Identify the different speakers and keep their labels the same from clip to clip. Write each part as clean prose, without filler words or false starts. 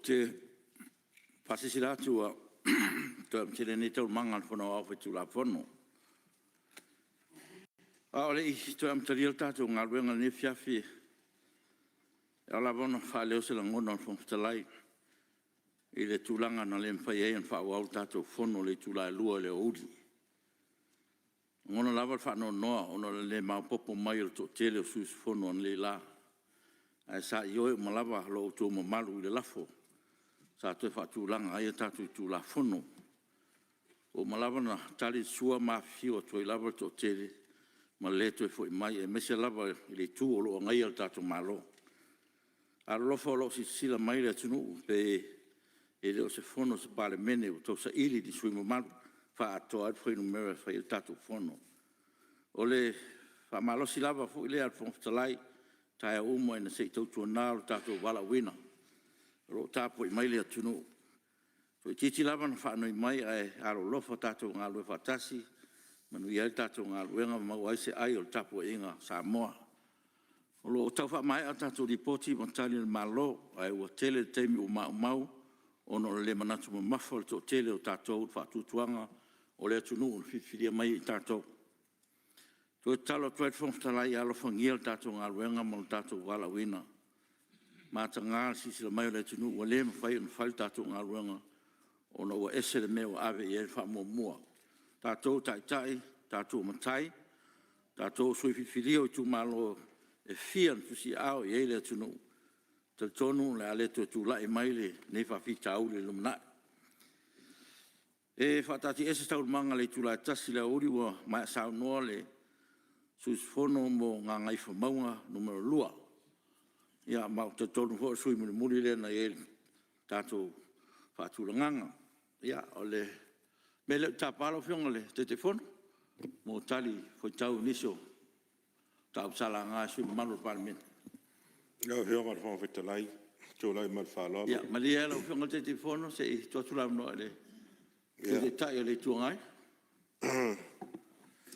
Speaker 1: te pasisila tua te mtele ni tau manga fono au fetu la fono. Ole I te mtele il tatu ngalwenga ni fiafi. Ala bono fa leo se langono fon ftalai. I le tulanga na le mfai e fa au tatu fono le tula lua le udi. Ngono lava fa no noa ono le mau popo mai o to tele o sus fono le la. Ai sa yo malava lo to mo malu le lafo. Sa te fa tulanga ai tatu tula fono. O malava na tali sua ma fio to lava to tele. Ma le to foi mai e mese lava le tu o lo ngai al tatu malo. Allo fo lo si sila mai le tunu pe e le o se fono se pale mene o to sa ili di sui mo malu fa to al foi numero fa il tatu fono. O le fa malo si lava fu le al fon talai tai umo ina se to tu na tatu wala wina. Ro tapo I mai le tunu. So titi lava na fa no mai ai aro lofo tatu ngalo fa tasi. Manu ia tatu ngalo wenga mau ai se ai o tapo inga Samoa. O lo tau fa mai tatu ripoti montali malo ai o tele temi o mau ono le manatu mo mafol to tele o tatu fa tutuanga o le tunu fifiria mai tatu. To talo to fon talai alo fon il tatu ngalo wenga mo tatu wala wina. Matanga si se mai le tunu o le fai un fal tatu ngalwenga ona o ese le meo ave e fa mo mua tatu tai tatu matai tatu sui filio tu malo e fian fusi ao e le tunu te tonu le ale tu la e mai le ne fa fita au le lumna e fatati ese tau manga le tu la tasi le ori wa ma sa no le sus fono mo ngai fa maunga numero lua. Ya mau te tonu ho sui muri le na e tato fatulanga ya ole mele tapalo fiongale te telefono mo tali foi tau niso tau salanga sui malu parmen
Speaker 2: no fiongale fo fetalai to lai mal falo
Speaker 1: ya malia lo fiongale te telefono se to tulam no le te tai le tuangai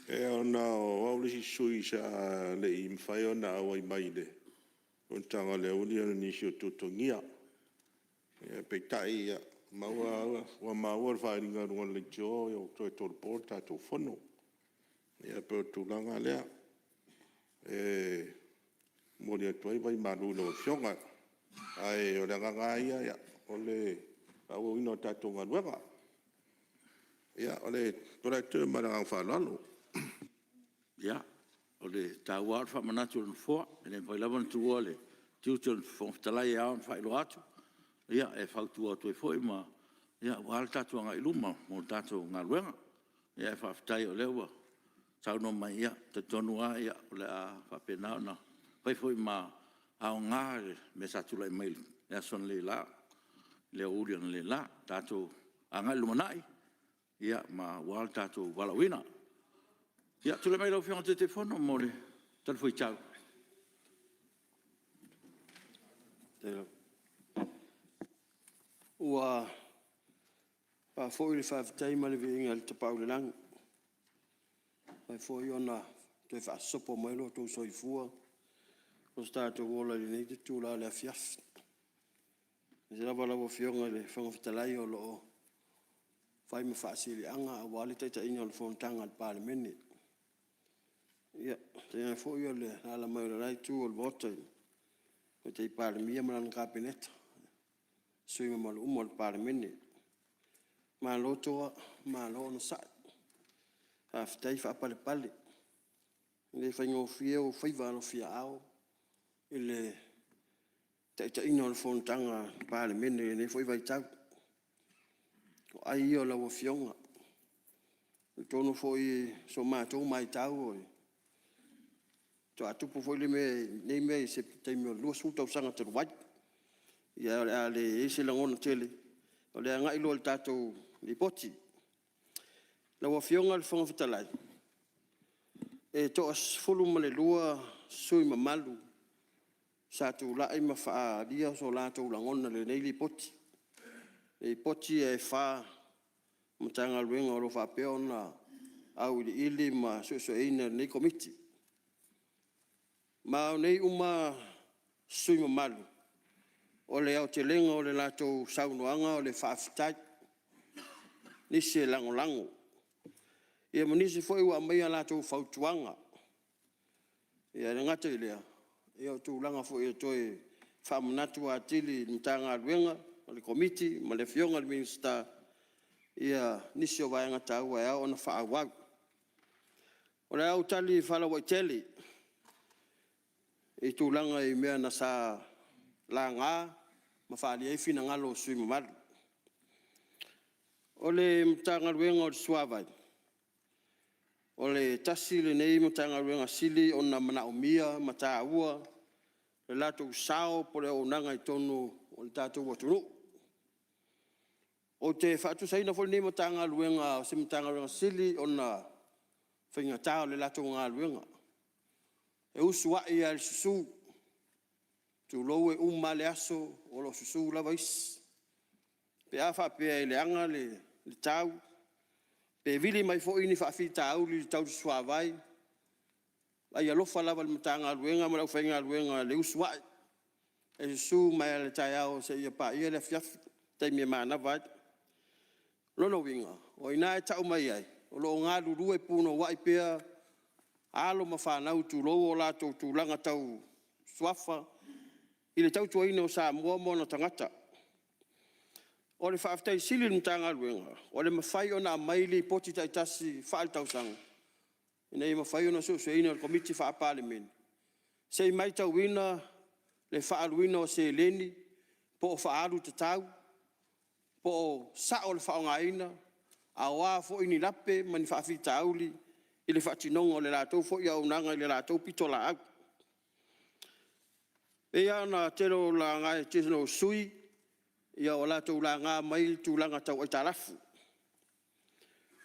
Speaker 2: e ona o oli sui sa le imfai ona o mai de Untanga le uli ana nisio tutongia. Peitai maua wa maua wharinga runga le jo o toi torpor tato fono. Ia pe tulanga lea. Mori atoi vai maru lo fionga. Ai o le nganga ia o le au ino tato ngaruega. Ia o le tora te maranga whalalo.
Speaker 1: Ya. Ole tawar fa manatu no fo ele vai lavan tu ole tu fo talai a fa ilo atu ya e fa tu atu e foi ma ya wal tatu nga iluma mo tatu nga luenga ya fa tai ole wa tau no mai ya te tonua ya ole a fa pena na vai foi ma a nga me sa tu lai mai ya son le la le urian le la tatu anga iluma nai ya ma wal tatu wala wina. Ya, tu le mai lo fion te telefono mole. Tal foi ciao.
Speaker 3: Ua pa foi le fa tai male vinga al te paule lang. Pa foi ona te fa sopo mai lo to soi fua. O sta to gola le nei tu la le fiaf. Se la bala vo fion le fon fitalai o lo. Fai me fa sili anga wali te inga le fon tanga al parlementi. Ya, te fo yo le ala mai rai tu o voto. Ko te par mia man kabinet. Sui mo mal umol parlamenti. Ma loto ma lo no sa. Aftai fa pale pale. Le fa ngo fio fa va no fia ao. Ile te inol fontanga parlamenti ne foi vai tau. Ko ai yo la wo fionga. Tono foi so ma to mai tau. To atupu foi le me se te me lo su tau sanga te wai ya ale ese langona tele o le ngai lo tato li poti la wa fionga le fonga fitalai e to as fulu male lua sui mamalu sa tu la ima fa dia so la to langona le nei li poti e fa mtanga luenga lo fa peona au ili ma so ina nei komiti ma nei uma sui mamalu o le au te lenga o le lātou saunoanga o le whaafitai. Nisi e lango. Ia manisi foi ua mai a lātou whautuanga. Ia ngata i lea. Ia o tūlanga foi e toi whamanatu a tili mtanga aluenga, o le komiti, ma le fionga le minista. Ia nisi o vaenga tāua e au na whaawau. O le au tali whala wai teli. E tūlanga i mea na sa la ngā, ma whaali ei fina ngalo sui mamalu. O le mtanga aluenga o le suavai. O le tasi le nei mtanga aluenga sili o na mana umia, ma tā ua, le lato sao po le o nanga i tonu o le tātou watunu. O te whaatu saina fo nei mtanga aluenga, o se mtanga aluenga sili o na whainga tāo le lato ngā aluenga. E usua i al susu, tu lowe le aso, o lo susu lava is. Pe awha pe e le anga le tau, pe vili mai fo ini whaafi tau li tau suavai, ai alofa lava le matanga aluenga, ma lau whainga aluenga le usua. E susu mai le tai au se ia pa ia le fiafi, te mea mana vai. Lono winga, o ina e tau mai ai, o lo ngā luru e puno wai pea, alo ma whanau tu loo o lātou tu langa tau suafa, i le tau tuaina o sa mua mona tangata. O le whaaftai sili mtanga aluenga, o le mawhai o na maili poti taitasi whaal tau sanga. Ina i mawhai o na susuina o komiti whaapalemen. Se i mai tau wina, le whaaluina o se leni, po o whaalu te tau, po o sa o le whaongaina, a wā fo ini lape mani whaafi tauli, i le whaatinonga o le lātou fo i au nanga i le lātou pitola au. E ana tero la ngai tino sui, ia o lātou la ngā mai tūlanga tau ai tālafu.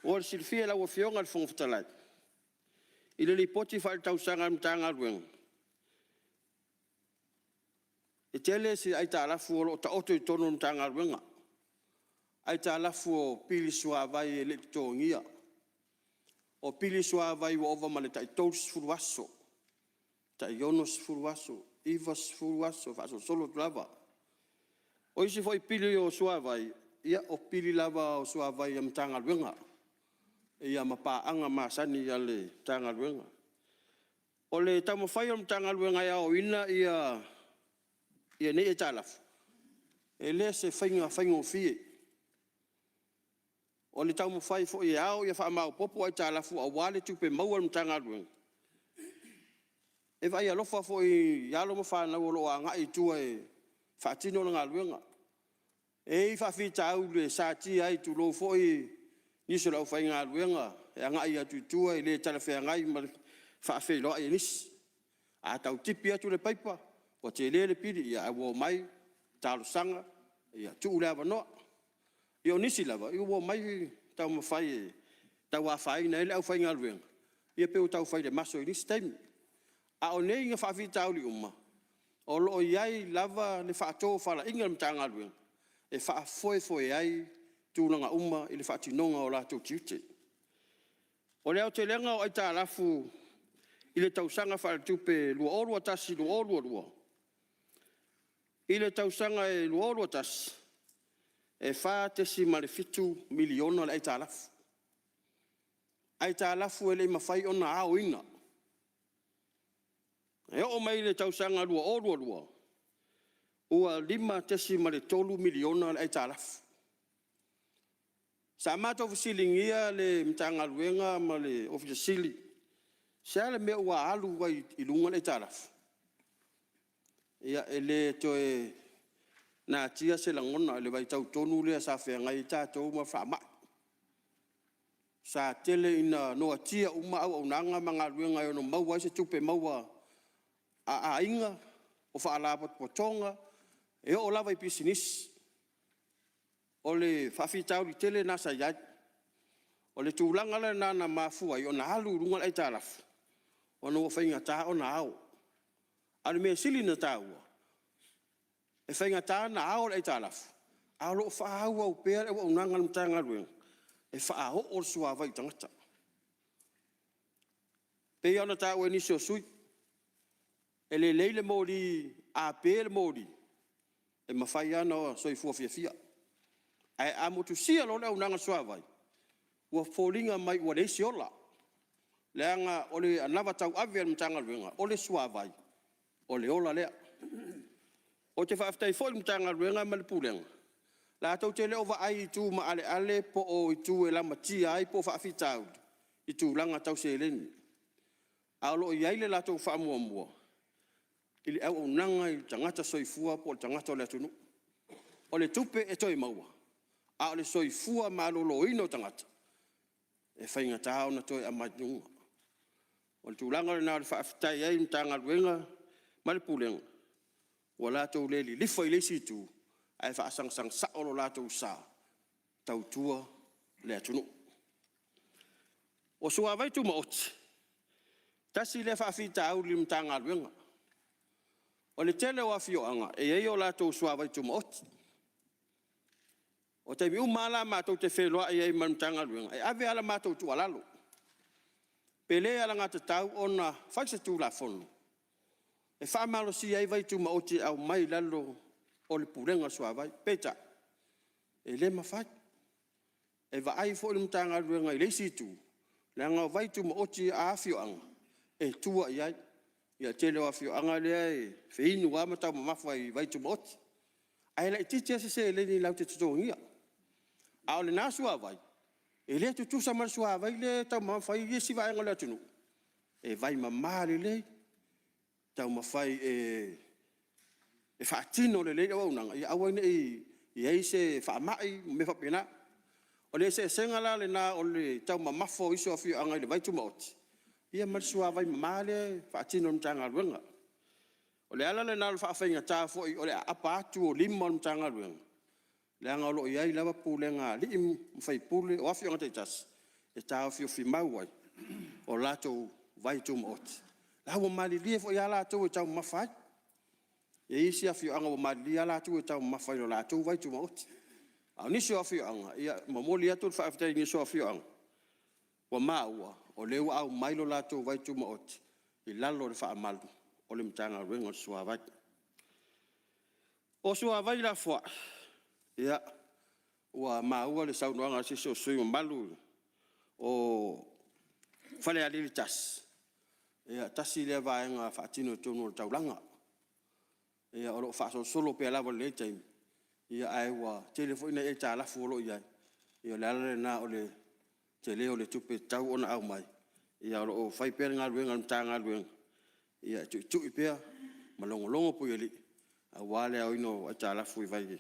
Speaker 3: O le silfia lau o fionga le whongwhatalai. I le lipoti whaal tau sanga mtanga aluenga. E tele si ai tālafu o lo ta oto i tono mtanga aluenga. Ai tālafu o pili suavai e le tongia. O pili suavai o ova male tai tous furuaso. Tai ionos furuaso. Ivas furuaso. Faso solo lava. O isi foi pili o suavai. Ia o pili lava o suavai am tanga luenga. Ia mapaanga masani ia le tanga luenga. O le tamawhai am tanga luenga ia o ina ia ne e tālafu. E le se whainga o fie. O le tau mawhai fo i au ia wha mau popo ai tālafu a wale tupe maua mtanga aluenga. E vai alofa fo i alo mawhanau o loa ngai tua e whaatino na ngā luenga. E i whawhita au le sāti ai tu lo fo i niso lau whai ngā luenga. E ngai atu tua i le talawhea ngai ma whaawhi loa i nis. A tau tipi atu le paipa. O te le piri ia awo mai talo sanga ia tu lava noa. Io nisi lava, io wo mai tau mawhai tau a whai nei le au whai ngā luenga. Ia peu tau whai le maso i nisi taimi. A o nei inga whaafi tau li umma. O loo iai lava le whaato whala inga mtanga luenga. E whaafoe ai tūlanga umma i le whaatinonga o lātou tiute. O leo te lenga o ai tā lafu i le tausanga whaal tupe lua orua tasi lua orua. I le tausanga e lua orua tasi. E wha te si ma le fitu miliona le ai tā lafu. Ai tā lafu e le mawhai o na ao ina. E o mai le tausanga lua orua. Ua 5 te si ma le 3 miliona le ai tā lafu. Sa mato fisilingia le mtanga luenga ma le ofisili. Sa le mea ua alu wai ilunga le tā lafu. Ia e le toe na tia se langona le vai tau tonu le sa fe ngai tātou ma wha mai. Sa tele ina noa tia uma au nanga mga luenga ono maua se tupe maua a inga o wha alapat potonga e o lava i pisinis. O le whawhi tau li tele nasa iai. O le tūlanga le nana mafua i o na halu runga ai tālafu. O no whainga tā o na au. Ale mea sili na tāua. E whainga tā na ao ai tālafu. A lo whaau au pēr e wau nanga mtanga ruenga. E whaao o sua vai tangata. Pei ana tā ue nisi o sui. E le leile mōri a pēr mōri. e mawhai ana o soifua fia. Ai a motu sia lo leo nanga suavai. Ua fōringa mai ua leisi ola. Leanga ole anava tau avia mtanga ruenga, ole suavai. Ole ola lea. O te whaaftai fōi mtanga ruenga malipulenga. La tau te leo wa ai tu ma ale po o itu e lama tia ai po whaafitau. Itu langa tau se leni. Aolo i aile la tau whaamua mua. Ili au nanga i tangata soifua po tangata o le atunu. O le tupe e toi maua. A o le soifua ma lolo ino tangata. E whainga tāo na toi a matunga. O le tūlanga le nā le whaafitai ai mtanga ruenga malipulenga. Wa la tau le li lifa i leisi tu. Ai whaasang sa olo la tau sa. Tau tua le atunu. O sua vai tu maoti. Tasi le whaafitau li mtanga ruenga. O le tele o afioanga, e eo lātou sua vai tu maoti. O te miu mala mātou te wheloa e ei manutanga luenga, e ave ala mātou tu alalo. Pele ala ngata tau ona whaisa tu la fono. E whaamalo si ei vai tu maoti au mai lalo o le purenga sua vai, peta. E le mawhai. E va ai fo le mtanga luenga i leisi tu. Le anga vai tu maoti a afioanga, e tua iai. Ia tele wa fio anga lea e whiinu wa matau mamafa i vai tu moti. Ai lai titi se le ni lau te tutongia. A ole nā sua vai. E le tutu sa man sua vai le tau mamafa i esi vai anga lea tunu. E vai mamari le. Tau mafai e whaatino le le au nanga. I awane i eise whaamai me whapena. O le se sengala le nā o le tau mamafa o iso a fio anga i le vai tu moti. Ia marsua vai mamale faatino mtanga ruenga. O le ala le nal faafenga ta fo o le apa atu o lima mtanga ruenga. Le anga lo ia lava pulenga li mfai pule o afio ngata tas. E ta afio fi mauai. O lato vai tu mot. La wo mali li fo ia lato e tau mafai. E isi afio anga wo mali ia lato e tau mafai lo lato vai tu mot. A nisi afio anga ia mamoli atu faaftai ni so afio anga. Wa maua o leu au mailo lato vai tu maoti i lalo le faamalu o le mtanga ruenga sua vai. O sua vai la fo. Ia wa maua le saunoanga se so sui malu o fale ali tas. Ia tasi le vaenga faatino tonu taulanga. Ia o lo fa solo pe la le time. Ia ai wa telefone e ta la fo lo ia. Ia la na o le te leo le tupe tau ona au mai. Ia o fai pere ngā ruenga mtanga ruenga. Ia tui pea, malongo po ili. A wale au ino a tālafu I vai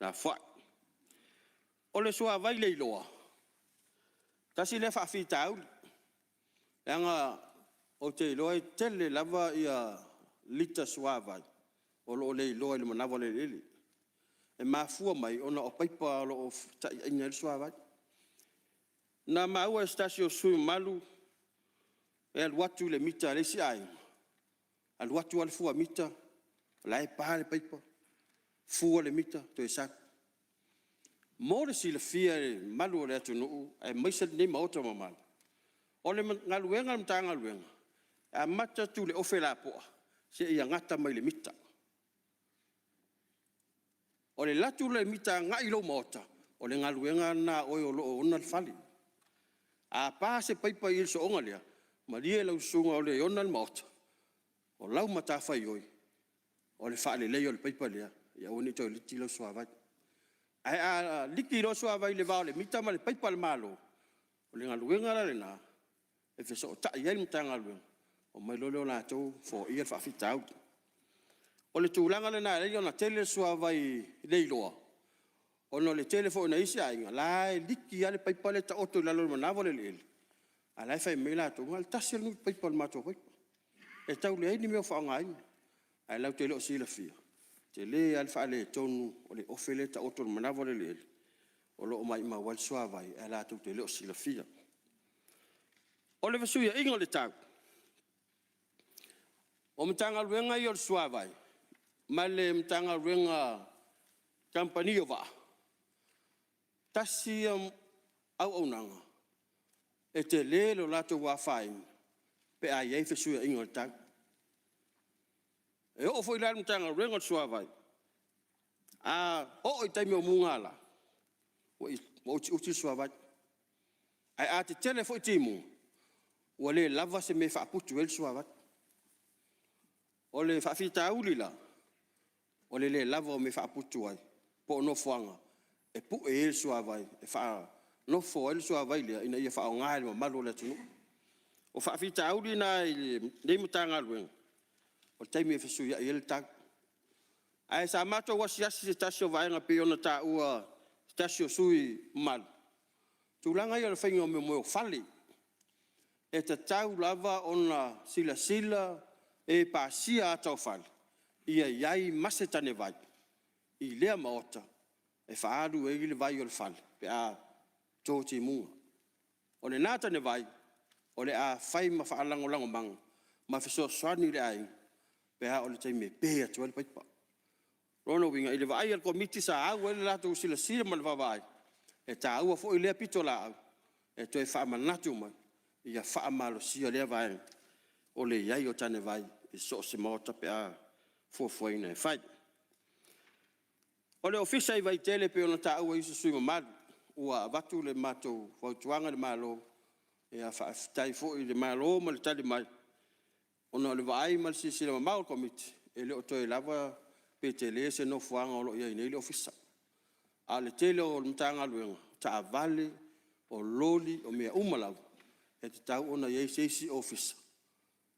Speaker 3: la whai. O le sua vai le iloa. Tasi le whaafi tau. Anga o te iloa I tele lava ia lita sua vai. O lo le iloa I le manawa le lili. E mafua mai ona o paipa lo o inga le sua vai. Na maua stasio sui malu e aluatu le mita le si ai. Aluatu al fua mita, la e pale paipa, fua le mita, to e sak. Mo le si le fia e malu le atu nuu, e maisa ne maota mamal. O le ngaluenga mta ngaluenga, a mata tu le ofe la poa, se ia ngata mai le mita. O le latu le mita ngai lo maota, o le ngaluenga na oi o loo ona le fali. A pa se paipa il so onga lea, ma lie lau sunga o le ona le maota. O lau mata fai oi. O le faale leo le paipa lea, ia oni toi liti lau sua vai. Ai a liki lo sua vai le vao le mita ma le paipa le malo. O le ngaluenga la le na, e feso o ta iai mta ngaluenga. O mai loleo la tau fo ia le faafita au. O le tūlanga le na leo na tele sua vai leiloa. Ono le telefone na isi ainga, la e liki ale paipa le ta oto la lo manawa le lele. A lai fai mela to ngal tasi le paipa le mato paipa. E tau le ni me fa ngai. Ai lau te lo si la fia. Te le al fa le tonu o le ofele ta oto le manawa le lele. O lo mai ma wal swa vai, ai la tu te lo si la fia. O le vasu ia inga le tau. O mtanga ruenga i o le swa vai. Ma le mtanga ruenga kampani o va. Tasi au nanga. E te le lo lato wa fai. Pe a iei fesu ia ingo tau. E o foi la mtanga rengo sua vai. O i taimi o mungala. O uti suavat. Ai te tele fo i timu. O le lava se me whaaputu el suavat. O le whaafita ulila. O le lava o me whaaputu ai. Po no fuanga. E pu e el suavai. E wha no fo el suavai lea. Ina ia wha o ngai ma malo le tunu. O whaafita ulina i le mutanga luenga. O taimi e whesui a el tak. Ai sa mato wasiasi se tasio vaenga pe ona ta ua tasio sui mal. Tulanga ia le whainga o me moe o fali. E ta tau lava ona sila sila e pasia atau fali. Ia iai masetane vai. I lea maota. E whaaru e le vai o le fali. Pe a tōti munga. O le nātane vai. O le a whai ma whaalango lango manga. Ma wheso swani le ai. Pe a o le taime pēa tuale paipa. Rono winga ile vai al komiti sa au ele la tu sila sila mal vai e ta au fo ile pito la e to e fa manatu mai ia fa malo sia le vai o le ia o tane vai e so se mota pe a fo ina fai o le ofisa i vai tele pe ona ta au i su mal ua vatu le mato fo tuanga le malo e a fa tai fo ile malo mal tali mai ona le vai mal si sila mal komiti e le o to e lava pe tele se no fuanga o lo ia nei le ofisa a le tele o mtanga luenga ta vale o loli o mea umala e te tau ona ia se ofisa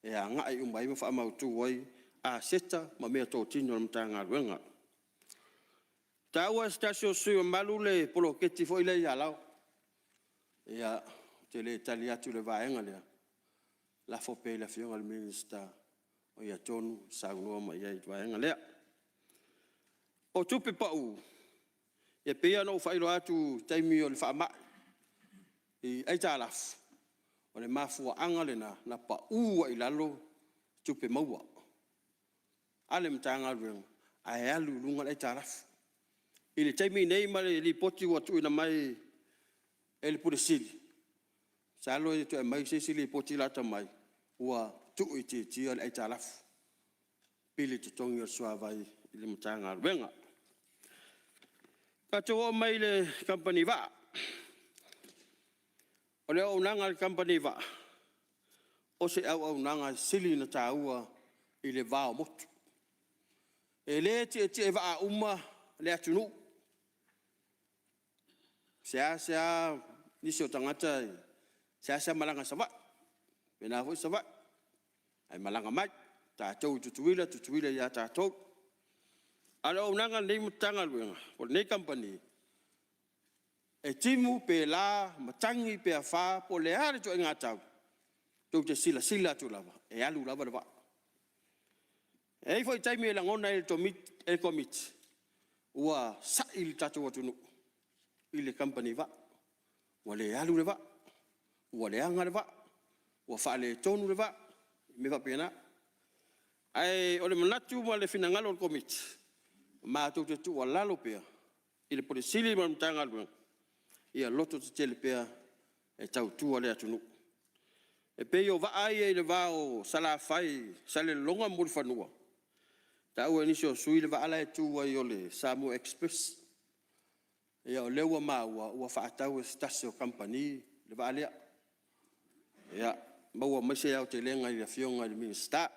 Speaker 3: e a ngai umai ma fa mau tu wai a seta ma mea to tino mtanga luenga tau a stasio sui malu le polo keti fo ile ia lao e a tele italia tu le vaenga le la fo pe la fionga le minister o ia tonu sa no ma ia vaenga le o tupe pau e pea no failo atu taimi o le whaama i aitalaf o le mafua angale na pa ua i lalo tupe maua ale mtanga luenga ai alu lunga le aitalaf i le taimi nei ma le li poti watu ina mai e le puresili sa alo e to e mai se li poti lata mai ua tu i ti o le aitalaf pili te tongi o suavai i le mtanga luenga ka tō mai le company va. O le au nanga le company va. O se au nanga sili na tāua i le vā o motu. E le te va uma le atunu. Sea nisi o tangata sea malanga sawa. Pena hoi sawa. Ai malanga mai. Tātou tutuila ia tātou. Ala o nanga nei mutanga luenga, o nei company. E timu pe la, matangi pe a wha, po le hare to inga tau. Tau te sila tu lava, e alu lava lava. E fo i taimi e langona e komit. Ua sa ili tatu watunu. Ile company va. Ua le alu lava. Ua le anga lava. Ua wha le tonu lava. Me va pena. Ai, o le manatu ma le finangalo komit. Ma tu tu lalo pea i le polisili ma mtanga lu ia loto te tele pea e tau tu le atunu e pe yo va ai e le va o sala fai sale longa mo le fanua ta o inisio sui le va ala e tu wa yo le Samu Express ia o lewa ma wa fa tau stasio company le va ale ia mo ma se au te lenga i le fionga le minsta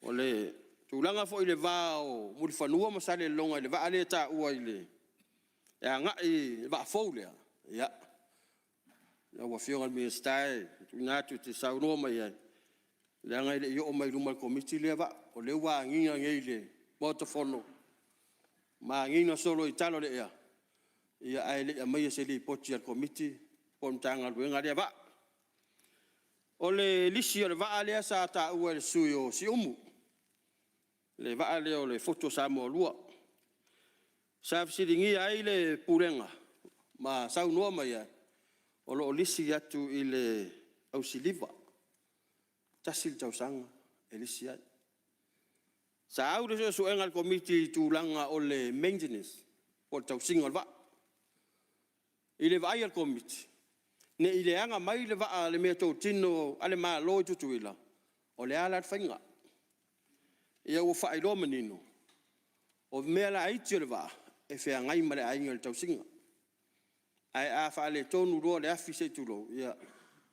Speaker 3: o le tulanga fo ile va o mulfanua ma sale longa ile va ale ta ua ile ya nga i va fo le ya wa fionga mi stai na tu te sa no ma ya le nga ile yo mai luma komiti le va o le wa nginga ngeile motofono ma nginga solo italo le ya ai le mai se li poti al komiti pon tanga luenga le va o le lisi o le va ale sa ta ua le suyo si umu le va le o le foto sa mo lua sa siringi ai le purenga ma sa no mai o lo lisi atu ile au siliva tasil tau sanga elisi ai sa au de so engal komiti tulanga o le maintenance o tau singal va ile va ai komiti ne ile anga mai le va le me to tino ale ma lo tutuila o le ala fainga ia o fai lo menino O mea la ai tio le va e fea ngai male ai ngal tau singa. Ai a fa le tonu roa le afi se tulo ia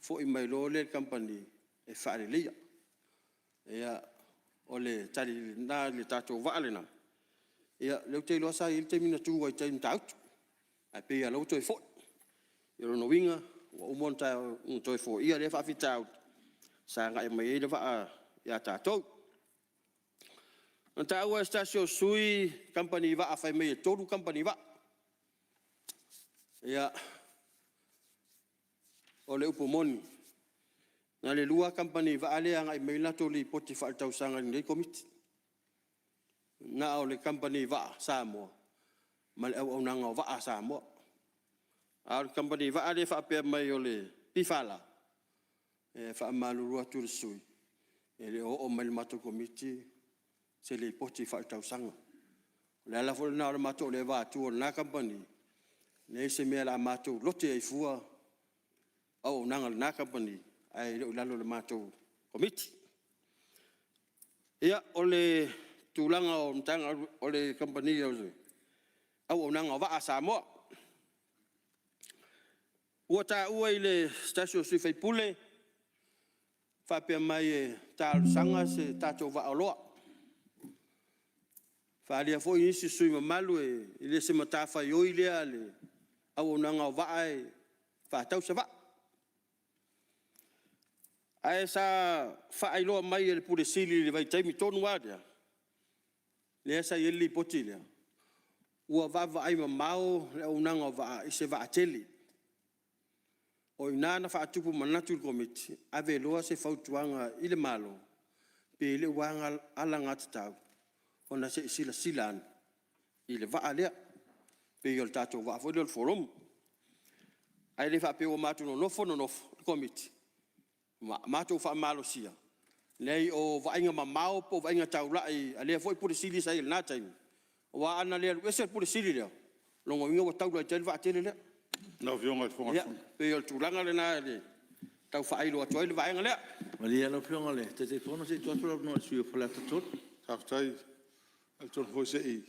Speaker 3: fo I mai lo le company e fa le lia. Ia o le tali na le tato va le na. Ia le te lo sa il te mina tu wa te tau. Ai pe ia lo to e fo. Ia no winga o monta un to e fo ia le fa fi tau. Sa ngai mai le va ia tato. Nta ua stasio sui company va a fai mai toru company va. Ia o le upo moni. Na le lua company va ale ngai mai la to li poti fa tau sanga ni komiti. Na o le company va Samoa. Ma le au nanga va Samoa. A le company va ale fa pe mai o le pifala. E fa malu atu le sui. E le o mai mato komiti. Se le poti fa tau sanga. Le ala fo na o mato le va tu na company. Ne se me la mato lote ai fua. Au nanga na company. Ai le lalo le mato komiti. Ia o le tulanga o mtanga o le company o se. Au nanga va Samoa. Ua ta ua I le stasio sui fai pule. Fa pe mai e tal sanga se tato va aloa. Fa lia fo isi sui mamalu e ile se matafa yo ile ale au nanga va e fa tau se va. Ai sa fa ai lo mai le pure sili le vai taimi tonu adia. Le sa yeli potilia. Ua va ai mamao le au nanga va ise va ateli. O inana fa atupu manatu komiti ave loa se fautuanga ile malo. Pe le wanga ala ngatau. Ona se sila silan ile va ale pe yol tato va fo del forum ai le fa pe o matu no fo no komiti matu fa malo sia nei o va inga mamao po va inga taula ai ale foi por sili sai na time wa ana le wese por sili le longo inga taula tel va tele le
Speaker 2: No vionga fo nga.
Speaker 3: pe yol tulanga le na le tau fa ai lo toi le va inga le
Speaker 1: Mali ala pionga le te fono se tu no sui fola tot.
Speaker 2: Taftai al ton fo se I.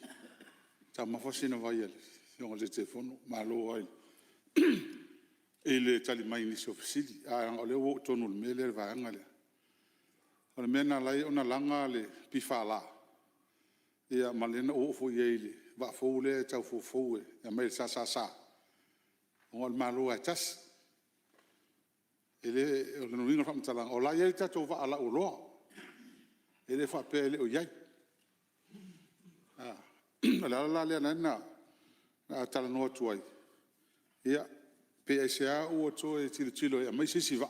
Speaker 2: Ta ma fo sina vai ele. Vionga le telefono malo ai. Ele tali mai ni sofisidi. A ole wo tonu le mele va ngale. Ole mena lai ona langa le pifala. Ia malena o fo yele. Va fo le tau fo e. Ya mai sa. Ngol malo ai tas. Ele o no winga fam tala o la ye tato va ala o lo. Ele fa pe ele o yai. La le na tala no tuai. Ia PSA o to e tilo ia mai sisi va.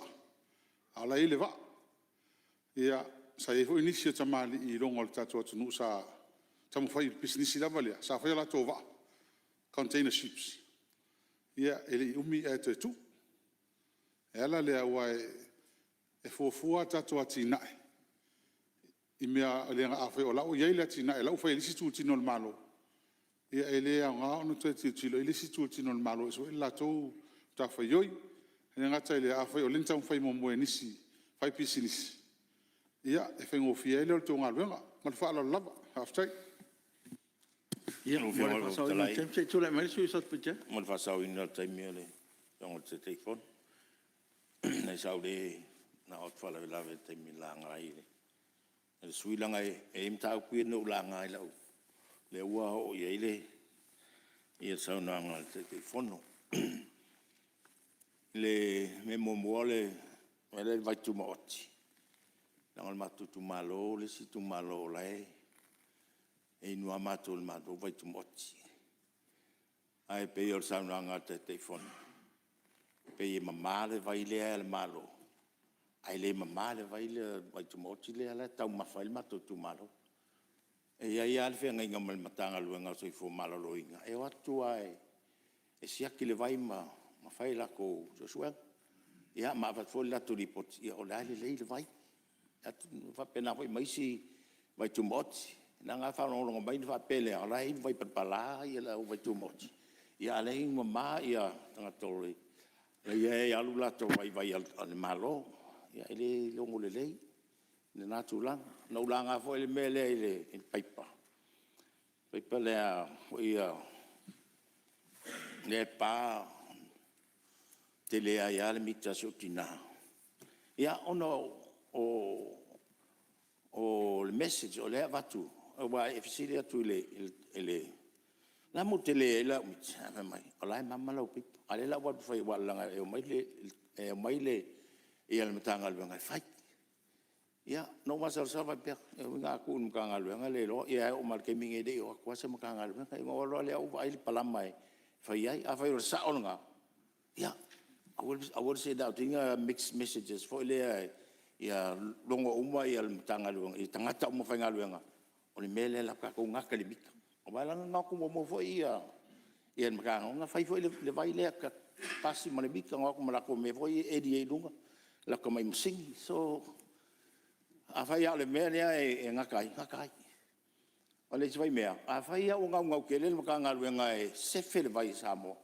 Speaker 2: Ala ile va. Ia sa e fo inicia tamali I longo le tato tunu sa tamu fai business la valia. Sa fai la to va. Container ships. Ia ele umi e te tu. Ela le wa e fo tato atinai. I mea le nga afe o lau iei le tina e lau fai lisi tu tino le malo. Ia e le nga ono te tilo i lisi tu tino le malo. So ila tau ta fai yoi. E ngata le afe o lentau fai momoe nisi. Fai pisi nisi. Ia e fai ngofia ele o tau ngā luenga. Ma le whaala lava. Haftai.
Speaker 1: Ia mo le pasau ina temse tu le mai sui sot pute.
Speaker 4: Mo le fasau ina taimi ole. Tongo te teifon. Nei sau le na ot fala lave taimi la ngai le. Le sui langa e mtau pui no la ngai lau. Le ua o ye le. Ia sau na ngai te teifono. Le me momoale ele vai tu moti. Ngal matu tu malo le si tu malo lai. E no amato le mato vai tu moti. Ai pe io sau na ngai te teifono. Pe mamma le vai le malo. Ai le mamma le vai le vai tu moti le ala tau mafai mato tu malo. E ia al fe ngai ngamal matanga luenga so fo malo loinga. E watu ai. E sia ki le vai mafai la ko so suel. Ia ma va fo la tu ripoti o la le vai. Atu fa pena vai mai si vai tu moti. Na nga fa no mai fa pele ala i vai per pala ia la vai tu moti. Ia le mamma ia tanga tole. Ia alu la to vai al malo. Ya ele longo le le na tulang no langa fo ele mele ele in paipa Fai palea ia le pa te lea ia le mita so tina. Ia ono o le message o le vatu o wa e fisile atu le la mo te le la mita mai o la mama la pipo ale la wa fai wa langa e mai le ia le matanga le ngai fai. Ia, no masal sava pe nga ku mkanga luenga le lo ia o mal ke minge de o kwa se mkanga luenga ngo lo le o vai palamai fai ai a fai o sa onga ia I would say that tinga mixed messages for le ia longo uma ia mtanga luenga i tangata mo fai nga luenga o le mele la ka ko nga ka le bika o vai langa nga ku mo fo ia mkanga nga fai fo le vai le ka pasi mo le bika nga ku mala ko me fo e di lunga la ko mai msing so a fai ale mea e ngakai. O le vai mea. A fai o ngau ke le maka ngalu ngai se fele vai samo.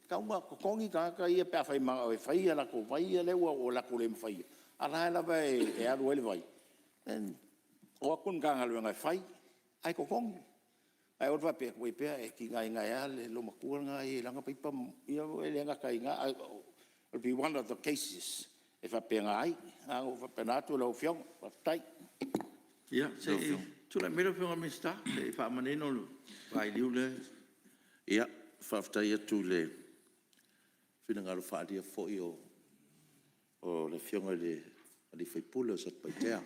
Speaker 4: Kaunga kongi ka ia pe fai ma e fai ala ko vai le o la ko le fai. Ala la vai e alu ele vai. O kun ka ngalu ngai fai ai ko kongi. Ai o va pe ko pe e ki ngai ale lo maku ngai langa pipa ia ele ngakai nga will be one of the cases. E fa penga ai, a o fa penato lo fiong, fa tai.
Speaker 1: Ia, se tu la mero fiong amista, le fa maneno vai liu le.
Speaker 2: Ia, whaftai atu le whinangaro whaaria fwoi o le whionga le whaipule o sat paitea.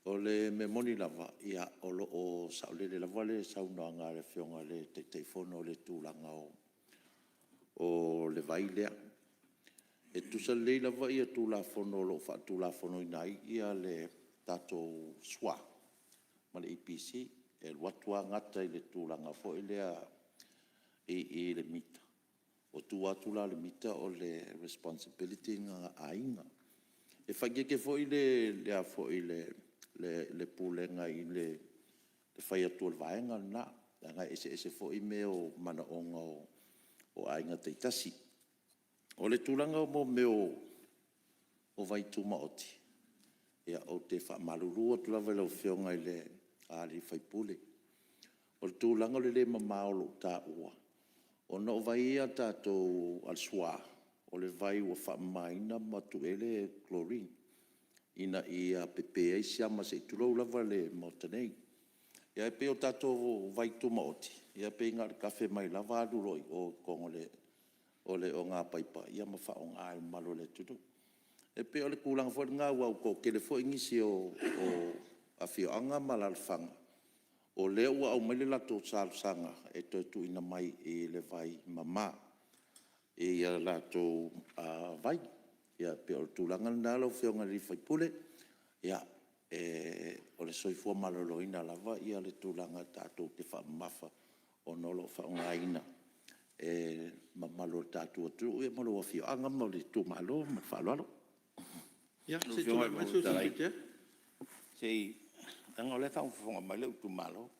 Speaker 2: O le me moni lava, ia o lo o saulele lava le saunanga le whionga le te whono le tūlanga o le vai lea. E tusa leila wa ia tūla whono lo wha tūla whono inai ia le tatou swa. Ma le EPC, e watua ngata i le tūlanga fo i lea i le mita. O tūatula le mita o le responsibility nga ainga. E whagia ke fo i lea fo i le pūlenga i le whai atua le vaenga na. Nga ese fo i me o mana onga o ainga teitasi. O le tūlanga mo meo o vai tūma oti. Ia o te wha marurua tu lawa lau whionga i le āri whaipule. O le tūlanga le mamaolo tā ua. O na o vai ia tātou al swa. O le vai ua wha maina matu ele chlorine. Ina ia pepea i siama se tulau lawa le motanei. Ia e pe o tātou vai tūma oti. Ia pe inga le kafe mai lava aluroi o kongo le o le o ngā paipa, ia ma wha o ngā malo le tutu. E pe o le kūlanga fo ngā wau ko ke le fo ingisi o a whio anga malalwhanga. O le ua au mai le lato sārsanga e tu ina mai e le vai mama. E ia lato vai. Ia pe o le tūlanga nā lau whionga li whaipule. Ia o le soifua maloloina lava, ia le tūlanga tātou te wha mafa o nolo wha o ngā ina. Malo tatu tu e malo afio anga mo le tu malo ma falalo
Speaker 1: ia se tu mai so se
Speaker 4: sei anga le fa fonga mai le tu malo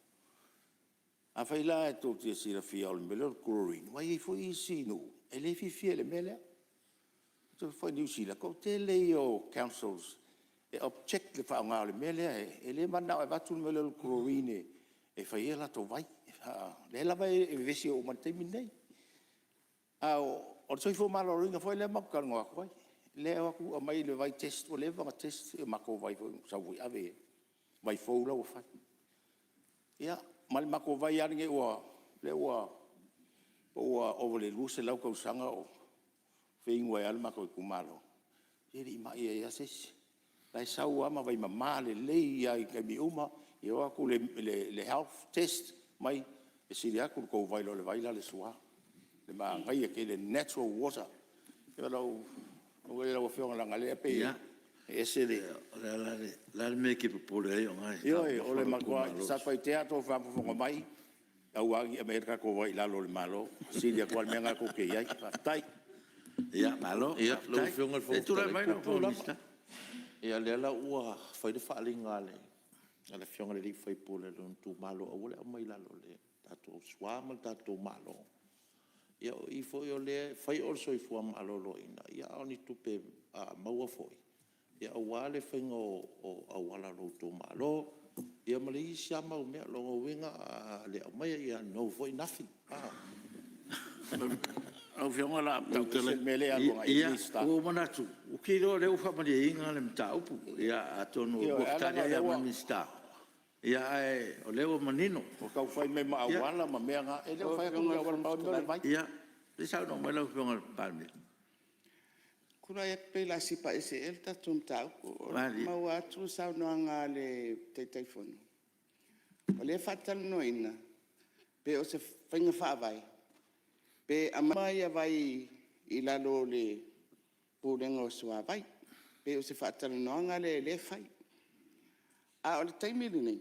Speaker 4: a faila e tu te si la fia o melo chlorine wai fo i sino e le fi le mele tu fo ni si la ko te le o councils e object le fa nga le mele e le manda e va tu melo chlorine e fa ia la to vai le la vai e vesi o mantemi nei o soi fo malo ringa foi le maka ngoa koi le aku mai le vai test o le va test e mako vai fo sa vui ave vai fo la o fa ia mal mako vai ar nge o le o le luse la ko sanga o fe ingwa al mako ku malo iri mai ia ses lai sau ama vai mama le ia ke mi uma ia aku le health test mai e siria ku ko vai lo le vai la le sua le ma ngai ke le natural water e lo fiona la ngale pe e se
Speaker 1: la me ke popole ai ngai
Speaker 4: o le makua sa fai teatro fa fo mai au agi america ko vai la lo le malo silia kwal menga ko ke ai tai
Speaker 1: ia malo
Speaker 2: ia lo fiona fo
Speaker 1: tu la mai no lista
Speaker 2: ia le la ua fai de fa lingale ala fiona le fai pole lo tu malo o le mai la lo le tato swama tato malo ia i foi o le fai also i fu malo lo ina ia oni tupe maua foi ia wale fengo o awala lo tu malo
Speaker 4: ia malei sia mau mea longo winga le mai ia no foi nothing
Speaker 1: Au fionga la
Speaker 4: mele a longa
Speaker 1: ia
Speaker 4: lista
Speaker 1: o manatu o kilo le ufa mali inga le mta upu ia atonu
Speaker 4: Ia,
Speaker 1: boftaria
Speaker 4: ala
Speaker 1: ia
Speaker 4: lewa.
Speaker 1: manista ia o leo manino
Speaker 4: o kau fai me ma awala ma mea nga ele fai ko me awala ma me vai
Speaker 1: ia le sa no mala fionga palmi
Speaker 5: Kura e pela si pa ese el ta tum tau.
Speaker 1: Vale.
Speaker 5: Ma wa tu sa no anga le te telefono. O le fatal no ina. Pe o se fenga fa vai. Pe ama ia vai I la lo le pulenga o sua vai. Pe o se fatal no anga le fai. A o le taimili nei.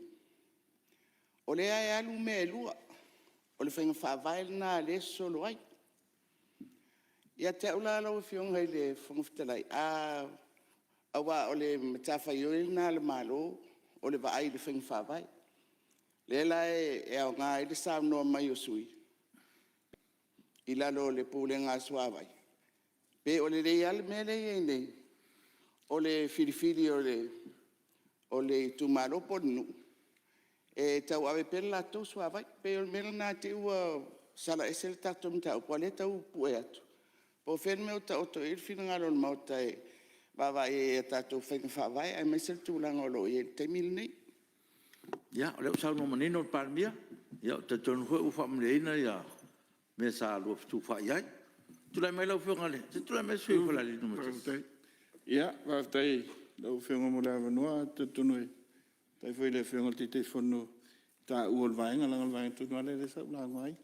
Speaker 5: O le ai alu me lua. O le fenga fa vai na le solo ai. Ia te ula lau fiong hai le whangaftalai. Awa o le matafa ioi nā le malo, o le vaai le whangwhawai. Le lai e au ngā i le sām noa mai o sui. I lalo le pūle ngā suawai. Pe o le rei ale me le iei nei. O le whiriwhiri o le tūmaro ponu. E tau awe pere la tau suawai. Pe o le mera nā te ua sala ese le tato mtau. Po le tau pue atu. Po fen me o ta o to ir fina ngalo ma o tai baba e ta to fen fa vai ai me sel tu lango lo e te mil nei
Speaker 1: ia o leo sa no manino palmia ia te tonu ho ufa mleina ia me sa lo tu fa ia tu la me lo fionga le tu la me sui ko la li no
Speaker 3: Ia, whaftai, lau whiunga mo la wanua, tutunui. Tai whai le whiunga te te whanu, ta uol vaenga, langal vaenga tunua le sa ula ngai.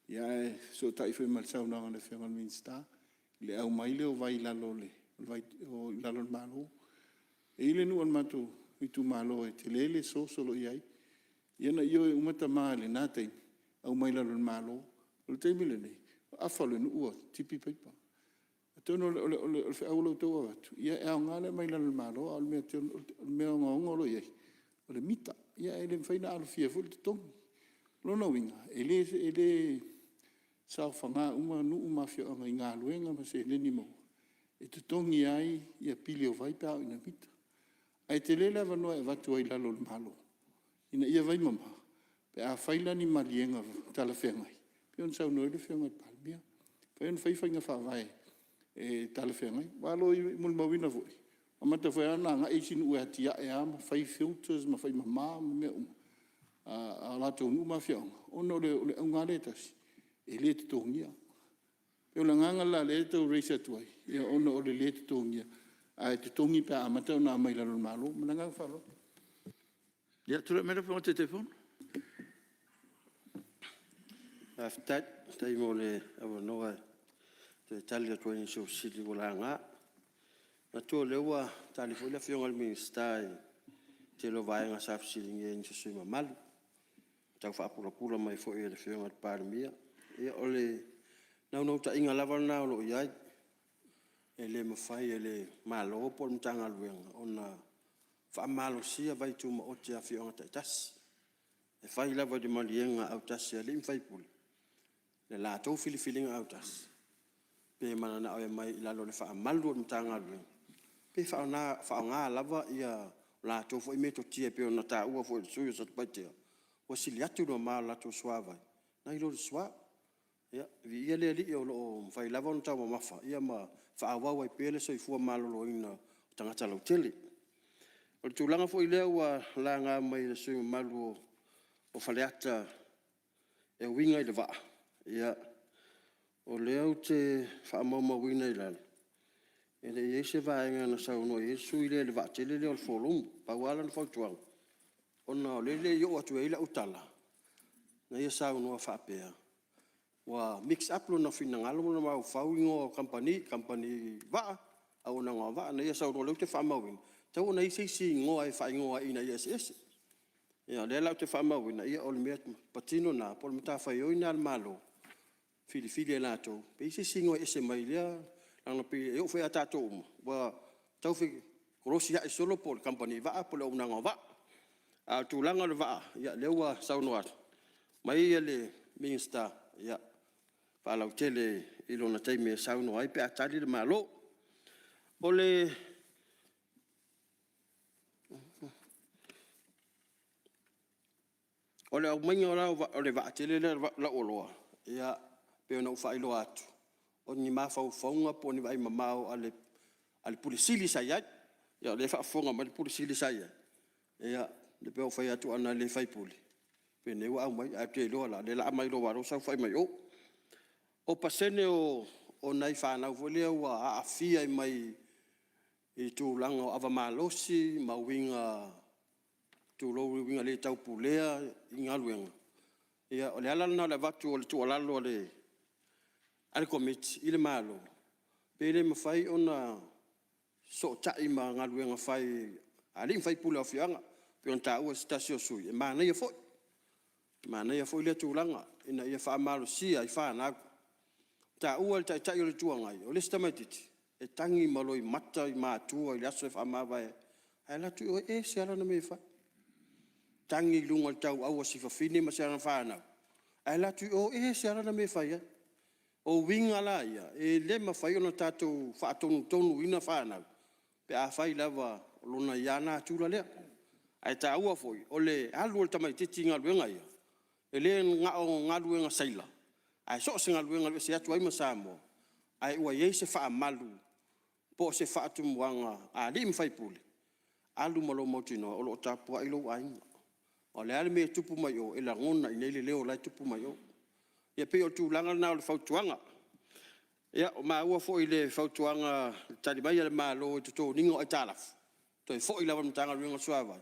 Speaker 3: Ia e, so tai whai mal sau nanga le whiunga minsta, le au mai leo vai lalo le, vai o lalo malo. E ile nuan matu, i tu malo e te lele so solo iai. Ia na io e umata maa le nātei, au mai lalo malo, o le teimile nei, awhalo nu ua, tipi paipa. Tono le aulo to atu ia e ngale mai la malo al me me ngolo ye o le mita ia ele faina al fia fu tong lo no winga ele sa fanga uma nu uma fia nga luenga ma se le ni mo e te tongi ai ia pilio vai pa ina mita ai te lela va no e va tu ai la lo malo ina ia vai mama pe a faila ni malienga tala fengai pe on sa no le fengai palmia pe on fai fanga fa vai e tala whengai. Walo I mul mawina voi. A mata whai ana nga eisin ue atia e ama, whai filters, ma whai mamā, ma mea a lato unu ma whianga. Ono le unga letasi. E le te tōngia. Peo la nganga la le tau reisa tuai. Ia ono o le te tōngia. A te tōngi pa a mata o nā mai lalo malo. Mana ngā wharo.
Speaker 1: ia tu la me lo fionga te telefon
Speaker 3: Aftat, tai mo le awa noa. Te tali atua ni so sili wala nga. Na tua lewa tali fo la fionga al minsta te lo vai nga sa sili nge ni so ma mal. Tau fa pula pula mai fo e le fionga al parmia. E ole na ta inga lava na lo ia. E le mafai e le malo po mtanga luenga ona fa malo sia vai tu ma o te fionga ta tas. E fai lava de malienga au tas e le fai pula. Le la tau filifilinga au tas. Pe mana na o mai la lo le fa malu mtanga lu pe fa nga lava ia la to fo me to tie pe ona ta u fo su so pate o siliatu no ma la to suava na ilo swa ia vi ia le li o lo fa lava on ta ma fa ia ma fa wa wa pe le so fu ma lo ina tanga tala tele o tu langa fo ile wa la nga mai le su malu o fa le ata e winga ile va ia o leo te whaamama wina I lana. E le iese vaenga na sau no e sui le le vate le o folum, pa wala na whautuang. O na le yo atu e ila utala. Na ia sau no whaapea. Wa mix up lo na fina ngalo mo na mau whauingo company vaa, au na ngā vaa, na ia sau no leo te whaamawin. Tau na isi ngoa e whaingoa ina ia ese. Ia le lau te whaamawin, na ia o le mea patino na, pol mta whaio ina al malo. Fili la to pe se singo ese mai lea lang pe eu fe ata to wa tau fe krosi ya solo pol company va pol una ngova a tu langa le va ya lewa saunoat mai ele minsta ya pa la tele ilo na tai me sauno ai pe ata le malo ole O le au mainga o le vaatele la oloa. Ia pe ona ufa ilo atu. O ni mafau faunga po ni vai mamao ale pulisili sai ai. Ia le fa fonga ma le pulisili sai ai. Ia le pe o fai atu ana le fai puli. Pe ne wa mai a te lo la le la mai lo waro sa fai mai o. O pasene o nai fa na vole wa a fia mai i tu langa o ava malosi ma winga tu lo winga le tau pulea inga luenga. Ia o le ala na le vatu o le tu alalo ale komit ile malo. Pe le mafai ona so tai ma ngaluenga fai ali fai pula fianga pe on ta o stasio sui e mana ia foi. Mana ia foi le tu langa ina ia fa malo si ai fa na ta ua ta ta le tuanga o le stamatiti e tangi maloi mata i matua i aso fa ma vai ai la tu e se ala na me fa tangi lunga tau au si fa fini ma se ana fa na ai la tu o e se ala na me fa ya o winga la ia e le ma fa yo no tatu fa tonu ina fa na pe a fa lava lona yana tu la le ai ta ua foi o le alu tamatiti nga luenga ia e le nga luenga saila ai so singa luenga se atu ai masamo ai ua ye se fa malu po se fa tu muanga a lim fai puli alu malo motino o lo tapu ai lo ai o le ale me tupu mai o e la ngona i nei leo lai tupu mai o ia pe o tu langa na o le fautuanga ia o ma ua fo i le fautuanga tali mai le malo i to ningo ai talaf to fo i lava mtanga luenga suava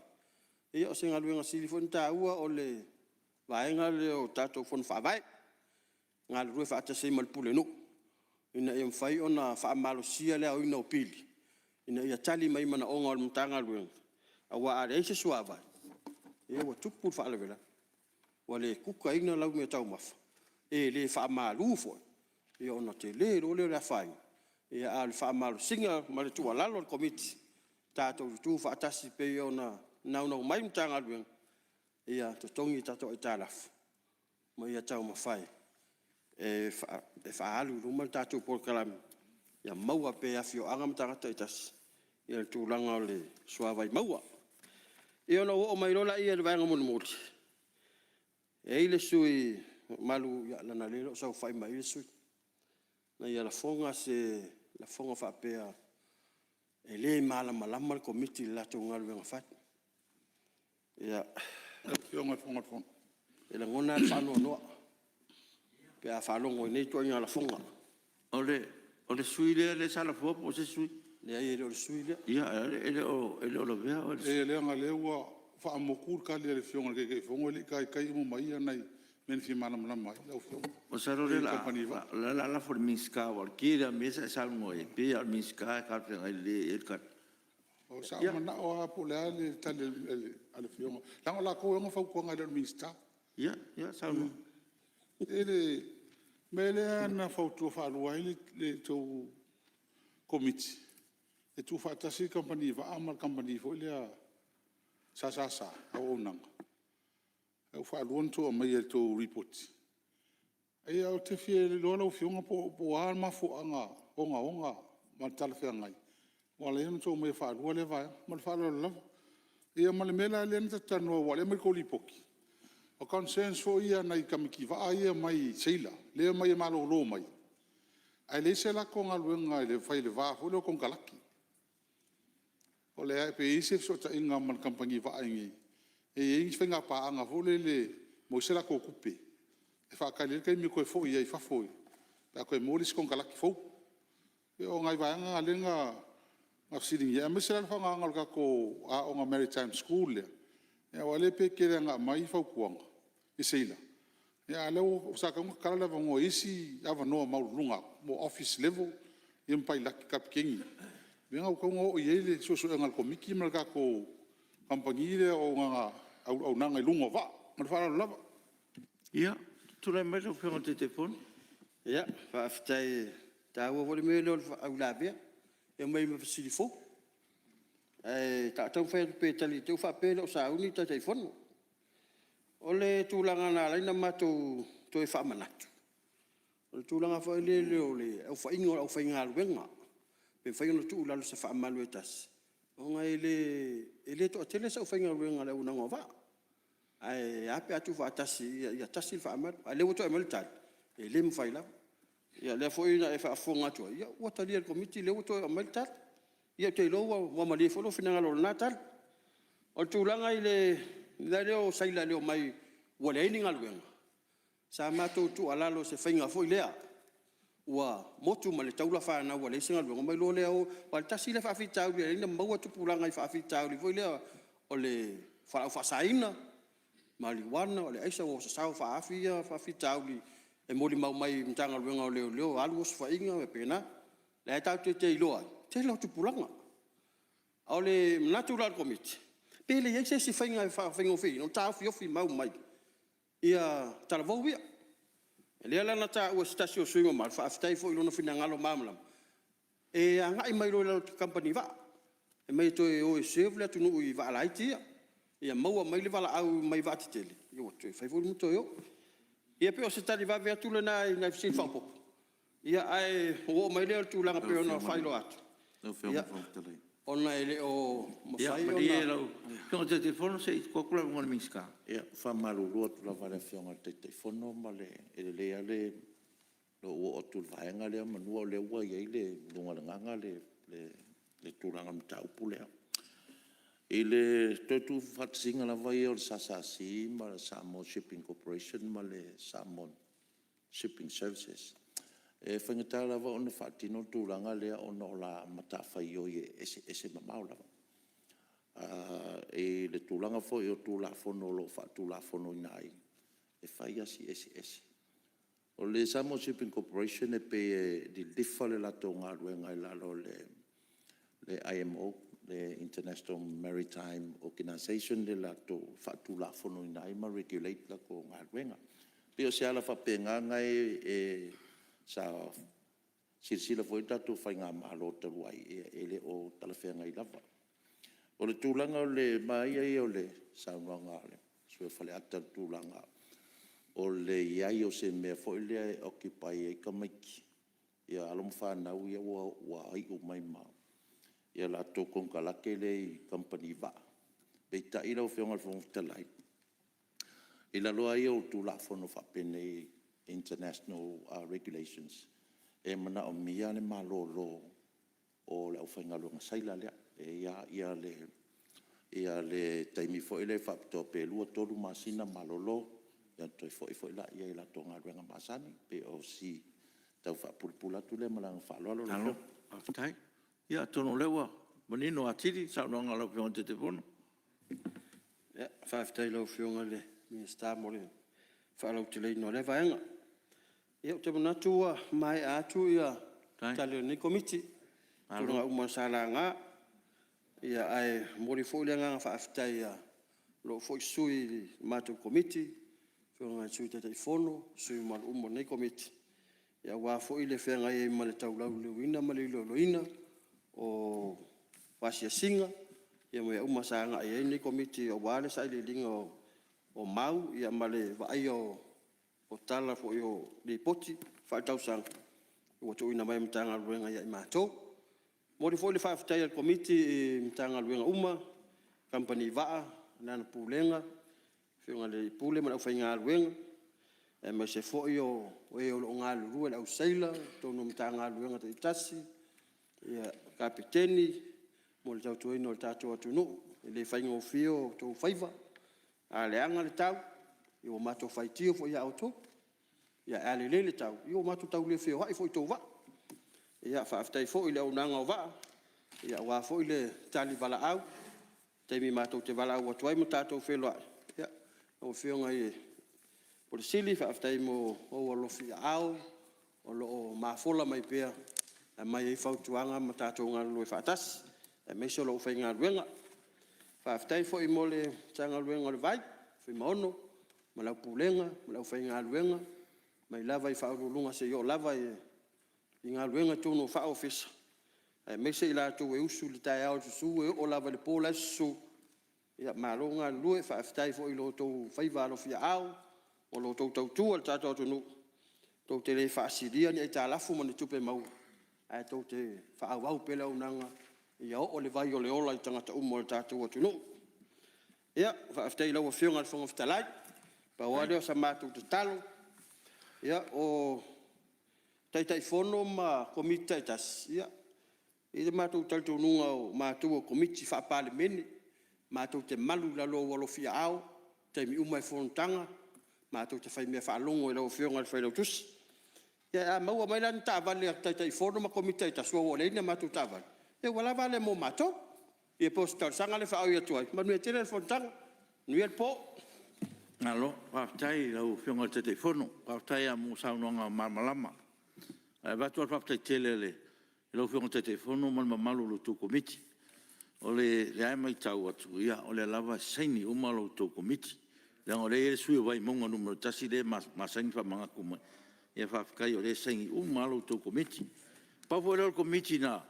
Speaker 3: ia o singa luenga silifon ta ua o le vaenga le o tato fon fa vai nga le fa ata se mal pule no ina ia fai ona fa malo sia le o ina o pili ina ia tali mai mana o ngol mtanga luenga awa are se suava ia wa tupu fa le vela wale kuka ina lau me tau mafa e le fa malu fo ia ona te le lo le fai ia al fa malu singa ma tu lalo komiti tato tu fa ata si pe ona na no mai mtanga luenga ia to tongi tato italaf ma ia tau mafai e fa alu luma tatu por kalam ya maua pe afio angam tangata itas ia tu langa le suava i maua e ona o mai rola ia le vanga mon moti e ile sui malu ya lana lelo sa fai mai ile sui na ia la fonga fa pe e le mala malama komiti la tu ngal venga fat ia
Speaker 2: fonga
Speaker 3: e la ngona fa no pe a falongo nei to ina la fonga
Speaker 1: O le sui le sala fo po se sui.
Speaker 3: le ai le sui le
Speaker 1: Ia ele o lo vea o
Speaker 2: e le nga le ua fa amokur ka le fionga ke fonga le kai mo mai nei men fi mana mai la fionga
Speaker 1: o saro le la for miska o kira mesa sal mo e pe al miska ka pe le el ka.
Speaker 2: o sa mana o apo le tale ale fionga la ko ngo fa ko nga le mista
Speaker 1: Ia sal mo.
Speaker 2: ele mele ana fautu fa luai le to committee e tu fa tasi company va amal company fo le sa au nang e fa luon to mai to report e au te fie lo lo fionga po al ma fo anga onga ma tal fe ngai wala en to mai fa lo le va ma fa lo la e ma le mela le nta tano wala mai ko lipoki o consensus fo ia nei kamiki va ia mai seila le mai malo lo mai ai le se la ko ngaluenga le fai le va ho lo kon kalaki o le pe ise so ta inga man kampangi va ingi e ingi fenga pa anga ho le mo se la ko kupe e fa ka le kai mi ko fo ia fa fo pa ko mo lis kon kalaki fo e o ngai va nga le nga sitting ya me se la fa nga ka ko a o nga maritime school le ya wale pe ke nga mai fa kuanga iseila ya lo sa ka kala va ngo isi ava no ma lunga mo office level im pai la kapkingi venga ko ngo yele so ngal ko miki mal ka ko compagnie o nga au nanga lunga va ma fa la
Speaker 1: Ia tu le mai o pe o telefone.
Speaker 3: ia fa aftai ta wo vole me lo au la be e mai me fasilifo e ta tau fa pe tali tu fa pe lo sa uni ta telefone ole tulanga na laina matu to fa manatu ole tulanga fa le o fa ingo o fa inga wenga pe fa ingo tu la se fa maluetas o nga ele to tele sa fa inga wenga le una ngova ai ape atu fa tasi ia tasi fa amal ale woto amal tal e le mfaila ia le foi na e fa fonga tu ia wata dia committee le woto amal tal ia te lo wa mali fo lo fina lo natal o tulanga ile le o saila le mai wale ni ngalwenga sa mato tu alalo se fainga foi lea wa motu male taula fa na wale singa lo mai lo le o wa tasi le fa fi tau le ni maua tu pulanga fa fi tau le foi le o le fa saina maliwana o le aisa o sa fa afia fa fi tau e moli mau mai mtanga luenga o leo alu os fa inga e pena le tau te loa te lo tu pulanga o le natural committee pele ye se fainga fa fainga fi no tau fi mau mai ia talavou ia ele ala na ta o stasio suinga mal fa aftai fo ilona fina ngalo mamlam e anga i mai lo company va e mai to o sevle tu no i va laiti ia maua mai le vala au mai va tele io tu fai vol muto io ia pe o se tali va ver tu le na fsi fa po ia ai o mai le tu la pe ona fai lo at
Speaker 1: No film from tele.
Speaker 3: ona ele o mo
Speaker 1: Ya,
Speaker 3: fai
Speaker 1: mas dia
Speaker 3: ona
Speaker 1: lo. Kau te telefone sei ko kula ngol minska.
Speaker 4: Ia, whamarurua tu la vare whionga te whono ma le, le ale, lo o tu vaenga lea manua le ua iei le lunga le nganga le tūranga mta upu lea. I le totu whatsinga la vai o le Sasasi ma le Samoa Shipping Corporation ma le Samoa Shipping Services. E whangatā lava o na whatino tūranga lea o na o la matawhai o i ese mamau lava. E le tūlanga fo i o tūla fono lo wha tūla fono i nai. E whai asi esi. O le Samoa Shipping Corporation e pe di lifa le lato ngā ruenga i lalo le IMO, le International Maritime Organization le lato wha tūla fono i nai ma regulate la ko ngā ruenga. Pe o se ala wha penga ngai e sa sirsila fo i tatu whai ngā mahalo taruai e le o talawhenga i lava. O le tūlanga o le mai o le saunoanga le sue whale ata tūlanga o le iai o se mea fo i lea e occupy e kamaiki ia alom whanau ia ua ai o mai mau ia la tō kongalake le i company va pei ta ila o whionga le whongutalai i la loa ia o tūla whono whapene international regulations e mana o mia le malolo o le au whaingalunga saila lea e ia le taimi fo ile fa to pe lu to lu masina malolo ya to fo la ia la tonga renga masani pe o si tau fa pulpula tu le malang fa lo
Speaker 1: Alo, aftai. Ya tono lewa. Manino atiri sa no ngalo pe te telefono.
Speaker 3: ia fa aftai lo fionga le mi sta mole fa lo tele no le vaenga ia te mana tua mai atu ia
Speaker 1: Tai.
Speaker 3: tale ni committee tolonga uma salanga ia ai mori fo le nga fa aftai ia lo fo sui mato committee fionga sui te fono sui mal umo nei committee ia wa fo ile fenga ia male tau lau le wina male lo loina o wasia singa ia mo uma sanga ia ni committee o wale sai le linga o mau ia male va ai o tala fo yo li poti fa tau sang o to ina mai mtanga luenga ia mato mo fo le fa aftai al committee mtanga luenga uma company va na pulenga fionga le pule ma fa inga luenga e ma se fo yo o lo nga lu au saila to no mtanga luenga te tasi ia kapiteni mo le tau ino le tato atu no le fa inga o fio to faiva a le anga le tau yo mato faitio fo ia auto ia ale le tau yo mato tau le fio ai fo to va ia fa aftai fo ile unanga va ia wa fo ile tali vala au te mi mato te vala au toi mutato fe lo ia o fio ngai por sili fa aftai mo o lo fia au o lo ma fola mai pe mai fa tuanga mutato ngal lo fa tas e me so lo fa ngal wenga fa aftai fo i mole tanga luenga le vai fi maono ma la pulenga ma la fainga luenga mai lava i fa lunga se yo lava i nga luenga tu no fa office e me se la tu e usu li tai au su o lava le pola su ia malonga lue fa aftai fo i lo to fai va lo fia au o lo to tu al tato tu no to te le fa sidia ni ta la fu mo ni tupe mau ai to te fa au pela unanga ia o le vai o le ola i tangata umo le tato tu no Ia, whaaftai lau whionga le whangawhitalai. Pa wale o sa mātou te talo. Ia, o taitai whono ma komiti taitas. Ia, i te mātou tautununga o mātou o komiti whaapale mene. Mātou te malu lalo walofia au. Te mi umai whonontanga. Mātou te whai mea whaalongo i lau whionga le whailau tusi. Ia, maua mai lani tāwale a taitai whono ma komiti taitas. Wa leina mātou tāwale. Ia, wala vale mo mātou. Ia po star sanga le whaau ia tuai. Manu e tere le whonontanga. Nui el po.
Speaker 1: Alo, whaftai lau whionga te te whono, whaftai a mo saunonga marmalama. Watu al whaftai tele le, lau whionga te te whono, malma malu lo tō komiti. O le ai mai tau atu ia, o le lava saini uma lo tō komiti. Le ngore e sui wai monga numero tasi le masaini wha manga kumai. Ia whafkai o le saini uma lo tō komiti. Pafo le o komiti na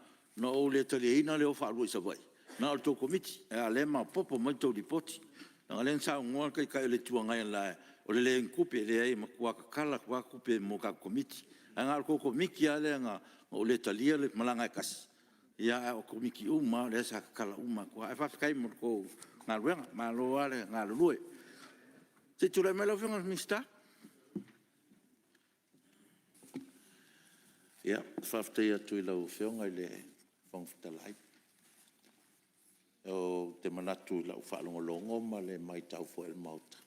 Speaker 1: o le tali ina le o whaalua isa wai. Na o tō komiti, e a le ma popo mai tō ripoti. Nga len sa ngoa kai le tua ngai la o le kupe le ai makua kala kwa kupe mo ka komiti anga ko komiki ale nga o le talia le malanga kas ya o komiki uma le sa kala uma kwa fa kai mo ko nga ruenga ma lo ale nga lue se tu le melo fenga mista ya fa fte tu la fenga le fong ftalai o te manatu la whaalongolongo ma le mai tau fo el mauta.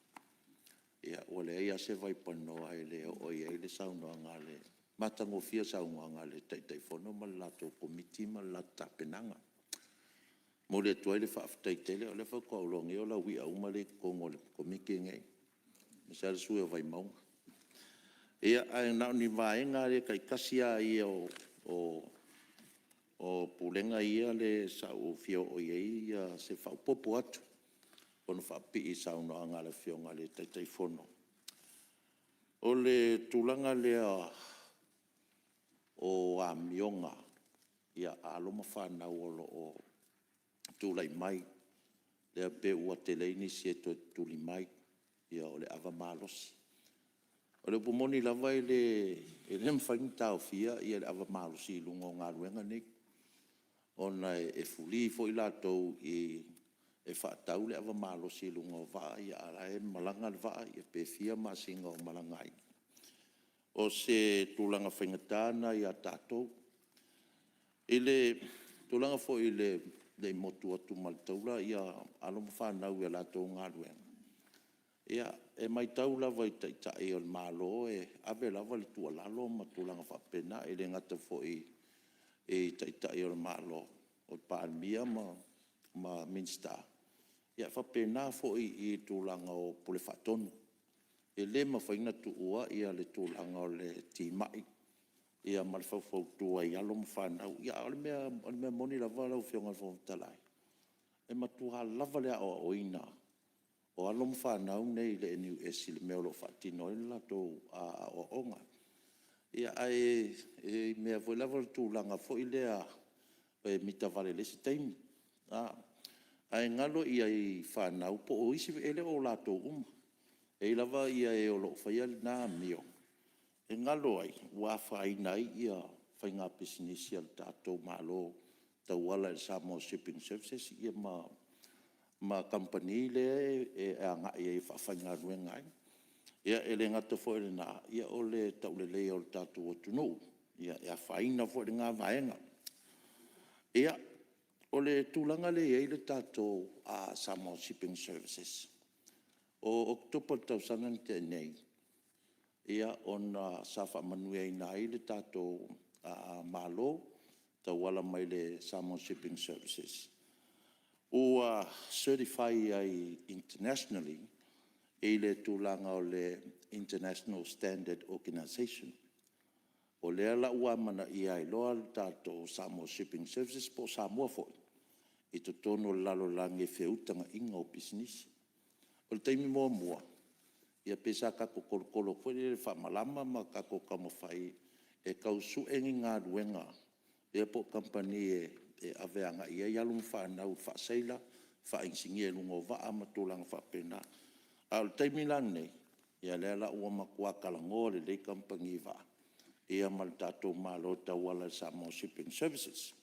Speaker 1: Ia, o le ia se vai pano ai le o ia le saunga ngā le matango fia saunga ngā le taitai whono ma lato komiti ma lata penanga. Mo le tuai le whaaftai tele o le whakaolongi o la wia uma le kongo le komiki ngai. Misa le sui o vai maunga. Ia, ai nao ni vaenga le kai kasia ia o pulenga ia le sa o fio o ia se fa popo atu ono fa pi sa no anga le fio nga le taitai fono o le tulanga le o a mionga ia alo ma fa na o tulai mai le pe o teleini se to tuli mai ia o le ava malos o le pomoni lava le mfainta o fia ia le ava malos i lungo nga luenga nei ona e fuli fo i latou e whaatau le awa malo si lunga o waa i ara e malanga le waa i pe fia ma singa o malangai. O se tulanga whaingatana i a tātou. I le tulanga fo i le motu atu maltaula i a aloma whanau i a latou ngā ruenga. Ia e mai taula vai taita e o le malo e ave lava le tua lalo ma tulanga whapena e le ngata fo i e taita i o malo o Palmia ma Minsta. Ia whapena fo i tūlanga o pole whatonu. E le mawhaina tu ua ia le tūlanga o le tīmai. Ia malwhau tua i alo mwhanau. Ia ole mea moni lava lau whionga whautalai. E matuha lava lea o oina. O alo mwhanau nei le eniu esi le mea lo whatino i lato a o onga. Ia e mea voi lava tūlanga fo i lea e mita vale lesi taimi. Ai ngalo ia i whanau po o isi ele o lato E lava ia e o lo whaia nā mio. E ngalo ai, wā whai nai ia whai ngā pisinisi al tātou malo tauala e Samoa Shipping Services ia ma company le e anga ia i whawhai ngā ruengai. Ia ele ngata fo ele nā, ia o le taulele o le tātou o tunu. Ia whaina fo ele ngā vaenga. Ia o le tūlanga le e le tātou a Samoa Shipping Services. O October tausangan te nei, ia ona safa manuia ina i le tātou malo, tauala mai le Samoa Shipping Services. Ua certify ai internationally, e le tūlanga o le International Standard Organization. O lea la ua mana ia i loa le tātou Samoa Shipping Services po Samoa foi. I to tono lalo lange feutanga inga o business. O le taimi mua, ia pesa kako kolokolo foi le whamalama ma kako kamawhai e kausu engi ngā ruenga. Ia po company e aveanga ia i alum whanau whaseila, whaingsingi e lungo waa matulanga whapena. A le taimi lang nei, ia lea la ua makua kalango le lei company waa. Ia mal tātou malo tauala Samoa Shipping Services.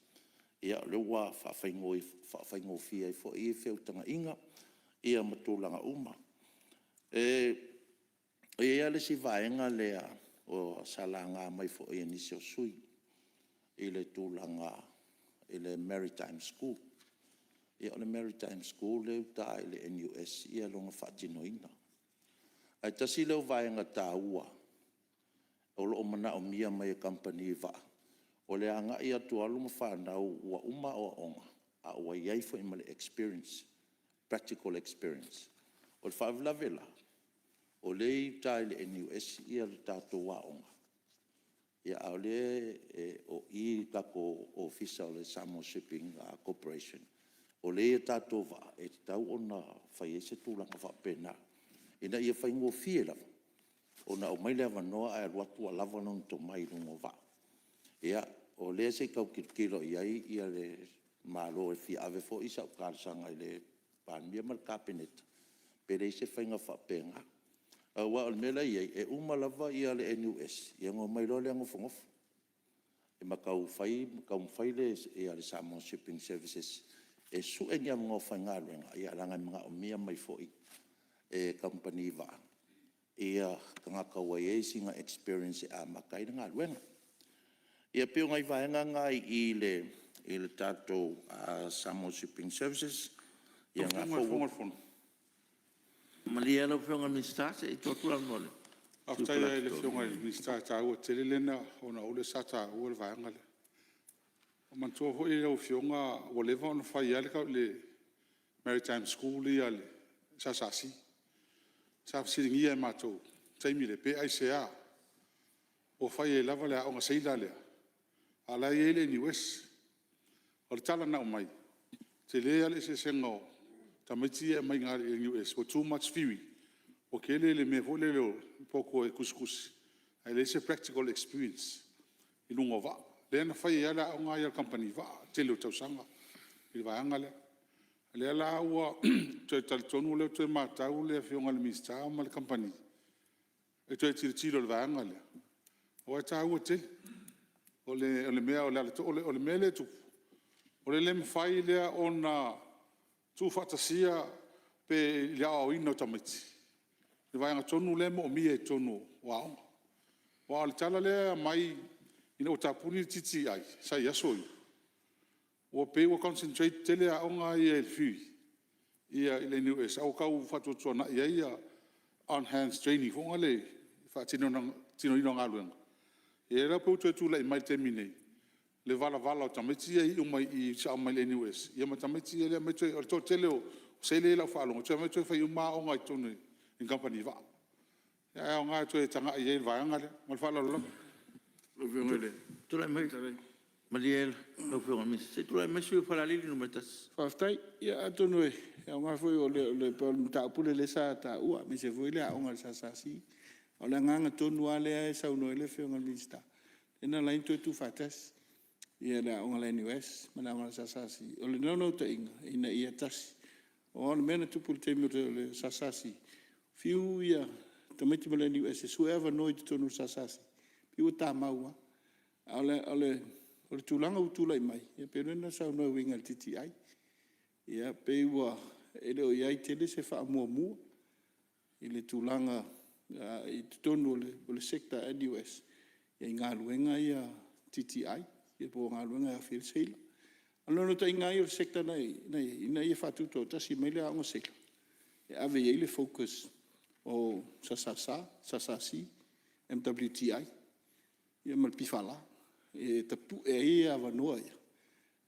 Speaker 1: Ia le ua whawhaingo fia i fo i whiutanga inga.
Speaker 4: ia matulanga uma. Ia le si vaenga lea o salanga mai fo ia nisi o sui. I le tūlanga i le Maritime School. Ia o le Maritime School leu tā i le NUS ia longa whaatinoina. Ai tasi leu vaenga tā ua. O lo mana o mia mai company va. O le anga ia tualu ma whanau ua uma o onga. A ua iai fo ima le experience. Practical experience. O le whaavlavela. O le tā i le NUS ia le tātou wa onga. Ia au le o I kako ofisa o le Samoa Shipping Corporation. O le ia tātou va e te tau ona whai e se tūlanga whapena. Ina ia whai ngō fie lava. Ona o mai leva noa ai watu a lava non to mai lungo va. Ia o le se kau kilo iai ia le malo e fi ave fo isa o kārsanga i le pānmia mal kāpeneta. Pere se whai ngā whapenga. Wa o mela iai e uma lava ia le NUS. Ia ngō mai lo le ngofongofu. E makau whai le ia le Samoa Shipping Services. E su e ngia ngō whai ngā luenga. Ia ranga mga o mia mai fo i. E company va. Ia kanga kaua e singa experience a makai ngā luenga. Ia peo ngai vaenga ngai i le tātou Samoa Shipping Services. Ia ngā whonga.
Speaker 1: Malia lo fionga minister se totu la mole.
Speaker 6: After le fionga minister ta o telelena ona ole sata o le vaenga le. O mantua ho ile o fionga o le va on fai ale ka le Maritime School ia le sasasi. Sa siringi e matou. Taimi le pe ai sea. O fai e lava le o nga seila le. Ala ye le ni wes. O le tala na o mai. Te le ale se sengo. Tamiti e mai ngari e US for too much theory. O kele le me vole le poko e kuskus. Ai le se practical experience. I lungo va. Le na fai ala o nga ia company va. Te le tau sanga. I va anga le. Le ala ua te tal tonu le te matau le fionga le mista ma le company. E te tiro le va anga le. O e ta ua te. O le mea o le mele tu. O le lem fai le ona tu fatasia pe ia o ino tamiti. Le vai nga tonu le mo mi e tonu wao. Wa le tala le mai ina o tapuni titi ai sai asoi. O pe o concentrate tele a onga i e fui. Ia le new es au kau fatu tsona ia on hands training fo ngale fa tino ino ngaluenga. E ra po tu le mai termine. Le vala o tamiti i umai i sa mai le NUS. Ia ma tamiti le me o to teleo se le la falo. Te me to fa uma o ngai tonu in company va. Ya o ngai to tanga i va ngale. Mal falo lo.
Speaker 1: Lo fiongele. Tu la mai. Maliel lo fionga se tu la mai su fala lili no metas.
Speaker 3: Faftai, ia atonu e. Ia ngā fwoi o le taupule le sa ta ua. Mi se fwoi le a onga sasasi. O le nganga tonu a le e sauno e le fionga minsta. Ena lain tu fatas. Ia le onga le NUS, mana onga sasasi. O le nono ta inga, ina ia tasi. O le mena tupu le teimi o le sasasi. Fiu ia, tamiti ma le NUS, e suewa noi te tonu sasasi. Piu ta maua. O le tūlanga utula i mai. Ia pe rena sau noi winga le titi ai. Ia pe ua, ele o iai tele se wha mua mua. I le tūlanga, i te tonu o le sekta NUS. Ia ngā luenga ia titi ai. Ia po ngā luenga a whiri seila. Alono ta inga i o sekta nei, ina ia whatuto, tasi mai le aonga seila. E ave ia le focus o sasasi, MWTI, ia malpifala, e tapu e ia avanoa ia.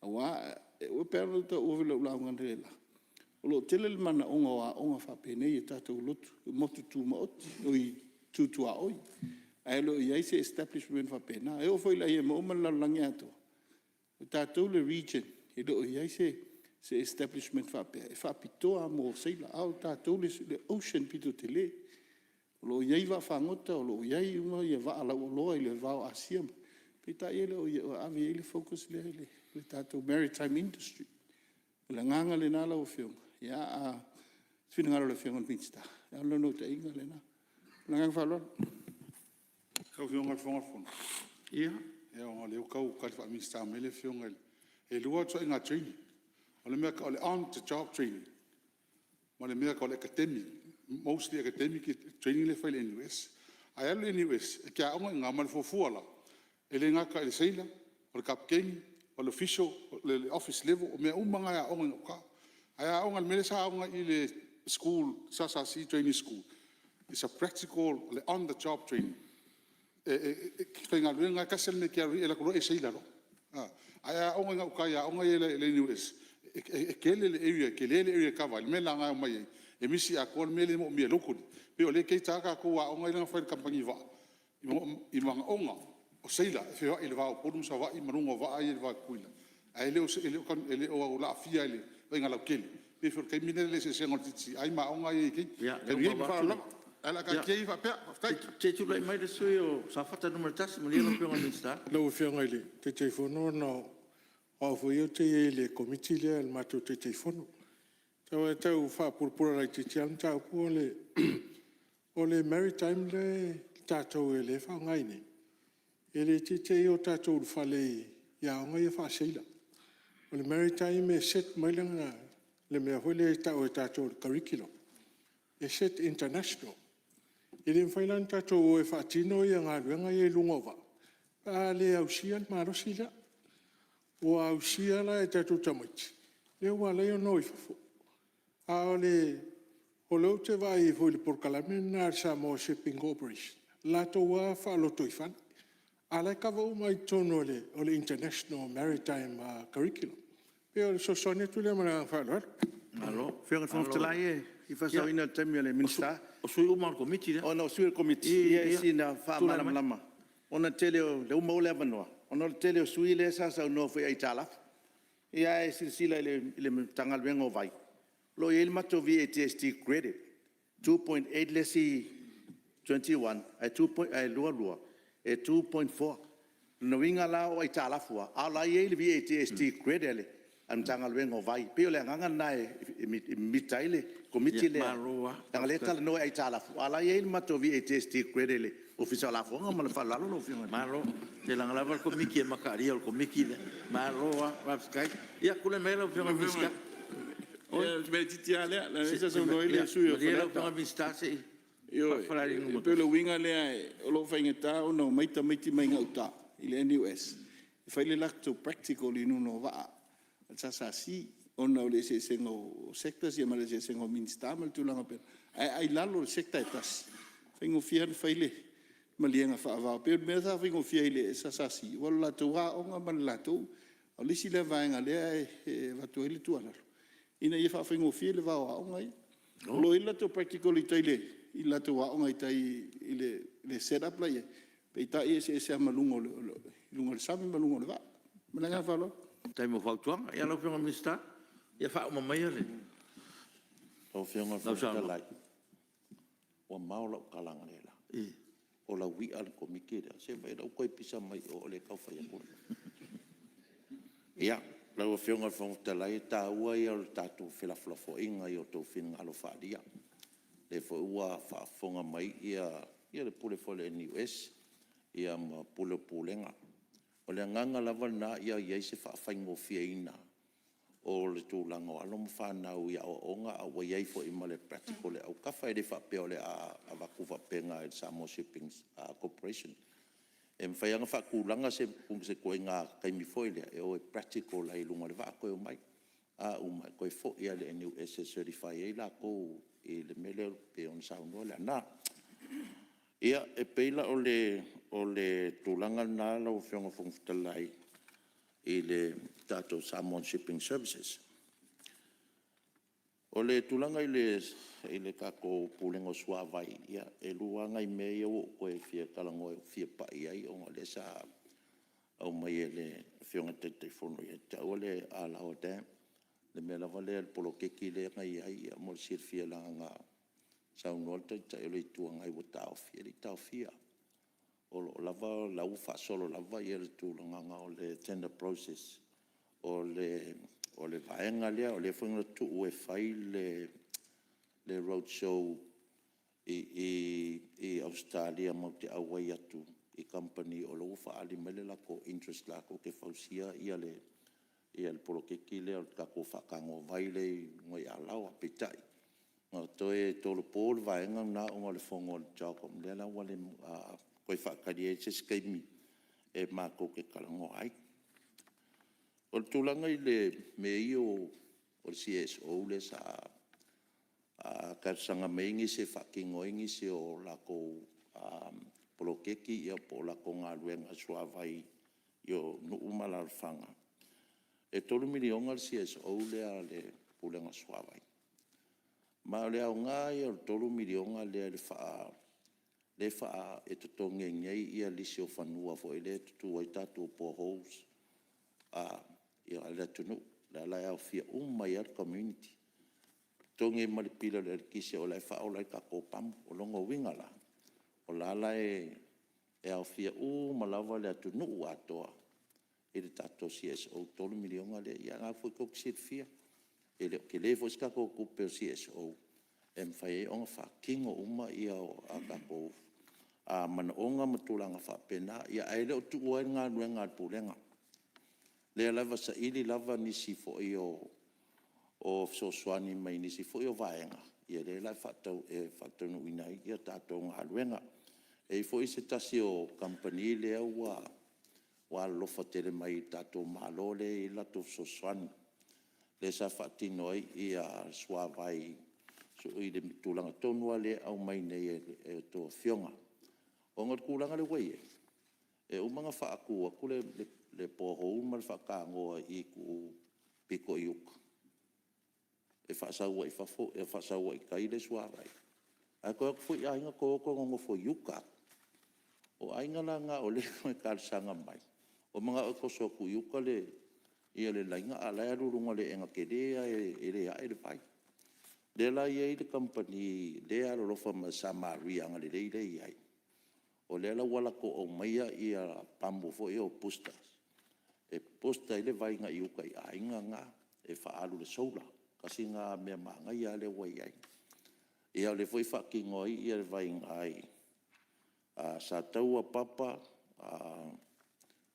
Speaker 3: Awa, o perno ta uwe lau ngana le la. O lo tele le mana onga whapene i tātou lotu, motu tū maoti, o i tūtua oi. Ai lo ia se establishment fa pena e o foi la ia mo man la langia to ta to le region e lo ia se establishment fa pito a mo sei la au ta to le ocean pito tele lo ia va fa ngota lo ia uma ia va ala lo ile va asia pita ele o ia ave ele focus le ta to maritime industry la nganga le na la o film ia a fina ngalo le film pinsta ya lo no te inga le na nganga fa lo
Speaker 6: Kau fionga fon.
Speaker 1: Ia.
Speaker 6: Ia o le kau ka minister me le fionga. E lua to inga training. O le mea ka o le on to job training. ma le mea ka le academic, mostly academic training le fai le NUS. Ai alu NUS, e kia aonga ngā male fofuala, e le ngaka e le seila, o le kapkeni, o le official, le office level, o mea umanga e aonga ngā ka. Ai aonga le mele sa aonga I le school, SASAC training school. It's a practical, le on-the-job training. Whainga luenga kasel me kia rui, e la kuro e seila ro. Ai aonga ngā uka, aonga e le NUS. E kele le area, kele le area kava, me la ngai mai e misi a kol mele mo mi loko pe o le ke taka ko wa onga le fa kampangi va I manga onga o seila e fa ile va o podum sa va I marunga va ai va kuila ai le o kan ele o la fia ile venga la kele pe for ke mine le se ngol tsi ai ma onga e ki e ri fa la ala ka ke fa pe
Speaker 1: Te tu lai mai le sui o sa fata numero tas mo le pe ngal minsta.
Speaker 7: Lo fianga ile te telefono no o fo yo te le committee le al mato te telefono. Tawa tau fa purpura rai te tiam tau pu o le maritime le tatou e le fa ngai nei. E le te o tatou fa le ia ngai fa seila. O le maritime e set mai le mea hole tau e tatou curriculum. E set international. E le mwhailan tatou e fa tino i ngā ruenga e lungova. Pa le au sia marosi la. O au sia la e tatou tamaiti. Le wala yo noi fafo. A o leo te vai fo le porkalame na Samoa Shipping Corporation. La toa fa lo toifan. Ala ka vo mai tono o le International Maritime Curriculum. Pe o so sone tu le mana fa lo.
Speaker 1: Alo.
Speaker 4: Whianga whamawhtalai I whasau ina tami o le minsta.
Speaker 1: O sui o mar committee le.
Speaker 4: O na o sui komiti. Ia isi na whamalama. O na tele o le uma o le avanoa. O na tele o sui le sasa o no whi ai tālafu. Ia e silsila I le tangalwenga o vai. Lo I le mato VATST credit. 2.8 lesi 21. Ai lua. E 2.4. No winga la o ai tālafua. A la I le VATST credit le. Am tangalwenga o vai. Pio le nganga nai mitaile. Komiti le. Tanga le tala no ai tālafu. A la I le mato VATST credit le. Official la fonga ma le falalo lo fianga.
Speaker 1: Maro, te lang lava ko miki e makari o ko miki le. Maro wa sky. Ia kule melo pe ma miska.
Speaker 8: O me titi ale, la nesa so no ile sui o
Speaker 1: Ia pe ma mista se.
Speaker 8: Yo, pe lo winga le o lo faingeta o no maita maiti mai ngauta ile NUS. Fa ile lacto practical I no va. Sa si ona le se sengo sectors ia male se sengo minsta mal tu langa pe. Ai lalo secta etas. Faingo fiar fa ile malianga fa va pe me sa faingo fia ile sa si. Wala tu wa onga man la tu. O lisi le vainga le va tu ile tu ala. Ina ia fa faingo fia le va onga I. Lo ila to practical I taile. Ila to wa onga I tai ile le setup la ia. Pe ta ia se malungo lungo le sami malungo le va. Malanga fa lo.
Speaker 1: Tai mo fautuanga, ia lo pe ma mista. Ia fa o mai le.
Speaker 4: O whianga whamawhtalai. O maola o kalanga le la. O la wi al komike da. Se vai rau koe pisa mai o le kau whai akura. Ia, lau o whianga whamawhtalai tā ua ia o tātou whelaflafo inga I o tau whinga alo whaaria. Le ua whaafonga mai ia le pule fole NUS. Ia ma pule pulenga. O le nganga lava na ia se whaafaingo fia ina. O le tūlanga o alom whanau ia o onga a wa iai fo ima le practical le au kawhai le whapeo le a waku whapenga e Samoa Shipping Corporation. E mwhaianga whakulanga se koe ngā kaimi foi le e o e practical la I lunga le wha koe o mai. A umai koe fo ia le NUS certify e la kou I le mele pe on saunoa le ana. Ia e peila o le tūlanga nā lau whionga whungwhtalai I le tātou Samoan Shipping Services. O le tūlanga I le kako pūlengo suawai ia e luanga I mea o koe fia kalango fia pai ai o le sa au mai e le whionga te whono ia tau le a lao dam le mea lava le polokeki le ngai ai ia mo sir fia langa saunolta tai le tuanga I tau fia o lava lau fa solo lava ia le tūlanga o le tender process o le vaenga lea o le whainga tu ue whai le roadshow I Australia mau te awai atu I company o lau whaali mele lako interest lako ke whausia ia le polokeki lea o kako whakango vai le ngoi alau a petai ngā toe tolu pōlu vaenga ngā unga le whongo le Jacob. Lela wale koe whakari e se skaimi e māko ke karango ai. O le tūlanga I le mei o le CSO le sa karsanga meingi se whakingoingi se o lako polokeki ia po lako ngā luenga suawai I o nuumala whanga. E tolu milionga le CSO lea le pulenga suawai. Ma le au ngā ia tolu milionga lea le wha e tutonge ngei ia lisi o whanua fo ele tutu ai tatu po hous ia le tunu la lai au fia mai ar community. Tonge malipila le kise o lai wha o lai kako pam o longo wingala. O la lai e au fia malawa le tunu atoa. E le tato CSO tolu milionga le ia ngā fwoi koksit fia. Ke le fo ska ko kupe CSO em fai onga fa kingo ia o ako mana onga matulanga fa pena ia ele o tu nga luenga pulenga le lava sa ili lava ni si fo o so swani mai ni si fo vaenga ia le la fa tau no ina ia tato nga luenga e fo se tasi o company le wa lo fa tele mai tato malo le la to so swani le sa fatino ia swa vai so I le tulanga tonua le au mai nei e to fionga o ngot kulanga le wei e umanga fa aku le poho mal fa ka ngo I ku piko yuk e fa sa wei fa fo e fa sa wei kai le swa vai a ko fu ia nga ko ngo fo yuka o ainga nga o le ka sanga mai o mga ko so ku yuka le ia le lainga ala ya rurunga le enga kedea e le pai le la ia I le company le ala lo fa Samaria nga le ai o le la wala ko o maia ia pambo fo o pusta e pusta ile vai nga iuka I ainga nga e fa alu le sola kasi nga me manga ia le wai ai ia le foi fa kingoi ia vai ai sa tau papa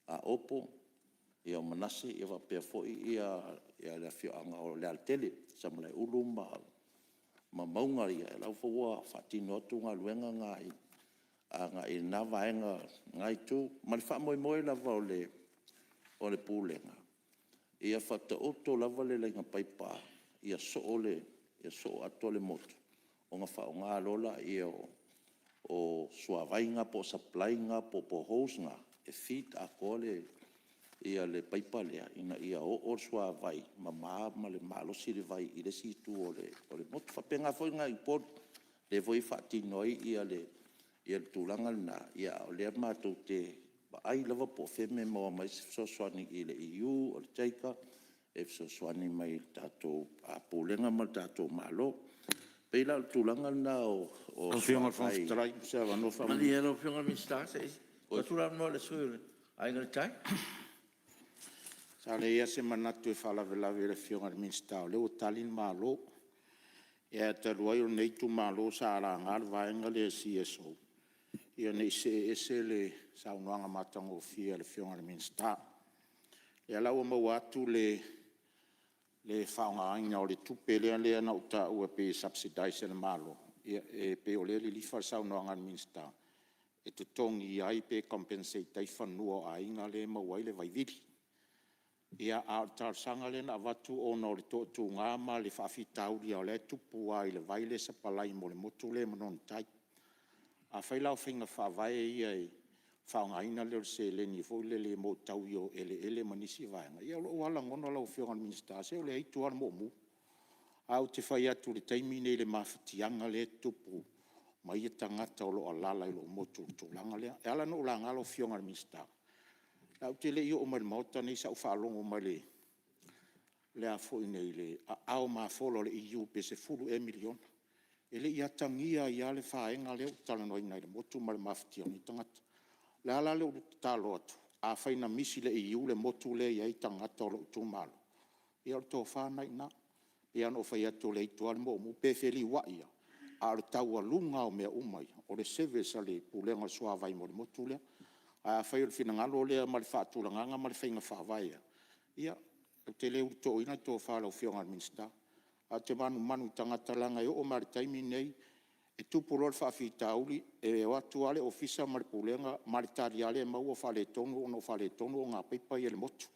Speaker 4: a opo ia manase ia va pe foi ia le fio anga o le altele sa mala ulumba ma maunga ia la fo wa fatino tunga luenga ngai ngai na vaenga ngai tu mal fa moi la va o le pulenga ia fata oto la vale le paipa ia so atole moto o nga fa nga lola ia o suavainga po supplyinga po hosnga e fit a kole ia le paipa lea ina ia o suavai ma le malo si le vai I le situ o le moto fa penga foi nga import le voi fati noi ia le tulanga na ia o le mato te ba ai lava po feme mo mai so swani I le EU o le taika e so swani mai tato a pulenga ma tato malo Pela tulanga na o fianga from strike se va no fa
Speaker 1: Mali era o fianga mi sta se o tulanga no le sui ai ngal tai
Speaker 4: sa le ia se manatu e fala vela le fianga le minsta le o talin malo e te royo nei tu malo sa la ngal vaenga le CSO ia nei se le sa unanga matango fia le fianga le minsta e la o mo atu le faunga ina o le tupele le na uta o pe subsidize le malo e pe o le lifa sa unanga le minsta e te tongi ai pe compensate tai fanua ai nga le mo wai le vai vidi ia a tar sanga le na watu o no le to nga ma le fa fitau dia le tupu ai le vai le sapalai mo le motu le monon tai a faila o finga fa vai ia fa nga ina le se le ni fo le mo tau yo ele manisi vai nga ia lo wala ngono la o fio al minsta se le itu al mo mu au te fai atu le taimine le mafatianga le tupu mai tangata o lo alala lo motu tu langa le ala no langa lo fio al minsta au te le yo o mal mota nei sa fa longo male le a fo nei le au ma folo le EU pe se fulu e milion ele ia tangia ia le faenga le tala no ina le motu mal mafti ni tangata le ala le talo a faina misi le EU le motu le ia tangata lo tu mal ia to fa na ina ia no fa ia to le to al mo pe feli wa ia al tau lunga o me umai o le service ale pulenga so vai mo motu le a fai o fina ngalo le mal fatu la nga mal fainga fa vai ia te le to ina to fa lo fionga minsta a te manu tangata langa i o maritaimi nei, e tupuro le whaafitauli, e watu ale ofisa maripulenga, maritari ale maua whale tonu, ono whale tonu, o ngā peipai ele motu.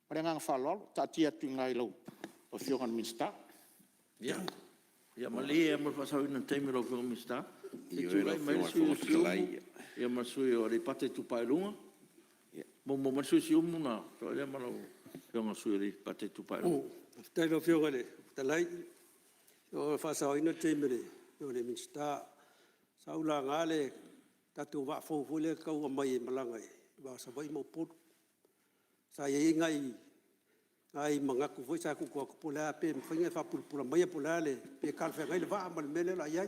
Speaker 4: Marenga ngā whalalo, tati atu ngai lau, o Whiongan Minsta.
Speaker 1: Ia. Ia mali e mo pasau ina teimi ro ko mista.
Speaker 9: Ia ela whaafalai.
Speaker 1: Ia masui o le pate tu pai lunga. Mo masui si umuna. To ia malo Whionga sui le pate tu pai lunga.
Speaker 3: Tai lo Whionga le, talai. O whasau ina teimi le, o le minsta. Saula ngale, tatu wa fofu le kau mai malangai. Wa sa vai mo pot. Sa ye ngai ai mangaku foi sa ku ko pola pe finga fa pula mai pola le pe kal fe ngai va mal mele la ia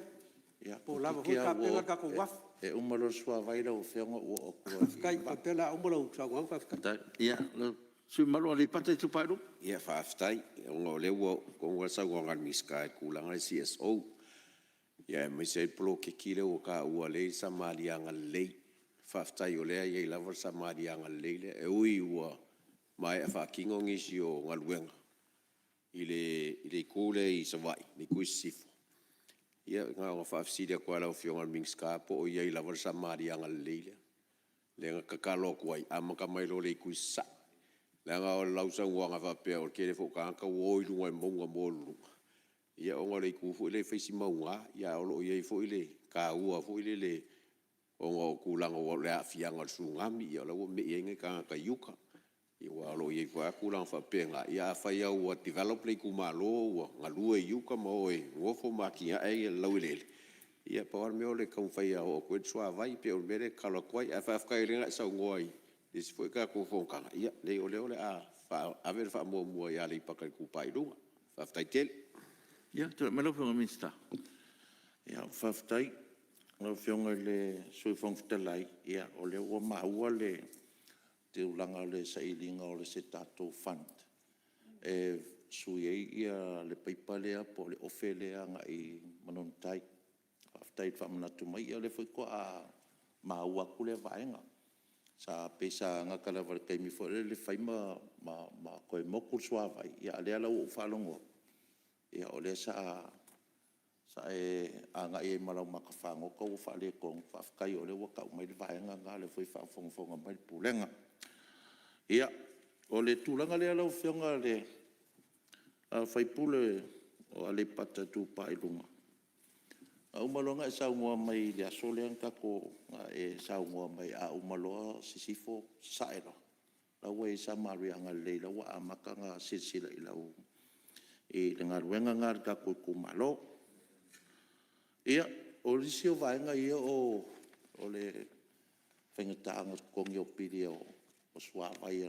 Speaker 2: Ia.
Speaker 3: pola va ka pe ka ko wa
Speaker 2: E umalo sua vai lau Whionga ua o kua.
Speaker 3: kai pa pela umalo sa wa ka
Speaker 1: Ta ia lo sui malo le pate tu pai lunga.
Speaker 9: Ia whaaftai, o ngā lewa, ko ngā sa wangan miska e kūlanga le CSO. Ia mai se polo ke kile o ka ua lei sa marianga lei. Whaaftai o lea iei lava sa marianga lei le. E ui ua mai a whaakingo ngisi o ngā luenga. I le kūle i sa vai, ni kui sifo. Ia ngā whaafsidia kua lau Whiongan Minska po o iei lava sa marianga lei le. Le ngā kakalo kuai, amaka mai lo le kui sa. Le ngā o lausa uanga whapea o kere whokanga o oiru ngai maunga mōlunga. Ia o ngā le kufu ile whaisi maunga, ia o lo iei fo ile ka ua fo ile le o ngā kūlanga o le awhianga sungami, ia lau me ienga ka yuka. Ia o lo iei fo a kūlanga whapea ngā, ia a whai au a develop le kumalo ua ngā lua yuka ma oe ngofo makia e lau ilele. Ia pawar me o le kau whai au o kuen sua vai pe o mere kala kwai, a whafkai ringa sa ngoi. Isi foi ka ko fonkanga ia le ole a fa ave fa mo ia le pakai ku pai lunga fa ftai tel
Speaker 1: Ia to malo Whionga mista.
Speaker 2: Ia whaftai. Lau Whionga le sui whangwhitalai. Ia o le ua maua le te ulanga le sailinga o le se tātou fund. E sui ei ia le paipalea po le ofe lea nga i manontai. Whaftai whamanatu mai ia le foi ko a maua ku le vaenga. Sa pesa nga kala var kai mi fo le fai ma ko mo ku swa vai ya le ala u fa longo ya ole sa e anga e mala ma ka fa ngo ko fa le ko fa kai ole wa ka mai vai nga le foi fa fong fong mai pulenga ya ole tulanga le ala u fionga le fai pule o ale pata tu pai lunga umalonga sa mo mai le solean ka ko e sa mo mai a umalo sisifo saelo la we sa maria nga le la wa amaka nga sisila ila u e nga wenga nga ka ko kumalo ia o lisio vai nga ia o le fengata nga ko ngio pidio o swa vai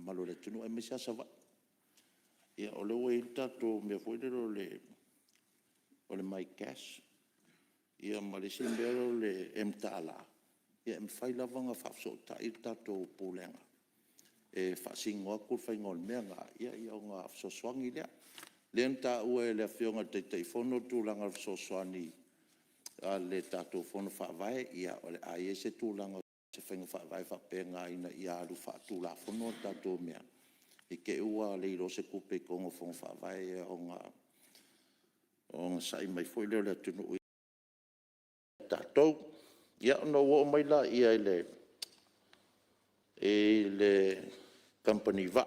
Speaker 2: malo le tunu e mesa sa va ia o le we tato me foi le o le mai cash ia malisimbero le emtala ia mfai lavanga fafso ta i tato pulenga e fasingo ku faingol menga ia nga fso swangi le nta ue le Whionga te fono tulanga fso swani le tato fono fa vai ia ole ai se tulanga se fainga fa vai fa penga ina ia lu fa tula fono tato mea e ke ua le ro se kupe kongo fono fa vai on sai mai foi le tunu tatou ia no wo mai la ia le company va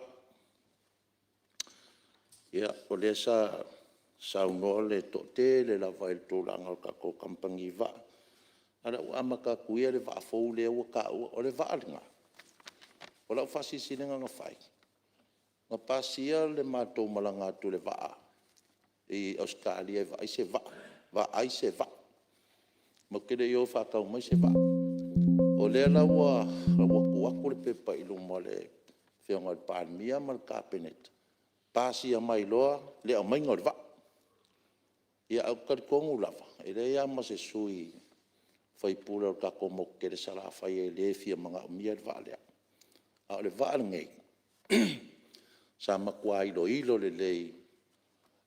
Speaker 2: ia o le sa no le to te le la vai to langa ka ko company va ala o amaka kuia le va fo le o ka o le va alnga o la fasi sinenga nga fai nga pasia le mato malanga tu le va e Australia va ai se va ma kere yo fa ka mai se va o le la wa ku le pepa i lo mole Whionga pa mia mal kapenet pasi mai loa le mai ngor va ia au ka kongu lava e le ia ma se sui fai pula ka ko mo kere sala fai le fia manga mia va le a le va ngai sa ma kwai do ilo le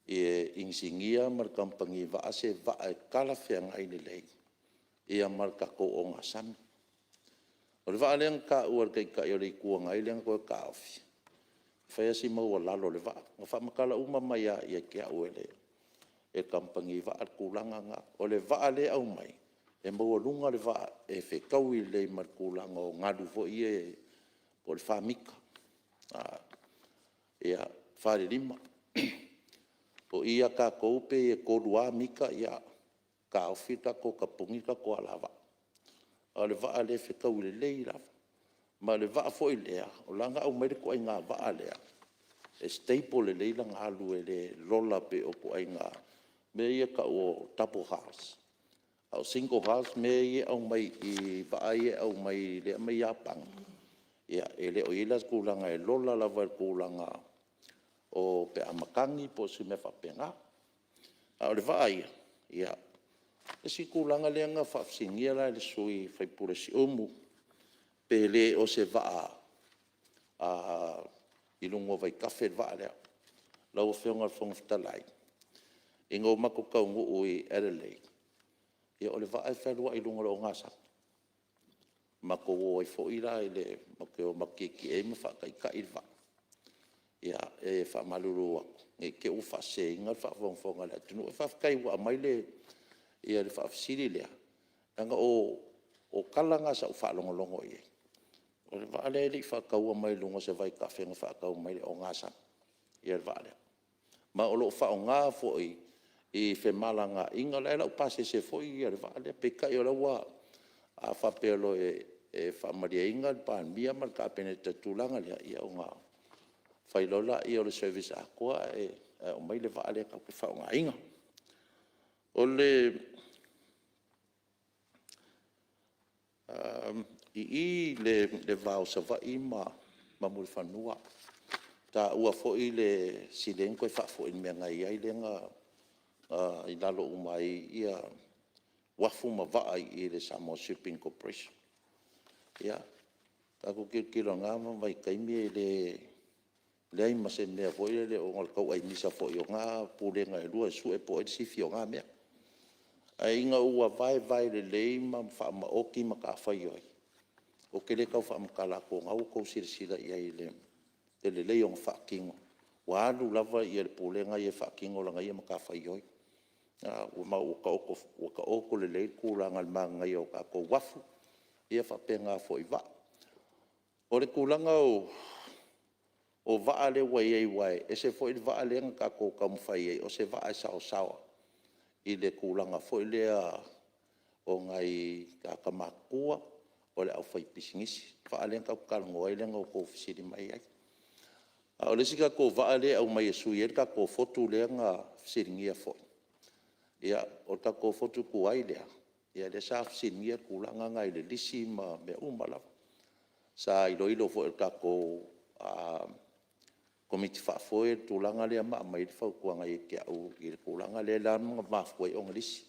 Speaker 2: e insingia mar kampangi va se va kala fia ngai le ia marka ko o ngasam o le va leng ka ur kai ka yo le ku ngai leng ko ka ofi fa si mo la lo le va fa makala uma mai ia ke a uele
Speaker 1: e kampangi va al kulanga nga o le va le au mai e mo lunga le va e fe kaui le mar kulanga o ngadu fo ie po le famika ia fare lima o ia ka koupe e kodua mika ia ka ofita ko ka pungika ko alava o le va le fe kaui le leila ma le va fo ilea o langa au mai ko inga va lea e staple le leila ngalu e le lola pe o ko inga me ia ka o tapo house au single house me ia au mai I va ia au mai le mai apang ia ele o ilas kulanga e lola lava kulanga o pe amakangi po se me fa penga au le va ia e si kulanga le nga fa singia la le sui fai pure si omu pe le o se va a ilungo vai kafe va le la o feonga fong talai ingo mako ka ngu ui Adelaide ia o le va ai falua ilungo lo ngasa mako o I fo ira ile mako o makiki e me fa kai kai va ia e fa malulu e ke u fa se inga fa fong fong ala tunu fa kai wa mai le ia le fa sili le anga o kalanga sa fa longo longo ia o le va le fa ka wa mai lungo se vai ka fe fa ka mai o ngasa ia va le ma o lo fa o nga fo I fe malanga inga le la pase se fo ia le va le pe kai o la wa a fa pelo e fa maria inga pa mia mal ka pene te tulanga le ia o nga fai lola ia le service a ko o mai le va le ka fa nga inga o le I le va o sa va I ma mul fanua ta ua fo I le silenko fa fo in me ngai ai le nga I lalo umai ia wafu ma va I le Samoa Shipping Corporation ia ta ko kilo nga mai kai me le ai ma se me fo le o ngol ko ai misa fo yo nga pule nga lua su e po si fio nga me ai nga ua vai le ma fa ma oki ma ka fa yo o ke le ka fa ma kala ko nga ko sila ia le le on fa kingo wa lu lava ia le pule nga ia fa kingo la nga ia ma ka fa yo o ma o ka oko le kula ngal manga yo ka ko wafu ia fa penga fo I va o le kulanga o va le wai e se fo I va le nga ko ka mfai o se va sa I le kulanga fo le o ngai ka makua o le au fai pisingisi fa le ka ka ngoi le ngo ko fisiri mai ai o le sika ko va le au mai su ye ka ko fotu le nga siringia fo ia o ta ko fotu ku ai le ia le sa siringia kulanga ngai le lisi ma me umala sa ilo fo ka ko komiti fa foi tulanga le ma mai fa ku ngai ke au I kulanga le la ma foi on lisi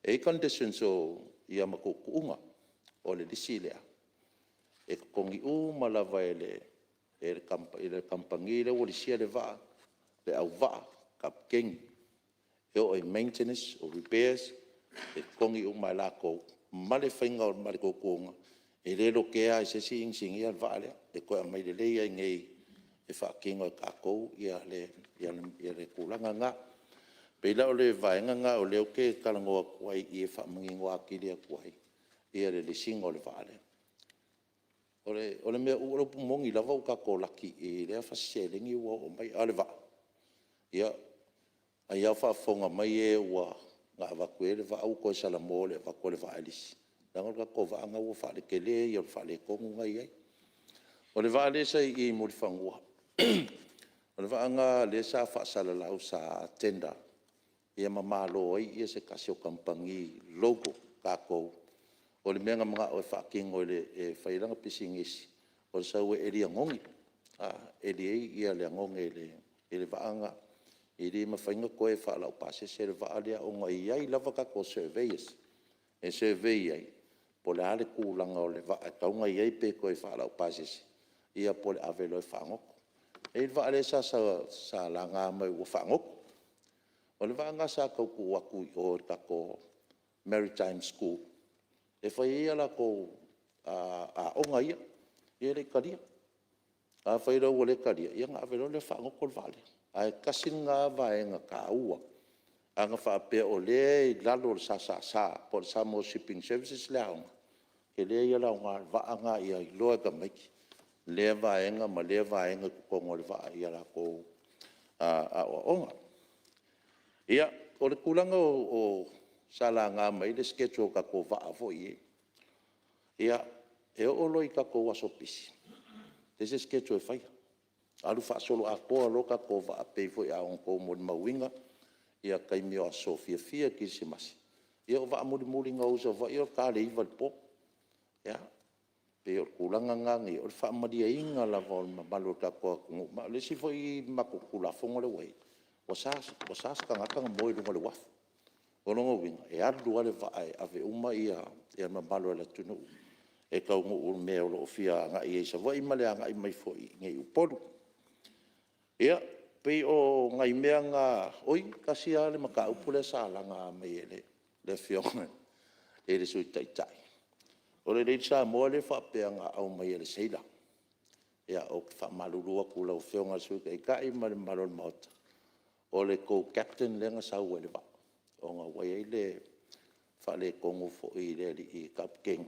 Speaker 1: e condition so ia ma ko kunga o le lisi le e kongi u mala vaile e kampangi le o lisi le va le au va kap king e o maintenance o repairs e kongi u mala ko male finga o male ko kunga e le lo ke ai se sing ia va le e ko mai le ia ngai e fa kingo ka ko ia le kulanga nga pe la o le vaenga nga o le o ke kalango kwai I fa mangingo akili kwai ia le singo le vale o le me o mongi lava o ka ko laki e le fa selingi o mai ale va ia ai fa fonga mai e wa nga va kwele va au ko sala mole va ko le va alis la nga ko va nga o fa le kele ia fa le ko ngai ai o le va le sai I mo fangua o le va nga le sa fa sala la sa tenda ia mamalo ai ia se kasio kampangi logo ka ko o le menga mga o fa kingo le e failanga pisingisi o sa we elia ngongi ia le ngongi le vaanga ili mafainga ko e fa la pase se le va ale o ngai ai lava ka ko surveys e survey ai po le ale kulanga o le va ta ngai ai pe ko e fa la pase ia po le avelo e fa ngoko e va ale sa la nga mai o fa ngoko o le va nga sa ko ku aku o ta ko maritime school e fai ia la ko o ngai ia le karia fai ro le karia ia nga avelo le fa ngoko vale ai kasinga vaenga ka ua
Speaker 2: anga whaapea o le i lalo le sa, po le Samoa Shipping Services le aonga. Ke le ia lau ngā vaanga ia i loa ka maiki. Le vaenga ma le vaenga kukongo le vaa ia la ko a onga. Ia, o le kulanga o sala ngā mai le sketcho ka ko vaa fo i. Ia, e o loi ka ko wasopisi. Te se sketcho e whai. Alu wha solo a koa loka ko vaa pei fo i aon ko mo mawinga. Ia kai mio a Sofia Fia ki se masi. Ia o vaa muri ngā usa va ia o ka le iwa le po. Ia, pe o kulanga ngangi, o le wha maria inga la vol ma malo ka koa kungu. Ma le si fo i mako kula fonga le wei. Wasas ka ngaka moi lunga le wafu. O longa winga, e adu ale vaa e ave uma ia ma malo le tunu. E ka ungu ur mea o lo fia nga i eisa. Wa i male anga i mai fo i ngai uporu. Ia, pei o ngai mea ngā oi kasi ale maka upule sa langa mai ele le fionga e le sui taitai. O le reitsa moa le whapea ngā au mai ele seila. Ia o ki whamalurua kula o fionga sui ka i kai ma le malon maota. O le co-captain le nga sau ele wa. O ngā wai ei le whale kongu fo i le li i Kapkeng.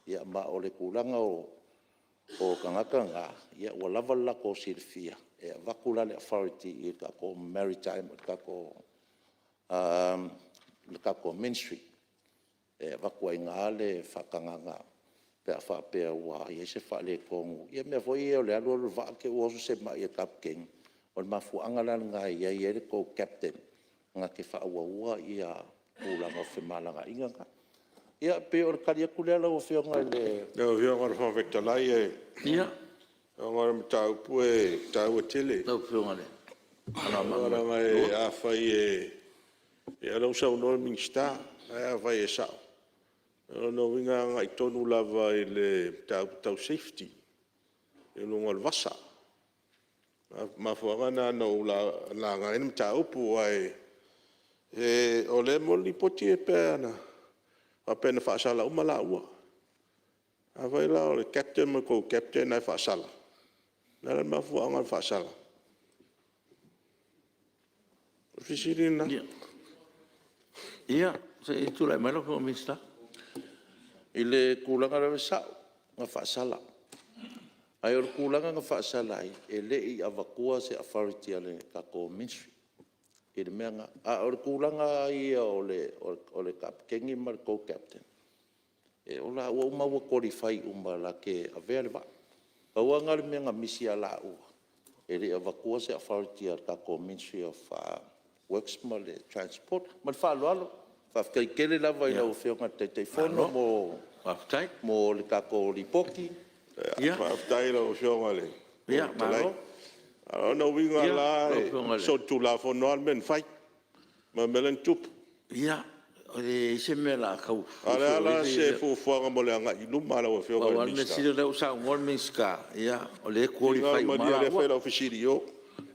Speaker 2: Ia ma o le kulanga o kangaka ngā. Ia o lava lako silfia. E wakula le authority i ka ko maritime, ka ko ministry. E wakua i ngā le whakanganga pea whapea ua i se whale kongu. Ia mea foi e o le alu alu wha ke uosu se mai e Kapkeng. O le mafu angalan ngā ia i ere ko captain. Ngā ke whaua ua i a kulanga o whemalanga inga ka. Ia pe o le karia kulea lau o whionga le... Leo whionga le whawektalai e...
Speaker 1: Ia.
Speaker 2: O ngā rama tau pue, tau a tele.
Speaker 1: Lau whionga le.
Speaker 2: O rama e a whai e... E alau sau nol mingstar, a whai e sao. O no winga ngai tonu lava i le tau safety. E lunga le vasa. Ma fuangana no la ngai nem tau pu ai. E o le moli poti e pēna. A pēna whaasala umala ua. A whai la o le captain ma kou captain ai whaasala. Nara ma fuanga whaasala. Fisiri na.
Speaker 1: Ia, se i tūrai mai loko o mista.
Speaker 2: I le kulanga rawe sao, nga whaasala. Ai o le kulanga nga whaasala ai, e le i awakua se authority ale kako ministry. I le mea nga, o le kulanga ai o le Kapkengi ma le co-captain. E o la ua umaua qualify uma la ke avea le wa. Kaua ngā le mea nga misi a la ua. E le awakua se authority ale kako ministry of works ma le transport. Ma le whaaloalo. Whafkaikele lava i lau whionga te whono mo...
Speaker 1: Whaftai.
Speaker 2: Mo le kako lipoki.
Speaker 1: Ia.
Speaker 2: Whaftai lau whionga le.
Speaker 1: Ia, maro.
Speaker 2: Ona winga la so tu la whono al men whai. Ma melen tup.
Speaker 1: Ia. O le se me la kau.
Speaker 2: Ale ala se fuanga mo le anga i luma lau whionga
Speaker 1: le mista. Wa le sire lau sa ngol miska. Ia. O le qualify
Speaker 2: umala. Ia, ma dia le whaila ofisiri yo.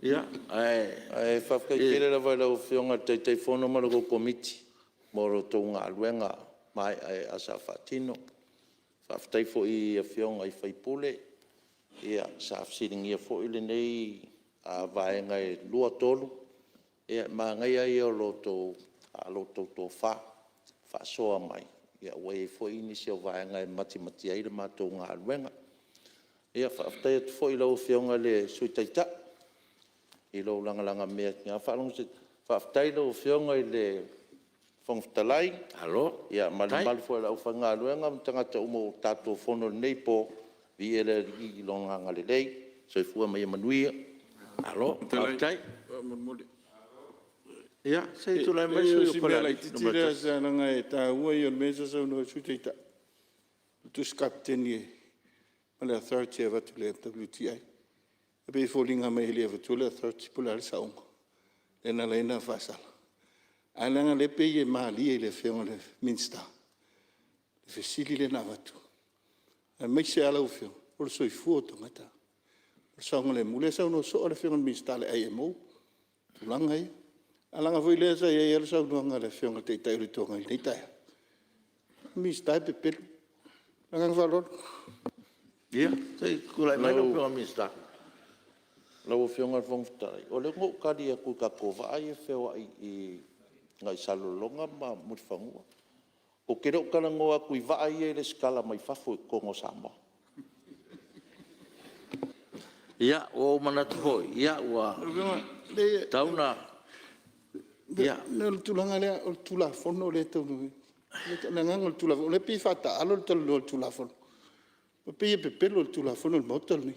Speaker 1: Ia.
Speaker 2: Ai, whafkaikele lava i lau whionga te whono ma lako komiti. Moro tō ngā luenga mai ai asa whatino. Whaftai fo i a whionga i whaipule. Ia sa whasiringi a fo i le nei a vaenga e lua tolu. Ia mā ngai ai o loto tō wha. Whasoa mai. Ia wei fo i nisi o vaenga e mati ai le mātou ngā luenga. Ia whaftai atu fo i lau whionga le suitaita. I lau langa mea ki ngā whalongu se. Whaftai lau whionga i le... Whangwhitalai.
Speaker 1: Alo.
Speaker 2: Ia, mali fo la ufa ngā luenga, tangata umo tātou whono nei po, vi ele i longa ngale lei, so i fua mai manuia.
Speaker 1: Alo. Whaftai. Ia, se i tūlai mai
Speaker 8: Sui
Speaker 1: sui o pala.
Speaker 8: titira sa nanga e tā ua i on mesa sa unua suiteita. Tus kapteni e. Male authority e watu le MWTI. E pei fōlinga mai hele e watu le authority pula le saunga. Lena leina whasala. Alanga le pe e mali e le whionga le minsta. Le whesili le na watu. A mai se ala uwhio. O le soi fua o tangata. O le saunga le mule sa uno so le whionga minsta le AMO. Tulanga e. Alanga voi le sa e le saunga le whionga te itai uri tonga i neitaia. Minsta e pepelu. Langa whalor.
Speaker 1: Ia, se i tūlai mai loko o mista.
Speaker 2: Lau whionga whangwhitalai. O le ngō kari a kui ka kova ai e whio ai i
Speaker 4: ngai salolonga ma mutfangua. O kere o kana ngoa kui vai e le skala mai fafo kongo sama.
Speaker 1: Ia o manatu hoi, ia ua tauna. Ia.
Speaker 8: Le tulanga le o tula fono le tonu. Le nganga o tula fono le pi fata alo le tula fono. Pe pelo le tula fono le motel ni.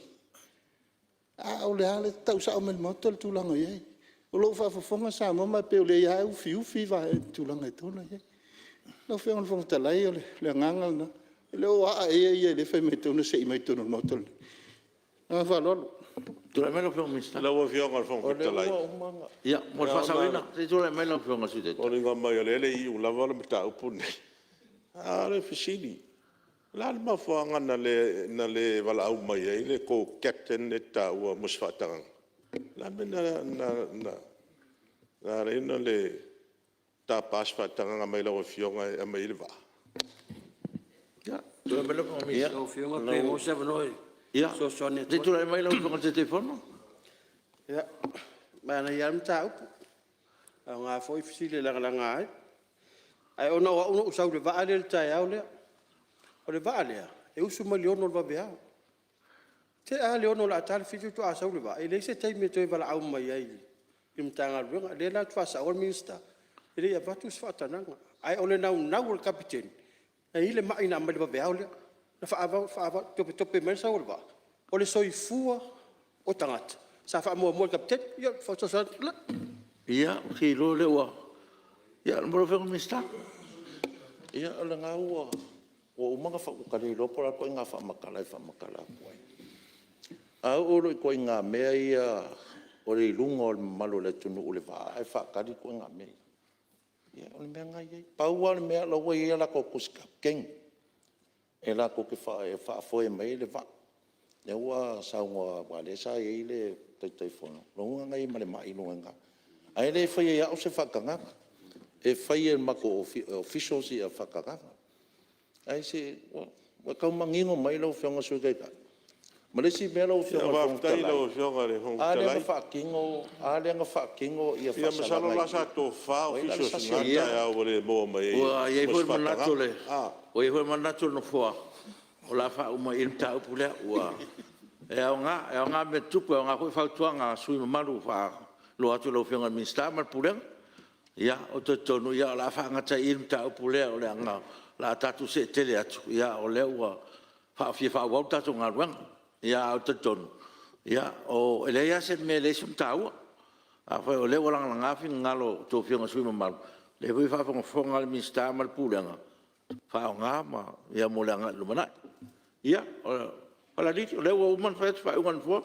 Speaker 8: O le ale tau sa o me motel tulanga ye. O lo fa fonga sa mama pe o le ia u fi va tulanga tona ye. No fe on fonga talai le nganga na. Le o a e le fe me tonu se mai tonu motel. Na fa lo.
Speaker 1: Tu le melo fionga mista.
Speaker 2: La ua fionga fonga talai.
Speaker 1: Ia, mo le fasawina, te tu le melo fionga si te.
Speaker 2: O ringa mai le I u lava le mta upune. Le fisili. La le mafuanga na le wala au mai le ko captain e ta ua musfatang. La me na reina le ta pas fatanga mai la ua fionga e mai le va.
Speaker 1: Ia, tu le melo fionga mista.
Speaker 3: O fionga pe mo se vanoi.
Speaker 1: Ia, te tu le melo fionga te telefono.
Speaker 3: Ia, mana iam tau. Nga foi fisile langa ai. Ai ona usau le va ale tai au le. O le va ale. E usu maliono va bea. Te a leono la tal fitu tu asau le va. Ele se tai me toi vala au mai ai. Im tanga runga le la tu asa o minista. Ele ia vatu sfata nanga. Ai ole nau o kapiten. Ai le mai na mai va bea ole. Na fa tope mensa o va. O le soifua o tangata. Sa fa mo kapten. Ia fa so
Speaker 1: Ia, ki lo le ua. Ia, mo fionga mista.
Speaker 4: Ia ala ngā ua. O umanga wha ukare lopo la koe ngā wha makala koe. A oro i koe ngā mea ia o le ilunga o le malo le tunu o le wha. Ai wha kari koe ngā mea. Ia, o le mea ngai ei. Paua le mea la ua ia la ko kuskap keng. E la ko ke wha foe mai le wha. Ne ua saunga wale sa ei le tai fono. Longa ngai ma le mai lunga. Ai le whaia ia o se whakanganga. E whaia mako officials i a whakanganga. Ai se, wa kau mangingo mai lau whionga suikai ka. Ma le si mea lau whionga
Speaker 2: Wa tai lau fionga le hong talai.
Speaker 4: Ale anga whaakingo i a
Speaker 2: Ia masalo la sa to fa officials ngata ya o le mo mai.
Speaker 1: Ua, ia hoi manato le. O ia hoi manato no fua. O la wha uma il tau pulea. Ua. E au ngā me tupu, e au ngā koe whautuanga sui mamaru wha lo atu lau whionga minsta mal pulea. Ia, o te tonu, ia o la wha ngata il tau pulea o le anga. La tatu se tele atu, ia o leo ua whaafia whaawau tatu ngā ruanga, ia o te tonu. Ia, o elea se me le sum taua. A whai o leo langa ngāwhi ngalo tō whionga sui mamaru. Le hui whaafonga whonga le minsta mal pūlenga. Whao ngā ma, ia mo leanga lumanai. Ia, o la liti, o leo o uman whaetu whai ungan fua.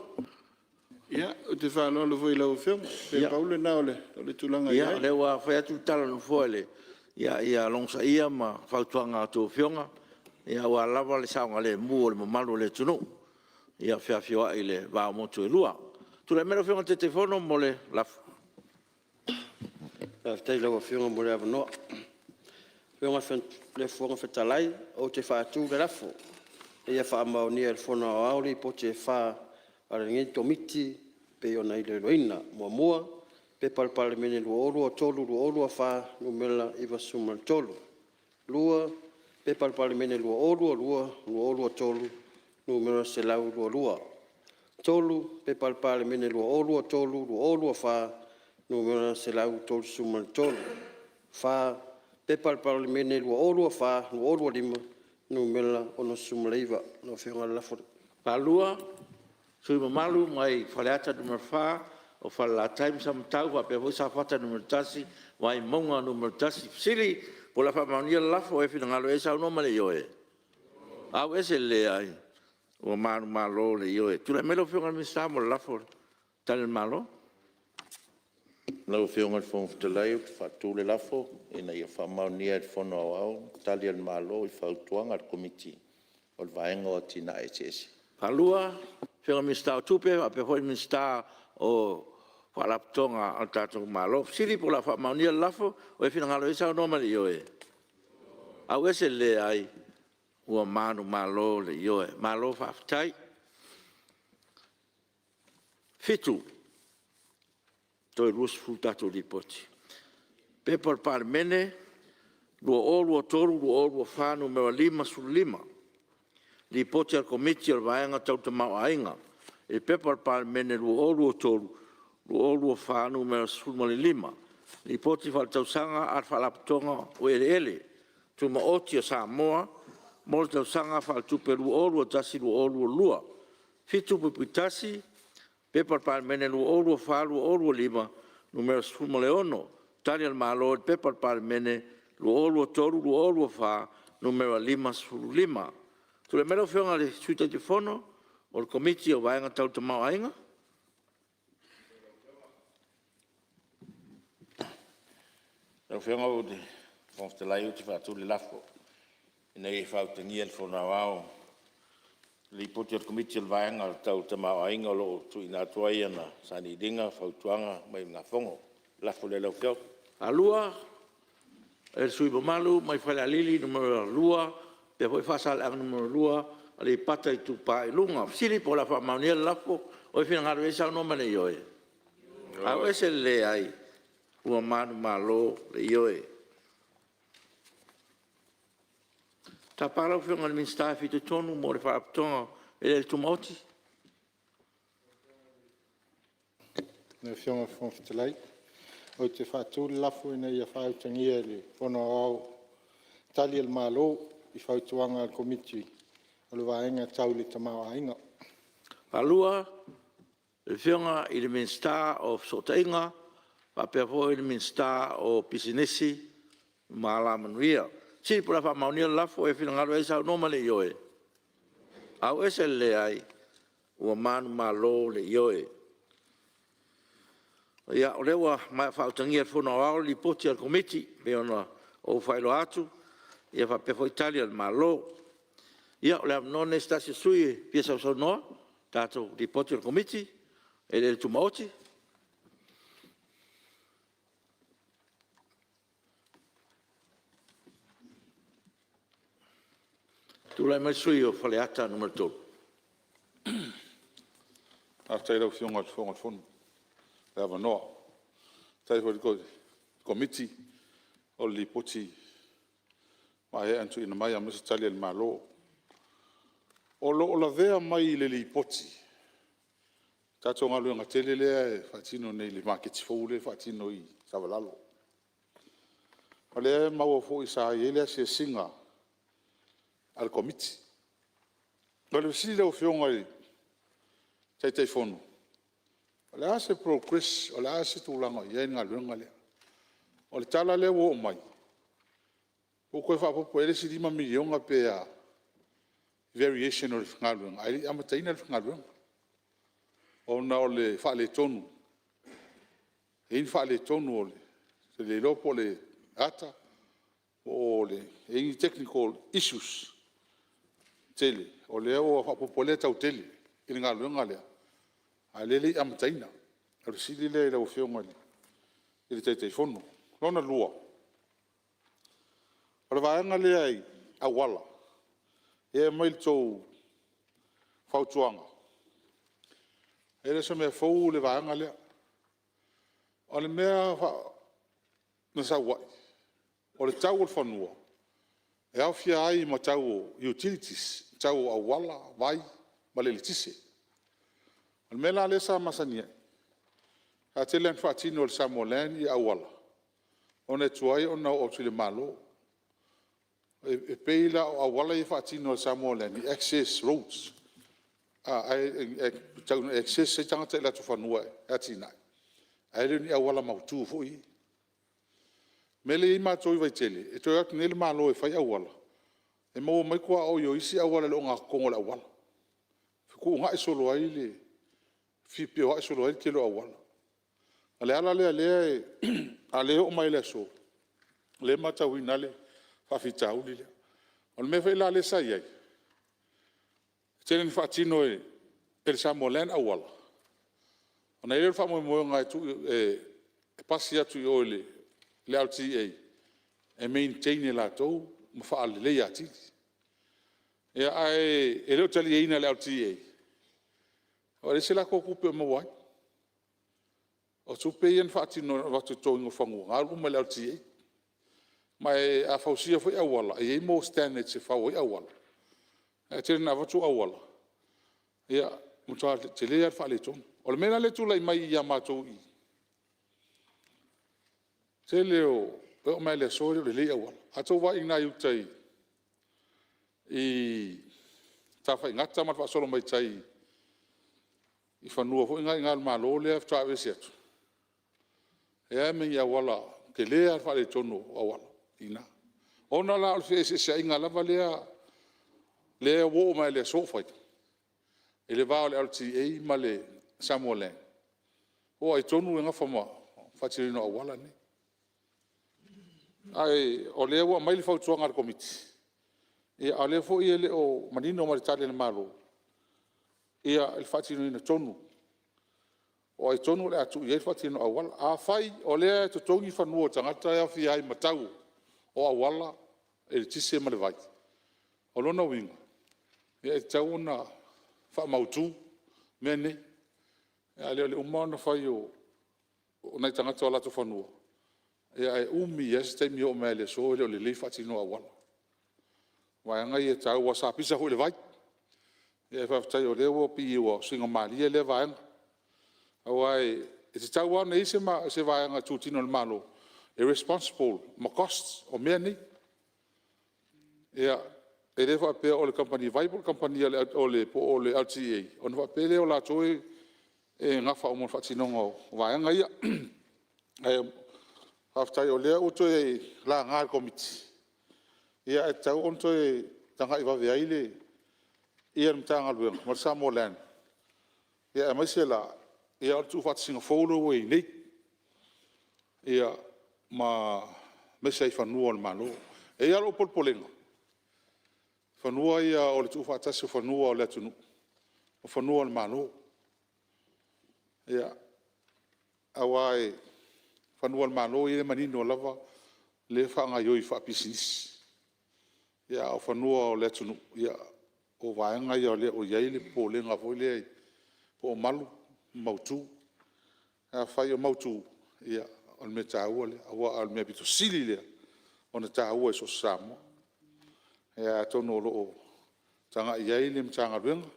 Speaker 8: Ia, o te whanolo voi lau whionga. Pe paule na ole tulanga
Speaker 1: ia. Ia, leo a whaetu tala no fua le. Ia longsa ia ma whautuanga tō whionga. Ia ua lava le saunga le mua le mamalu le tunu. Ia whiawhioa i le wāo motu e lua. Tule mero whionga te whono mo le lafu.
Speaker 3: Tei lau whionga mo le avanoa. Whionga le whionga whetalai o te whaatū le lafu. Ia whaamaunia le whona o auri po te wha ara ngai tomiti pe o nei le roina mua. Pe palpale mene lua orua tolu, lua orua wha, numela iwa suma tolu. Lua, pe palpale mene lua orua tolu, numela se lau lua. Tolu, pe palpale mene lua orua tolu, lua orua wha, numela se lau tolu suma tolu. Wha, pe palpale mene lua orua lima, numela ono suma leiva, no whionga lafore.
Speaker 1: Palua, sui mamalu mai whaleata numera wha, o whala time sam tau wa pe hoi sa whata numero tasi wai maunga numero tasi sili po la whamaunia lafo e whina ngalo e sa unoma le ioe au ese le ai o maru malo le ioe tula melo whionga mi sa mo lafo tale malo
Speaker 4: Lau whionga le whonga talai o te whatu le lafo e na ia whamaunia e whono au tali al malo i whautuanga al komiti o le vaenga o tina e tese.
Speaker 1: Palua whionga mi sa o tupe a pe hoi mi sa o whalaptonga al tātou malo. Siri po la whamaunia lafo o e whina ngalo e sa unoma le ioe. Au ese le ai ua manu malo le ioe. Malo whaftai. Fitu. Toi rus fu tātou li poti. Pepa Parmene, lua o lua toru, lua o lua whānu mewa 5 Li poti al komiti al vaenga tau te mau ainga. E pepa Parmene lua o lua toru, lua o lua whānu mewa 5. Li poti whal tau sanga ar whalaputonga o ele. Tuma oti a Samoa, mol tau sanga whal tupe lua o lua tasi lua o lua. Fitu pupitasi, pepa Parmene lua o lua whālu o lua 5, numero 5. Tani al malo pepa Parmene lua o lua toru, lua o lua whā, numero 5. Tule mero whionga le suita te whono, o le komiti o vaenga tau te mau ainga.
Speaker 4: Rau whionga o te whonfte lai uti whātu le lafo. Ina e whauta ngia le whona wao. Li poti o le komiti o vaenga tau te mau ainga o lo tu ina tuai ana sani dinga whautuanga mai ngā whongo. Lafo le lau whio.
Speaker 1: Alua, e sui malu, mai whale alili, numero 2, pe hoi whasal ang numero 2, ali pata I tupa I lunga. Siri po la wha maunia lafo, oi whina ngaru e sao no mane ioe. Au ese le ai, ua manu malo le ioe. Ta parau whina ngani min staff I te tonu, mo le whaaputonga, e le tumauti.
Speaker 7: Na whionga whonwhitalai. O te whātūri lafu ina ia whautangia le whono au tali al malo I whautuanga al komiti o le waenga tau le tamau ainga.
Speaker 1: Palua, le whionga I le Minister of Sotainga, whapea I le Minister o Pisinesi, Maala Manuia. Siri pura wha maunia lafo e whina ngaru e sao noma le ioe. Au ese le ai, ua manu malo le ioe. Ia o lewa mai whautangia whono au li poti al komiti, me ona o whailo atu, ia whapefo Italia al malo. Ia o lea none stasi sui pia sau sau noa, tātou li poti al komiti, e le tumaoti. Tūlai mai sui o whale ata numero 2.
Speaker 6: After I feel much fun. Lava noa. Tai hoi ko komiti o li poti mai e antu ina mai a misa tali al malo. O la vea mai le li poti. Tato ngalu nga tele lea e whatino nei le maketi fōle whatino I savalalo. O lea maua fō I sa I elea se singa al komiti. O le sili leo whionga I tai whono. O le ase progress, o le ase tūlanga I ngā luenga lea. O le tala lea o mai. O koe whapopo ele si 5 milionga pe a variation o le ngā luenga. Ai amataina le ngā luenga. O na o le whaale tonu. Ein whaale tonu o le. Se le lopo le ata. O le ein technical issues. Tele. O le o whapopo le tau tele. I ngā luenga lea. A lele amataina. A sili le lau whionga li. I le teitei whono. Lona lua. O le vaenga lea I awala. E mail tau whautuanga. E le sa mea fau le vaenga lea. O le mea na sa wai. O le tau o le whanua. E au fia ai ma tau o utilities. Tau awala, vai, ma le tise. O le mea le sa masania. A te len whaatino le Samoan I awala. O ne tuai o nau o tule malo. E peila o awala I whaatino le Samoan I access roads. Access se tangata I latu whanua e atinai. A ele ni awala mautu fui. Mele I mātou I vaitele. E toi atu nele malo e whai awala. E mau mai kua o yo isi awala le o ngā kongo le awala. Fiku ngā e solo ai le. Fipi o ai solo ai ke lo awala. Ale ala le ale o mai le so. Le mata wina le fa fita uli le. On me fa le sa ye. Tenen fatino e el Samoan awala. On ele fa mo nga tu pasia tu yo le LTA. E maintain la to mo fa le ya ti. E ai ele tali ina LTA. O le se la ko kupe mo wai. o tu pe en fatino wa tu to ngo fangu ngal um le ti mai a fausia foi awala e mo standard se fa oi awala e te na va tu awala ia mo ta te le ar fa le ton o le mena le tu lai mai ia ma tu i te le o mai le so le awala a tu wa ina yu tai i ta fa ngata ma fa solo mai tai i fa no fo ngal ma lo le fa ve se e me ia wala ke le ar fa le tono awala ina ona la al se se inga la valea le wo mai le so fa ele va al ti e ma le samuele o ai tonu nga fa ma fa ti no awala ni ai o le wo mai le fa tu ngar komiti e ale fo ele o manino ma tale le malo e il fatino ina tonu o ai tonu le atu e fatino awal a fai o le to tongi fa nuo tangata ya fi ai matau o awala e tise ma le vai o lona winga e tau na fa mautu mene e ale le umana fai o na tangata la to fa nuo e ai umi este mi o mele so le fatino awala wa nga ye tau wa sa pisa ho le vai e fa tai o le wo pi wo singa mali le vai awai e te tau wa nei se vai nga tutino le malo irresponsible ma costs o meni e le fa pe o le company viable company o le po o le LTA on va pe le o la toi e nga fa o mo fa tino wa nga ia e fa tai o le o to e la nga committee ia e tau onto e tanga i wawe aile ia mtanga luenga mar Samolan ia e maisela ia o tu fat singa folo we nei ia ma mesa i fanua le malo e ia lo polpolenga fanua ia o le tu fat tasi fanua o le atunu o fanua le malo ia awai fanua le malo ia manino lava le fa nga yoi fa business ia o fanua o le tunu ia o vaenga ia le o yai le po le nga foi le po malu mautu a fai o mautu ia o me tau le o me bito sili le ona tau e so samo ia tono lo tanga yai le mtanga renga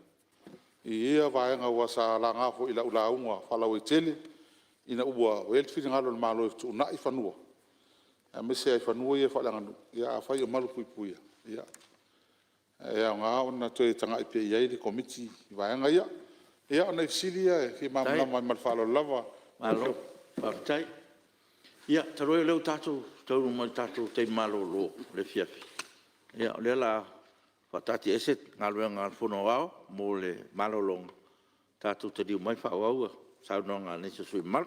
Speaker 6: ia vaenga wa sa la nga foi la ula unga fala o tele ina ua wel fi ngalo le malo tu na i fanua a me se i fanua ia fa la ia fai o malu pui pui ia e nga ona to tanga i pe ia le komiti vai nga ia ona silia ki mamla mal falo lava
Speaker 1: malo partai ia taro le tato tau mo tato te malo lo le fiafi ia le la fatati eset ngalo ngal fono wao mo le malo long tato te di mai fa wao sa no ngal ne so mal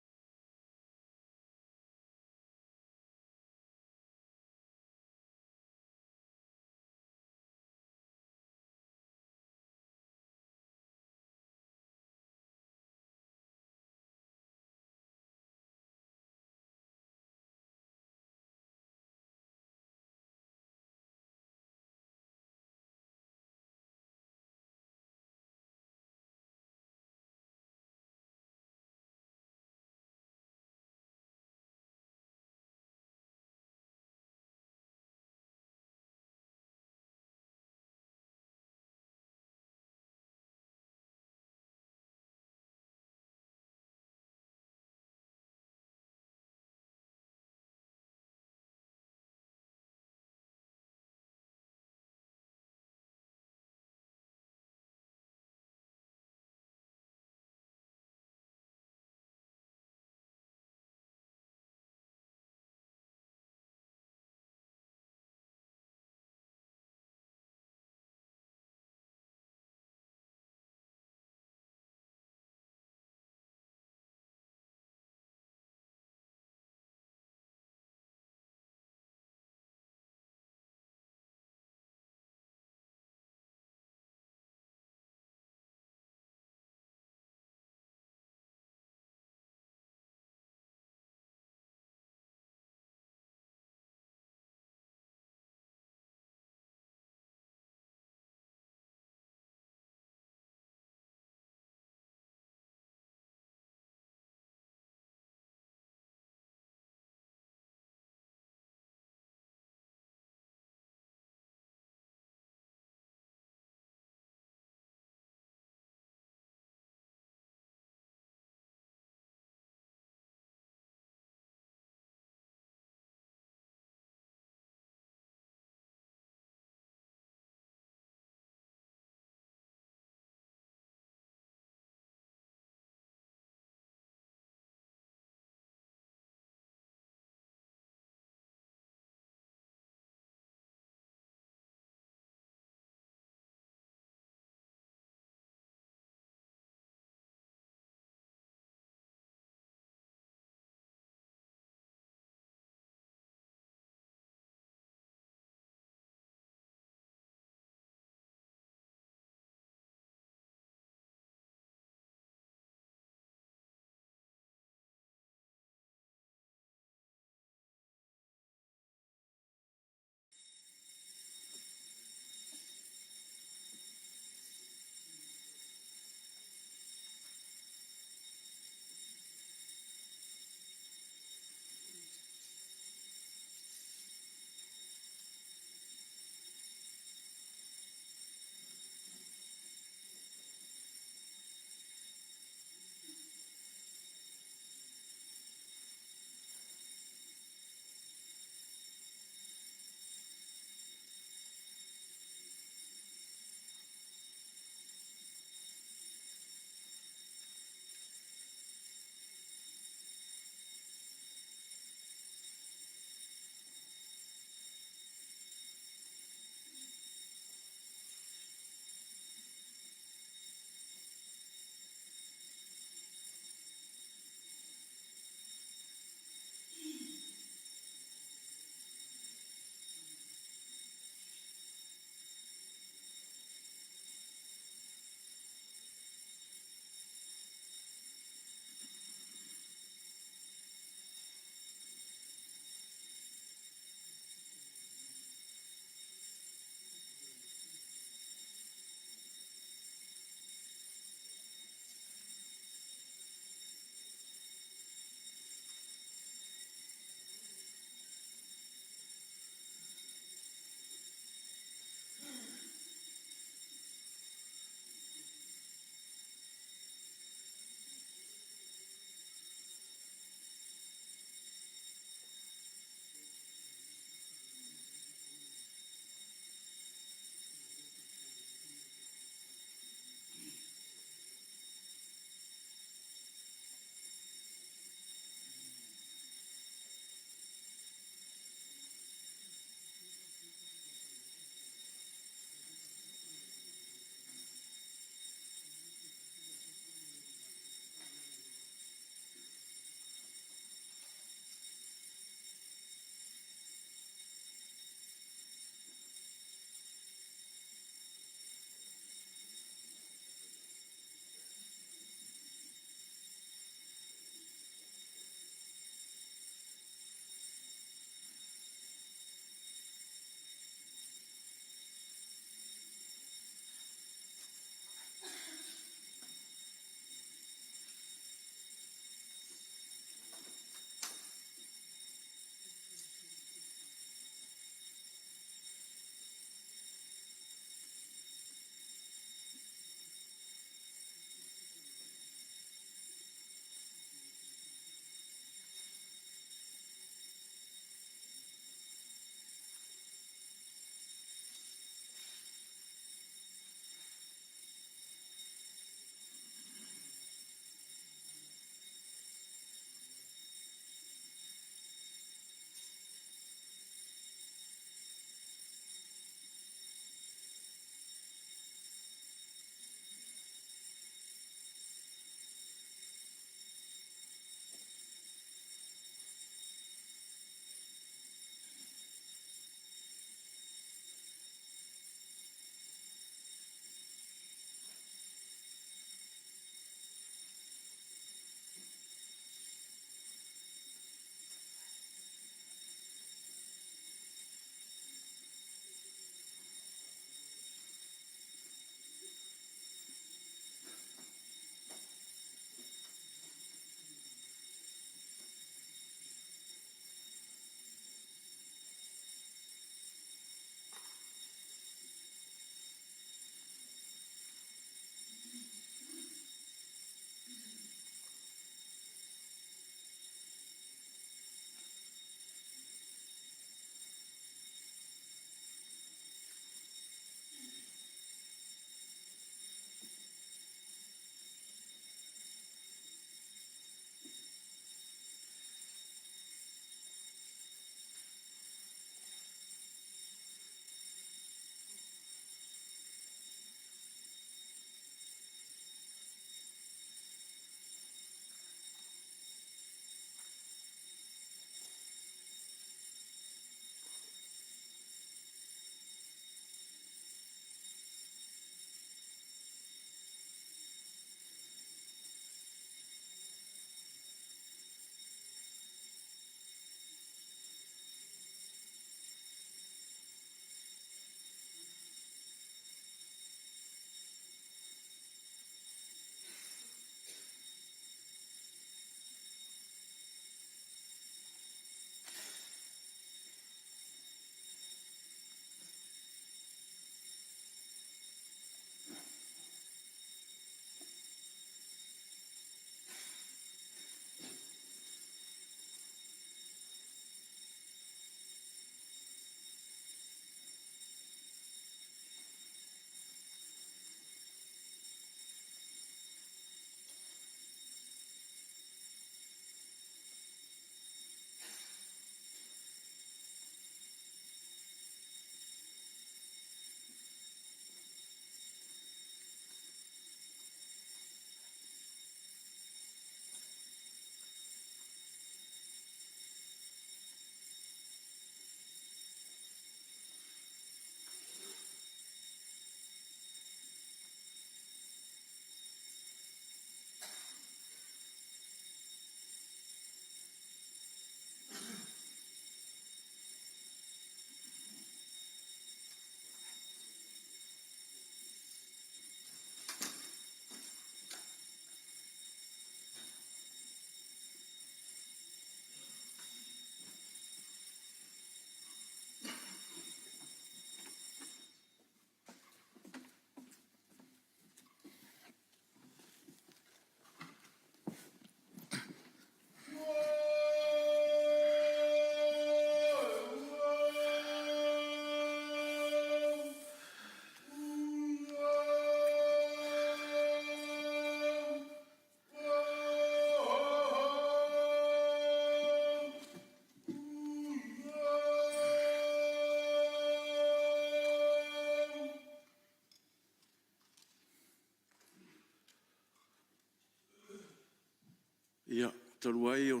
Speaker 1: talu ai o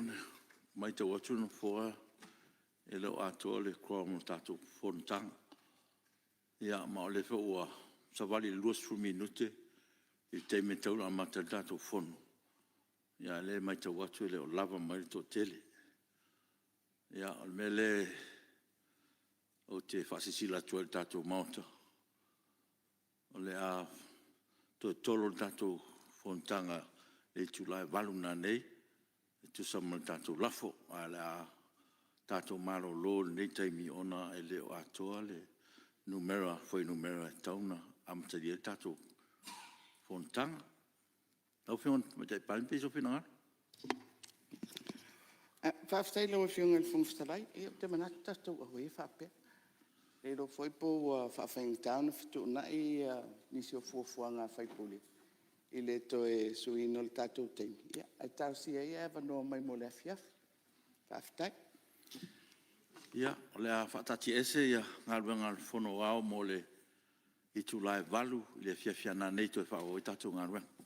Speaker 1: mai te watu no foa e leo ato le kua mo tatou fontanga. Ia ma o le fe ua savali luas fu minute i te me tau la mata tatou fono. Ia le mai te watu le o lava mai to tele. Ia o me le o te fasisila tua tatou mauta. O le a to tolo tatou fontanga e tulai valuna nei e tu samal tatou lafo a le a tatou malo lo nei taimi ona e le o atoa le numera foi numera e tauna amta di tatou fontanga. Au fion me te palpe so fina.
Speaker 5: Whaftai lau whiunga le whungstalai, e o te manata tau a hui whapea. E ro foi po whawhaing tauna fitu na i nisi o fuafuanga whaipuli. I le to e suino le tatou teimi. Ia, ai tau si e ewa no mai mo le afiaf. Whaftai.
Speaker 1: Ia, o le a whatati ese ia ngalwenga le fono au mo le i tu lai valu le fiafiana nei to e whao i tatou ngalwenga.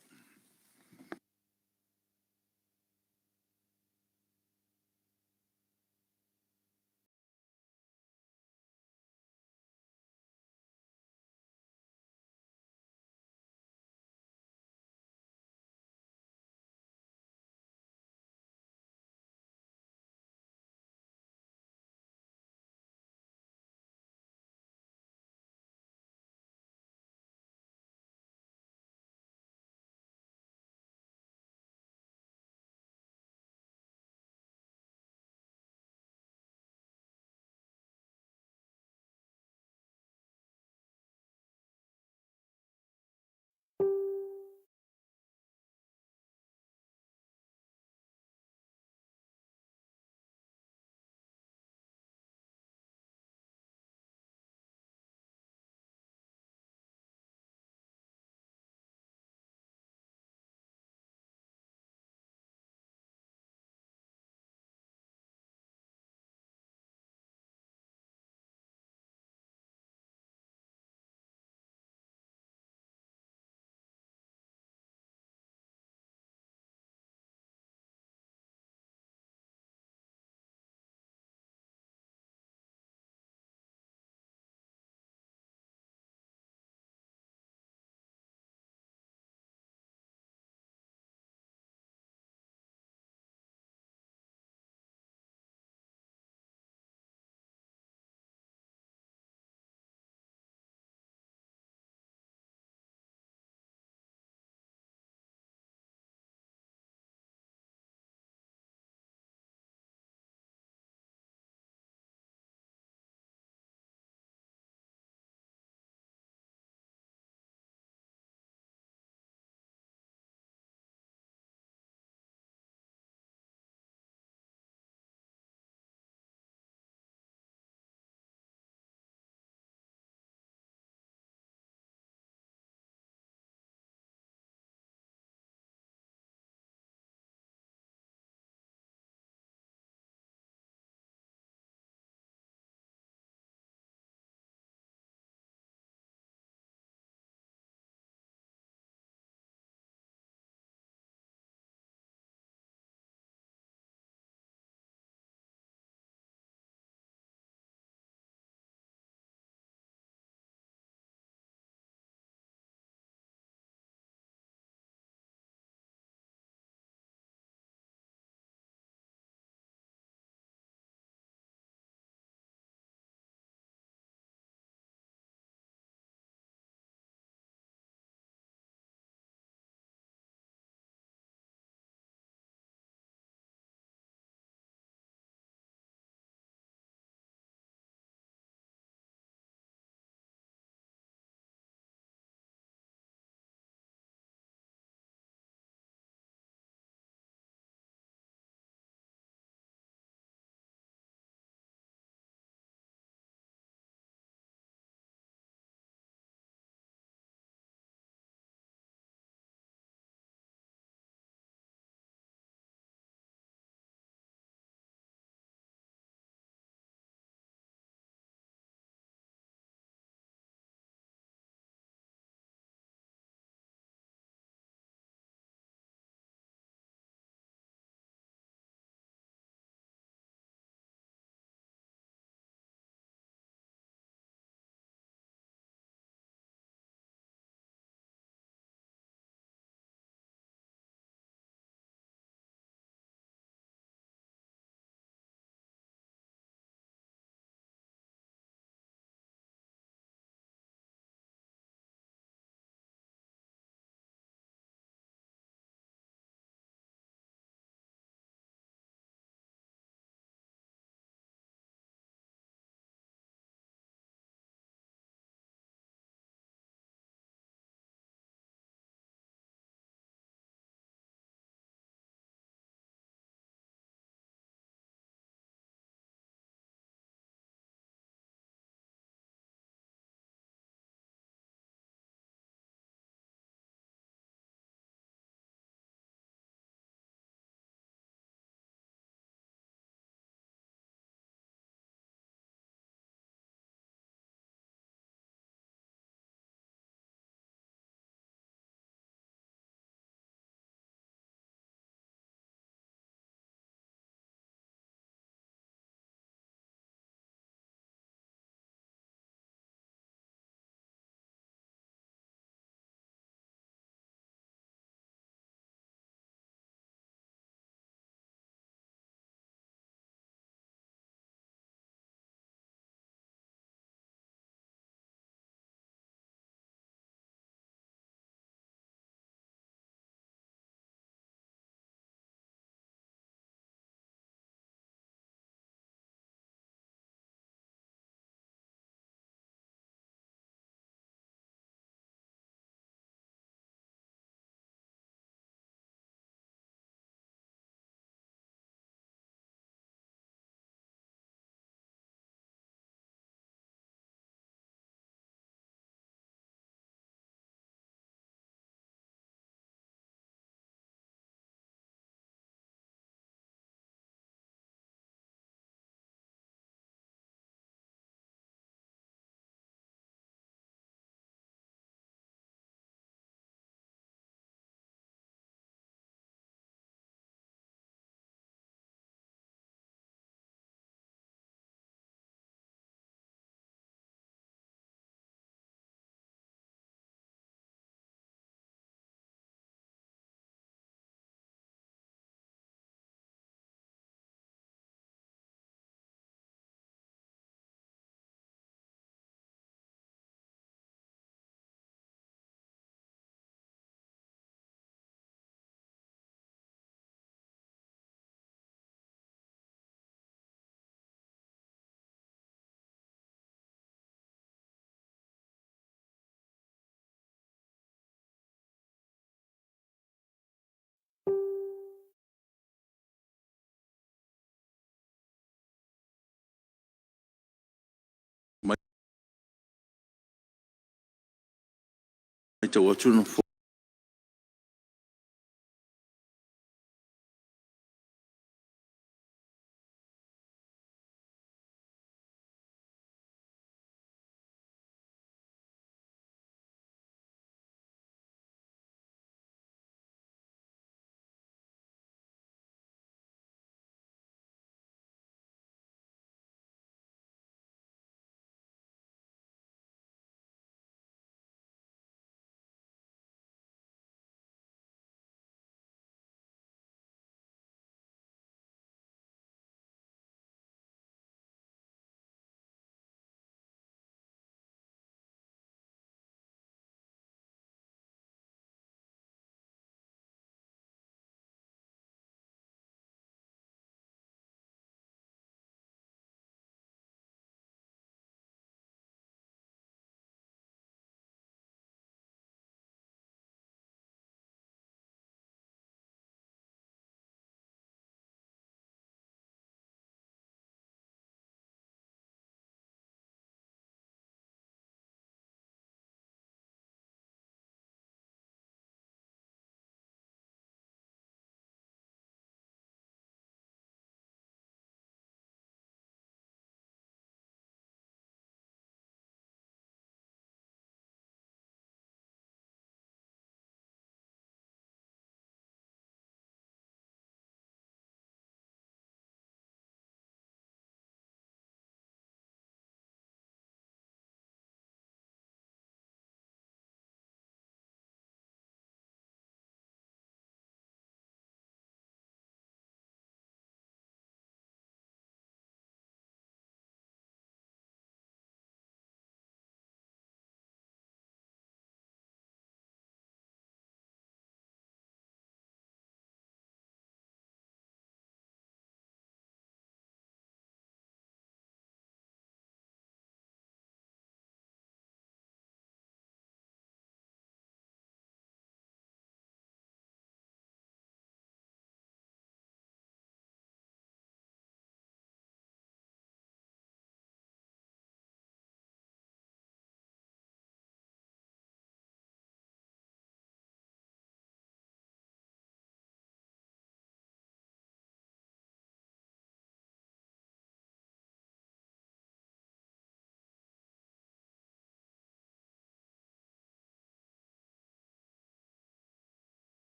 Speaker 1: Tau atu no fo.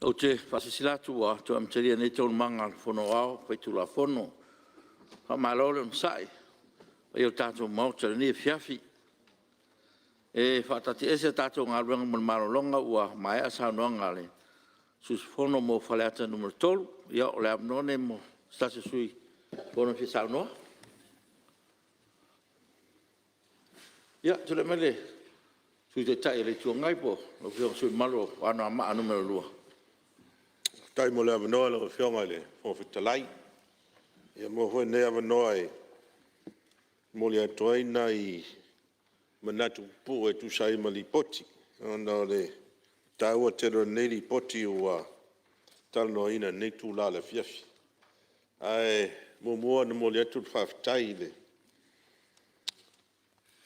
Speaker 1: O te whasisilatu a tu am teria nei tonu manga whono au, whai tu la whono. Ha malole on sai. Wai o tātou mautara ni fiafi. E whatati ese tātou ngā ruanga mon marolonga ua mai asa noanga le. Sus whono mo whaleata numero tolu. Ia o le abnone mo stase sui whono fi sao noa. Ia, tule mele. Sui te tai le tua ngai po. Lo whio sui malo ano ama a numero lua.
Speaker 2: Tai mo le avanoa le whionga le whawhitalai. Ia mo hoi ne avanoa e mo le atoaina i manatu pu e tu sai mali poti. Ona le taua tero nei li poti ua talno ina nei tu la le fiafi. Ai mo mua na mo le atu whawhitai le.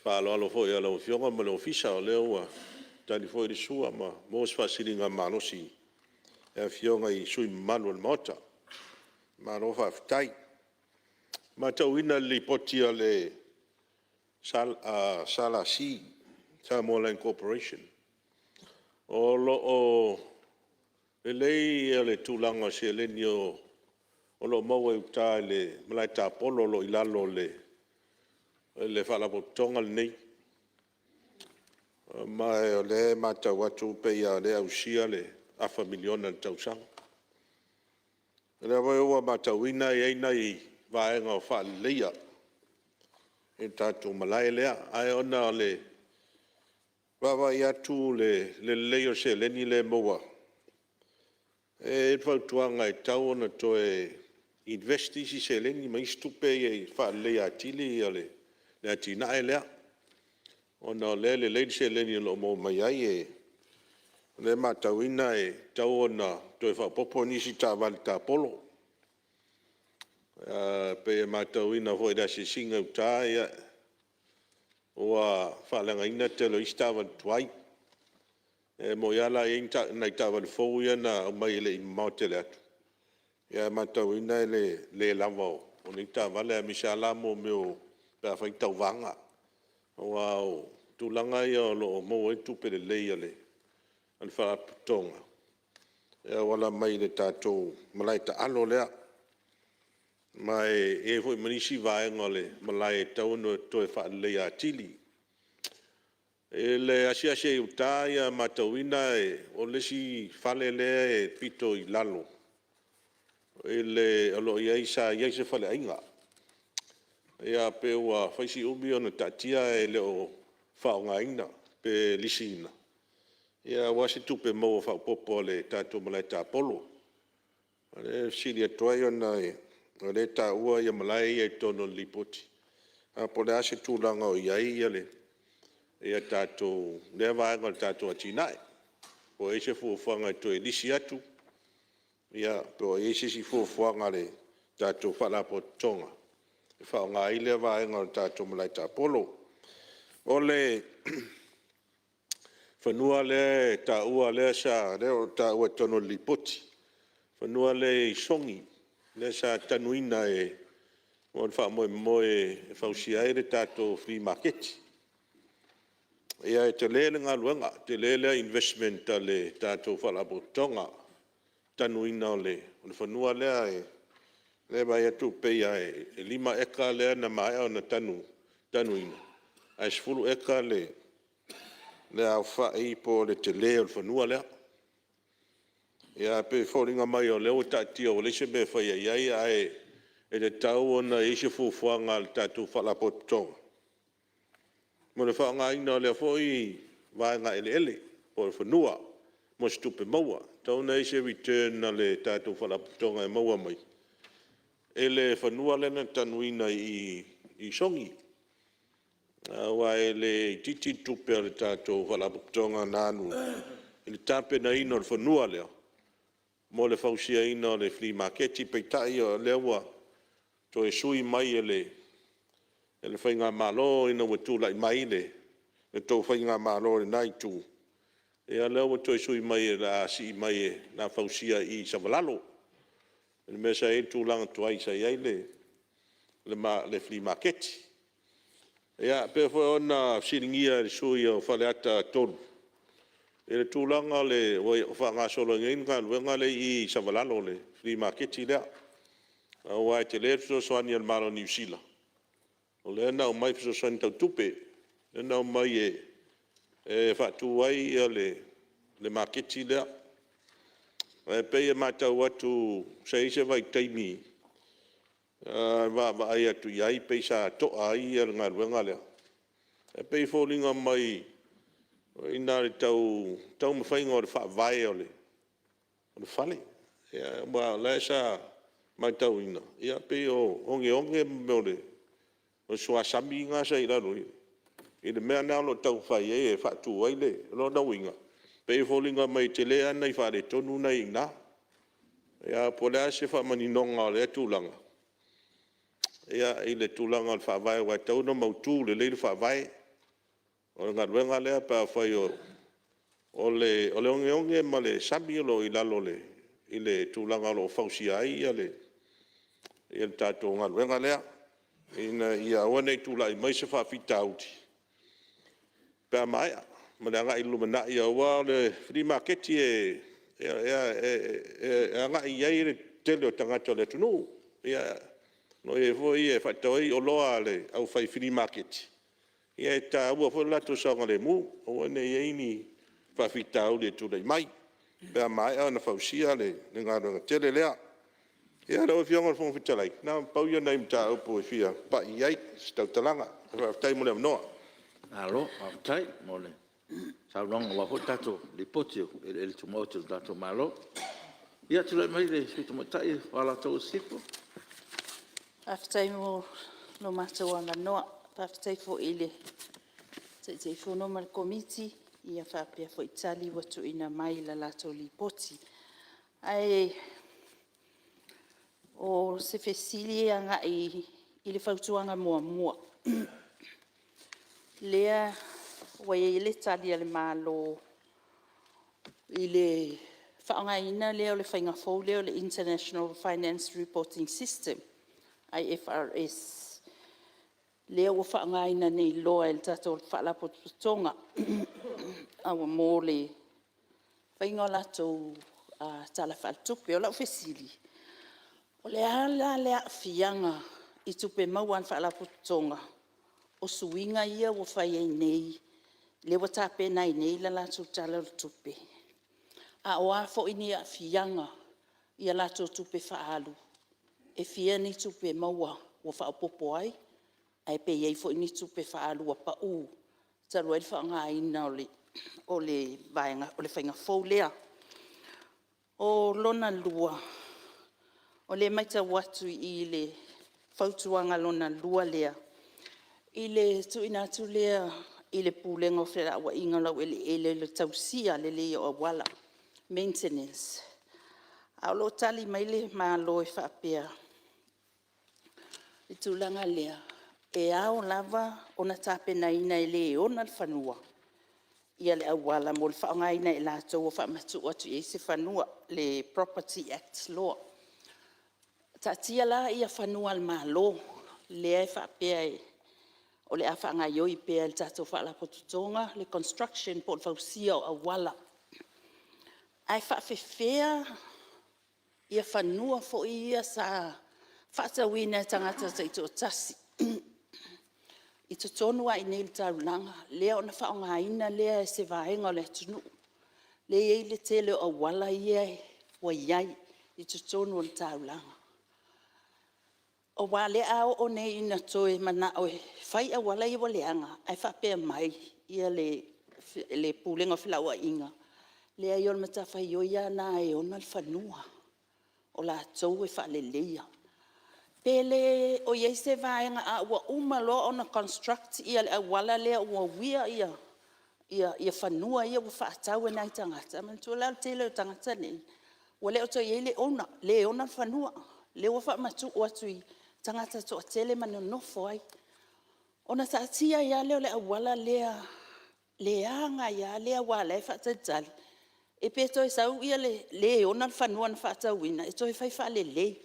Speaker 2: Whaalo alo hoi alo whionga ma le ofisa o leo ua tani hoi le sua ma mo swasiringa manosi. E whionga i sui manu al mota. Mano whawhitai. Ma tau ina li poti a le Sala Si, Samoa Corporation. O lo o lei e le tūlanga se le ni o lo maua i uta le malai tā polo lo ilalo le whalapotonga nei. Mai o le mata watu pe ia le ausia le afa miliona tausang. Le vai ua mata wina e eina i vaenga o wha leia. E tātou malai lea. Ai ona le wawa i atu le leo se le ni le moa. E whautuanga e tau ona to e investi si se le ni ma istupe e wha leia atili i le atina e lea. Ona le se le ni lo mo mai ai e le matawina e tau ona to e whapopo nisi tā wali tā polo. Pe e matawina hoi da se singa uta ia oa whalanga ina te lo istawa tuai. E mo iala e inta nai tawa le fou ia na mai le i mautele atu. Ia matawina e le lavao. O ni ta wale a misala mo meo pea whai tau vanga. Oa o tūlanga ia o lo mo e tupe le leia le. An whaaputonga. Ia wala mai le tātou malai ta alo lea. Mai e hoi manisi vaenga le malai e tau no to e wha leia atili. E le asiase i uta ia matawina e o lesi whale lea e pito i lalo. E le alo ia isa ia se whale ainga. Ia pe ua whaisi umi ona tatia e le o whaonga ina pe lisina. Ia wasi tupe mo whaupopo le tātou malai tā polo. Le siri atoai ona e o le tā ua ia malai e tono lipoti. A po le ase tūlanga o iai ia le ia tātou lea vaenga le tātou atinae. O eise fuafuanga e toi lisi atu. Ia po eise si fuafuanga le tātou whalapo tonga. E whaonga i lea vaenga le tātou malai tā polo. O le whanua le tā ua lea sa leo tā ua tono lipoti. Whanua le songi. Le sa tanuina e mo fa moe fausia e tātou free market. Ia e te lele ngā luenga, te lele investment le tātou whalapotonga tanuina o le whanua lea e le mai atu peia e 5 eka lea na mai o na tanuina. Ai sfulu eka le au whai po le te lea o whanua lea. Ia pe whoringa mai o leo tātia o lese me whai ai ai e le tau ona e se fuafuanga le tātou whalapotonga. Mo le whaanga ina o lea whoi vaenga ele o le whanua mo stupe maua. Tau na e se return na le tātou whalapotonga e maua mai. E le whanua lena tanuina i songi. Wa e le titi tupe le tātou whalapotonga nānu. E le tāpe na ina o le whanua leo. Mo le fausia ina o le flea market pe tai o lewa to e sui mai ele whainga malo ina watu lai mai le to whainga malo le nai tu e a lewa to e sui mai e la si mai e na fausia i savalalo e mesa e tu langa tu ai sai ai le flea market e a pe fo ona siringia le sui o whaleata tonu E le tūlanga le wha solo ngain ka luenga le I Savalalo le free market I lea. Wa te le so soani al malo New Zealand. O le na o mai so soani tau tupe. Le na o mai wha tuai le market I lea. E pe matau atu se vai taimi. Va ai atu iai pe sa to ai al ngā luenga lea. E pe fōlinga mai ina le tau mawhainga o le whaavai o le whale. Wa le sa mai tau ina. Ia pe o onge me o sua sami ngā sa ila rui. I le mea nao lo tau whai e whatu ai le lo na winga. Pe fōlinga mai te lea nei whare tonu nei ina. Ia po lea se whamani nonga o le tūlanga. Ia I le tūlanga o le whaavai wa tau na mautū le le whaavai. O ngā ruenga lea pa whai o le onge ma le sami lo I lalo le I le tūlanga lo whausia ai I le tātou ngā ruenga lea. Ia wane tūla I mai se whawhita auti. Pea mai ma le anga I lumana I awa le free market e anga I ai le tele o tangata le tunu. Ia no e voi e whaitawai o loa le au whai free market. Ia ta ua fo lato sanga le mu o ne yeini fa fitau le tu le mai pe mai ana fausia le ngaro tele lea ia lo fionga fo fitalai na pau ia nei mta o po fia pa iai sta talanga fa tai mo le no
Speaker 1: Alo, tai mole. Sa long wa ho tato le potio el tumoto tato malo. Ia tu le mai le su tumotai wala to sipo.
Speaker 10: After mo no matter one no after for ile. Te fono mal committee ia fa pe fo itali watu ina mai la lato li poti. Ai o se fesili anga I le fautuanga mua. Lea wa ile tali ale malo ile faanga ina lea le fainga fo lea le International Finance Reporting System IFRS. Lea ua whaangaina nei loa el tato whaalapo tutonga. Awa mō le whainga lato tala whaaltupe o lau whesili. O le ala lea fianga I tupe mauan whaalapo tutonga. O suinga ia ua whai ei nei. Le ua tape nai nei la lato tala tupe. A oa fo ini a fianga ia lato tupe whaalu. E fia ni tupe maua ua whaapopo ai. Ai pe iei fo ini tupe whaalua pa u. Taru ele whaanga ina o le vaenga, o le whainga fau lea. O lona lua. O le maita watu I le fautuanga lona lua lea. I le tuina tu lea, I le pūlenga o whera awa inga lau ele le tausia le lea o wala. Maintenance. Aulo tali mai le maa loe whaapea. I tūlanga lea. E ao lava ona tape na ina ele ona le whanua. Ia le awala mo le whaongaina e lātou o whaamatu atu I se whanua le Property Act law. Tatia la ia whanua al malo le e whaapea e o le a whaangai oi pea le tātou whaalapotutonga le construction po le whausia o awala. Ai whaafewhea ia whanua fo ia sa whaatawina tangata taito o tasi. I te tonua I nei le tauranga, lea ona whaongaina lea e se vaenga o le tunu. Le ei le tele o awala ia wa iai I te tonua le tauranga. O wa le ao o nei ina toe mana o whai awala I wa leanga, ai whapea mai ia le pūlenga whilaua inga. Lea I ona matawhai o ia na e ona le whanua. O la tau e whale leia. Pele o iei se vaenga a ua umalo ona construct ia le awala lea ua wia ia whanua ia ua whaatau e nai tangata. Mantua lau tele o tangata nei. Ua leo to iei le ona whanua. Le ua whaamatu o atu I tangata to a tele manu nofo ai. Ona taatia ia leo le awala le anga ia lea wala e whaatatali. E pe toi sau ia le ona whanua na whaatauina. E toi whai whaale lei.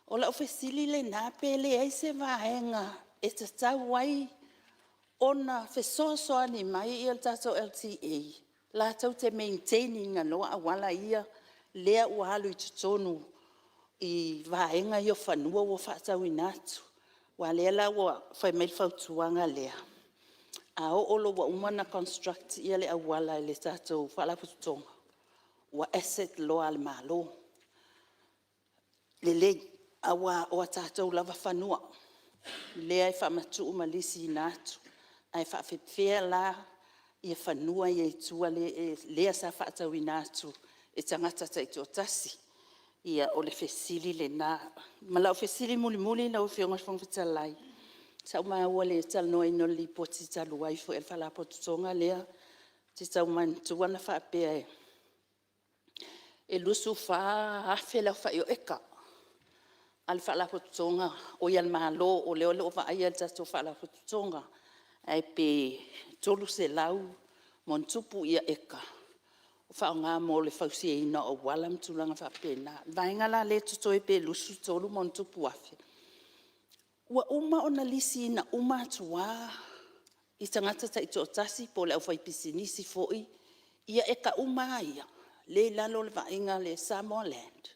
Speaker 10: O la ofesili le nā pele ai se vaenga e te tau ai ona fesoasoa ni mai I el tato LTA. la tau te maintaining anoa awala ia lea ua alu I tutonu I vaenga I o whanua ua whaatau inatu. Wa lea la ua whai mai whautuanga lea. A o olo wa umana construct ia le awala le tātou whalaputonga. Wa asset loa le malo. Le awa o tātou lava whanua. Lea I whamatu umalisi inatu. Ai whawhewhea la I whanua I tua lea sa whaatau inatu. E tangata taito tasi. Ia o le fesili le nā. Malau fesili muli na o whionga whangwhitalai. Sa uma ua le tal noa ino li poti talu waifu e whala potutonga lea. Te tau man tuana whaapea e. E lusu wha hawhela wha o eka. Al whala potutonga o ian malo o leo leo wha aia tato whala potutonga. Ai pe tolu se lau mon tupu ia eka. Wha ngā mo le whausia ina o wala mtulanga whapena. Vainga la le tutoi pe lusu tolu mon tupu awhi. Ua uma ona lisi ina uma atua. I tangata ta ito otasi po le au whai pisinisi foi. Ia eka uma ia. Le lalo le vainga le Samoaland.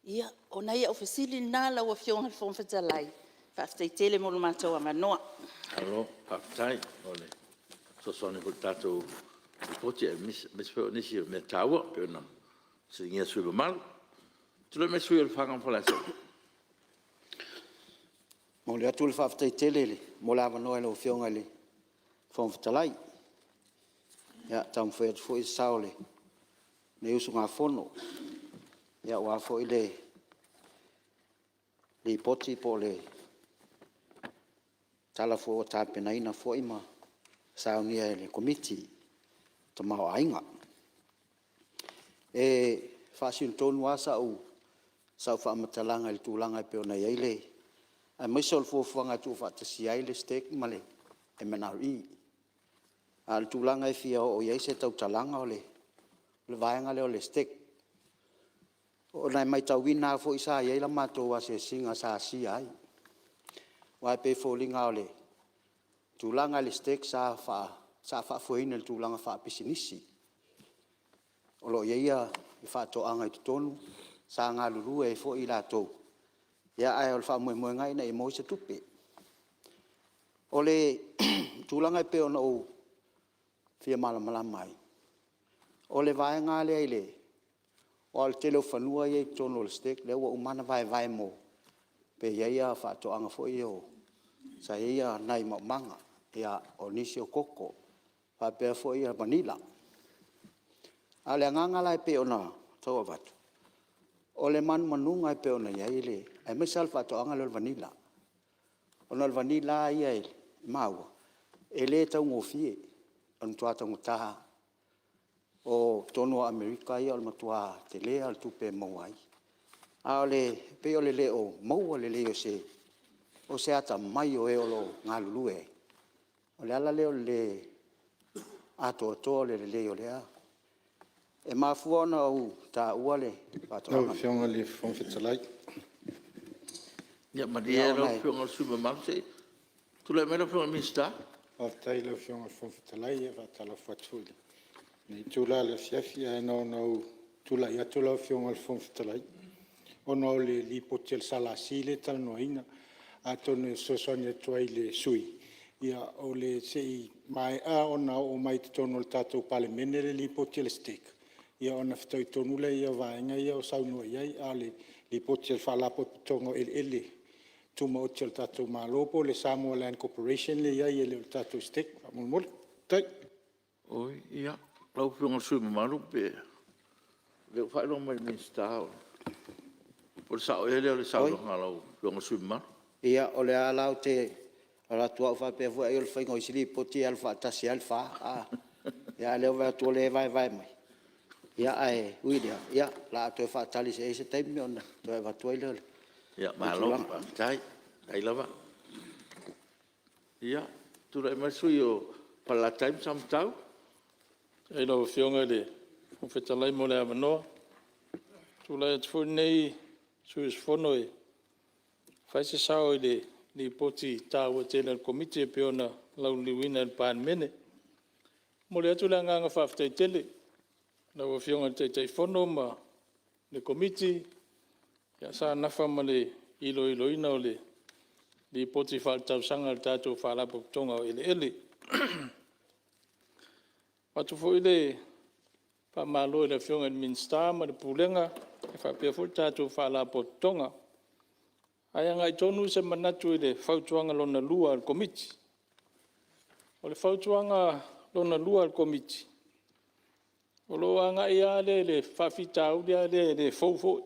Speaker 10: Ia ona ia ofisili nā la ua whionga le whongwhitalai. Whaaftei tele mo le mātou a manoa.
Speaker 1: Alo, papai, ole. So sone ko tato poti e mis pe nisi me tawa pe na. Singia sulu mal. Tu le mesu el fanga pola so.
Speaker 3: Mo le atu le whaaftei tele mo la manoa le whionga le whongwhitalai. Ia tam whai atu fo I saole. Ne usu ngā whono. Ia ua fo I le poti po le tala fo tāpena ina fo ima saunia le komiti to mau ainga. E whaasiun tonu asa u sau whaamatalanga le tūlanga pe ona iaile. Ai maisol fuafuanga tu whaatasi aile stek male e menari. A le tūlanga e fia o iai se tau talanga o le vaenga leo le stek. O nai mai tau wina fo isa iai la mato wa se singa sa si ai. Wa pe folinga o le tūlanga le stek sa wha fuina le tūlanga wha pisinisi. O lo ia I wha toanga I tutonu sa ngā lulu e fo I la tau. Ia ai o le wha mue ngai na I mo se tupe. O le tūlanga pe ona o fia malamala mai. O le vaenga le ai le. O al telo whanua I tono le stek le ua umana vai mo. Pe ia wha toanga fo I o. Sa ia nai manga. Ia o nisi o koko. Wha pea fo I a Manila. A le nganga lai pe ona tau avatu. O le manunga pe ona iai le. Ai mesal wha toanga le Vanilla. Ona le Vanilla ia e maua. E le tau ngofie. Anu tua tau ngutaha. O tono Amerika ia o le matua te lea al tupe mauai. A le pe o le o maua le o se. O se ata mai o e o lo ngā lulue. O le ala leo le ato le o lea. E mafuona o ta ua le.
Speaker 7: Au whionga le whongwhitalai.
Speaker 1: Ia maria ro whionga supermarket se. Tu le mera whionga mista.
Speaker 7: Whaatai le whionga whongwhitalai e whaatala whatuile. Nei tūla le fiafia e nau tūla I atula o whionga le whongwhitalai. Ono le lipoti el salasi le tal noina. A tonu sosoni atuai le sui. Ia o le sei mai a ona o mai te tonu le tātou pale mene le lipoti el steak. Ia ona whetau I tonu le ia vaenga ia o saunua iai a le lipoti el whalapo tongo ele. Tuma o te le tātou malopo le Samoaland Corporation le iai ele le tātou steak. Mulmul, tai.
Speaker 1: Oi, ia. Lau whionga supermarket pe. Le whaelo mai mista o. Por sa o ele o le sa o ngalau whionga supermarket.
Speaker 3: Ia o le alau te ala tua fa pe fu ai o le whainga o isili poti al fa tasi al fa. Ia leo vai tua le vai mai. Ia ai uidea. Ia la atu e fa tali se eise taimi ona. Tua e va tua ile ole.
Speaker 1: Ia malo pa tai. Ai lava. Ia tu le mai sui o pala time sam tau.
Speaker 11: Ai lo whionga le. O whetalai mo le amanoa. Tu lai atu nei sui sfono e. Fai se sao I le poti tāua tēnā komite pe ona lau liwina le pān mene. mo le atu langa nga whaftai tele, na wa fionga te whono ma le komiti, ya sa nafa ma le ilo ina o le li poti whal tau sanga le tātou whalapo tonga o ele. Watu fo ile pa malo le fionga minsta ma le pulenga, e whapea fo tātou whalapo tonga. Ai ngai tonu se manatu ile whautuanga lona lua al komiti. O le whautuanga lona lua al komiti. O lo anga ia le whawhitau le fōfo.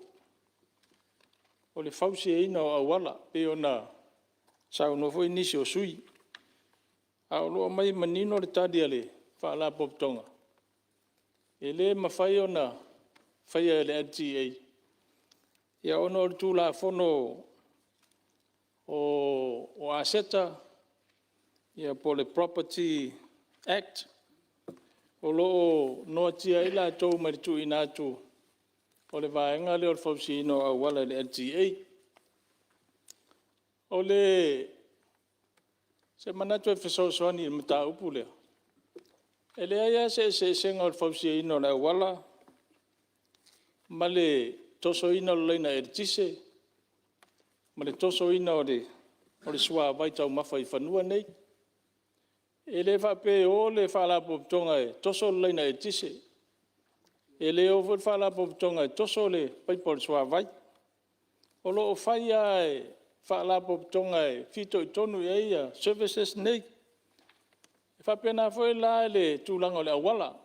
Speaker 11: O le whausia ina o awala, pe ona sau no fo inisi o sui. A o loa mai manino le tadia le whaala poptonga. E le mawhai ona whaia le LTA. Ia ona o le tūla whono o aseta, ia po le Property Act, o loo noa tia ila tau maritu ina atu, o le vaenga leo le whausi ino a wala le LTA. O le se manatu e whesausoani le mata upu leo. E le aia se senga o le whausi ino le wala, ma le toso ino le leina e tise, ma le toso ina o le sua vai tau mawha i whanua nei. E le whape o le whalapo tonga e toso le leina e tise. E le o whalapo tonga e toso le paipo le sua vai. O lo o whaia e whalapo tonga e fito i tonu e ia services nei. E whape na whoi la le tūlanga o le awala.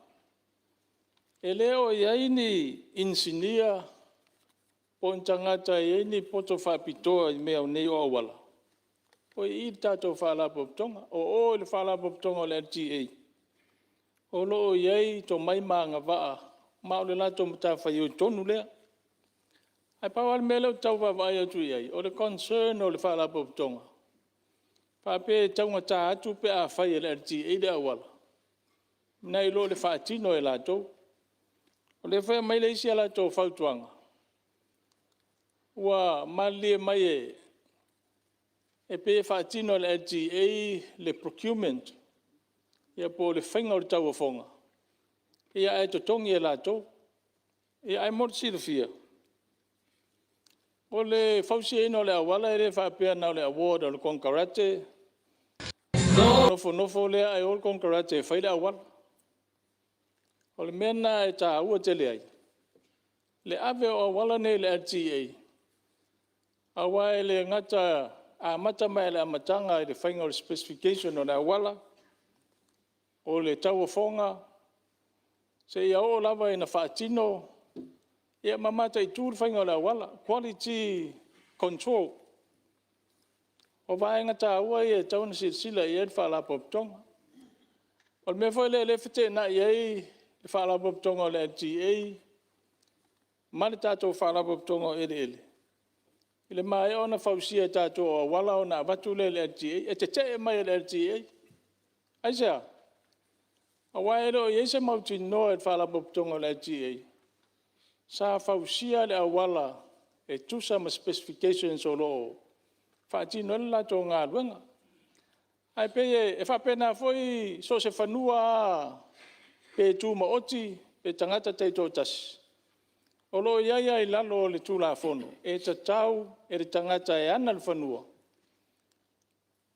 Speaker 11: E le o iaini insinia po tangata e ni poto whapitoa i mea o nei o awala. O i tātou whalapo tonga, o le whalapo tonga o le LTA. O lo o iei to mai maanga waa, ma o le lato mta whai o tonu lea. Ai pawal mele o tau wawai atu iei, o le concern o le whalapo tonga. Pape taunga tā atu pe a whai e le LTA le awala. Nei lo le whaatino e lato. O le whai mai le isi a lato whautuanga. Ua malie mai e pe whaatino le LTA le procurement. Ia po le whainga o le tau whaonga. Ia e to tongi e lato. Ia ai mor silfia. O le whausia ino le awala e le whaapea na o le award o le konkarate. Nofo lea e o le konkarate e whaile awala. O le mena e tā ua tele ai. Le ave o awala nei le LTA. Awa e le ngata a mata mai le amatanga e le whainga o le specification o le awala. O le tau whaonga. Se ia o lava e na whaatino. Ia mamata i tūru whainga o le awala. Quality control. O vaenga tā ua e tauna sila i e le whaalapo tonga. O le mea whai le white na i e le whaalapo tonga o le LTA. Mali tātou whaalapo tonga o ele. I le mai ona whausia tātou o wala o na watu le LTA. E te mai le LTA. Aisea. A waero i eise mauti noa e whaalapo tonga o le LTA. Sa whausia le awala e tusa ma specifications o loo. Whaatino le lato ngā ruenga. Ai pe e whapena foi so se whanua pe tū ma oti pe tangata teito tasi. O lo iaia i lalo le tūla whono. E ta tau e le tangata e ana le whanua.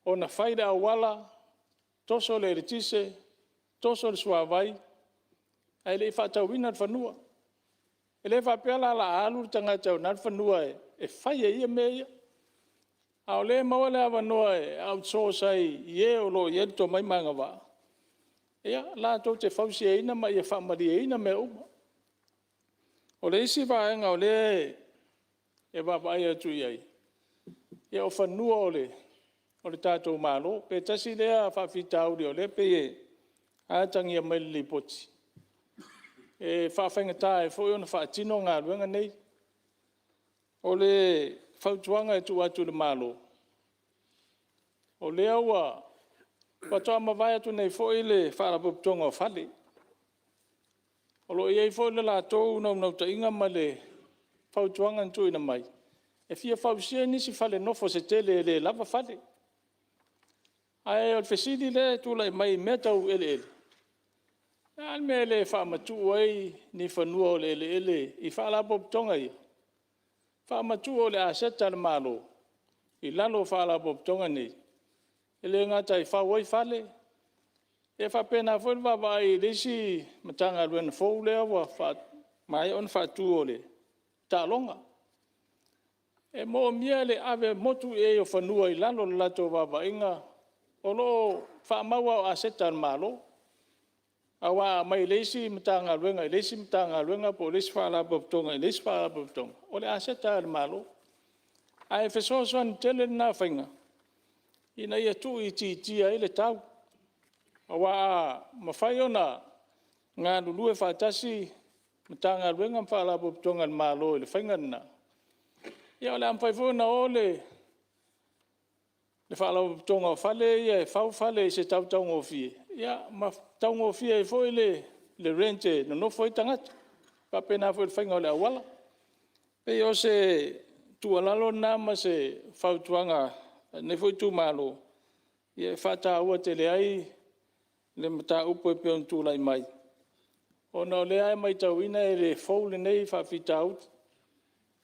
Speaker 11: O na whaida awala, toso le retise, toso le suawai, ai le whatau ina le whanua. E le whapela la alu le tangata o na le whanua e whai e ia mea. Au le maua le awa noa e outsource ai i e o lo i to mai manga wa. Ia, la tau te whausi e ina ma i e whamari e ina me uma. O le isi vaenga o le e wapai atu iai. Ia o whanua o le tātou malo. Pe tasi lea whawhitau o le pe e ātangi a maili poti. E whawhenga tā e fwoi ona whaatino ngā ruenga nei. O le whautuanga e tu atu le malo. O le aua, watoa mawai atu nei fwoi le whaarapuputonga o whale. O lo iei fwoi le la tōu nau ta inga ma le whautuanga ntu ina mai. E fia whausia nisi whale nofo se tele le lava whale. Ai o le whesidi le tūla i mai metau ele ele. Al me le fa matu ai ni fanua le ele I fa la pop tonga I. Fa matu le aseta le malo. I lalo fa la pop tonga ni. Ele ngata I fa wai fale. E fa pena foi va vai desi matanga luen fo le wa fa mai on fa tu le. Ta longa. E mo mia le ave motu e o fanua I lalo lato va va inga. Olo fa mawa aseta le malo. Awa mai lesi matanga luenga lesi matanga luenga po lesi fala boptonga lesi fala boptonga ole aseta malo ai feso son tele na fainga ina ia tu iti ai le tau awa mafaiona nga lulu e fatasi matanga luenga fala boptonga malo le fainga na ia ole am fai fona ole le fala boptonga fale ia fale se tau tau ngofie ia ma tau ngofie e foi le rente no foi tangata pa pena foi fainga le awala pe yo se tu alalo na ma se fautuanga ne foi tu malo ia fata o te le ai le mata upo pe on tu lai mai ona le ai mai tauina e le fou le nei fa fitau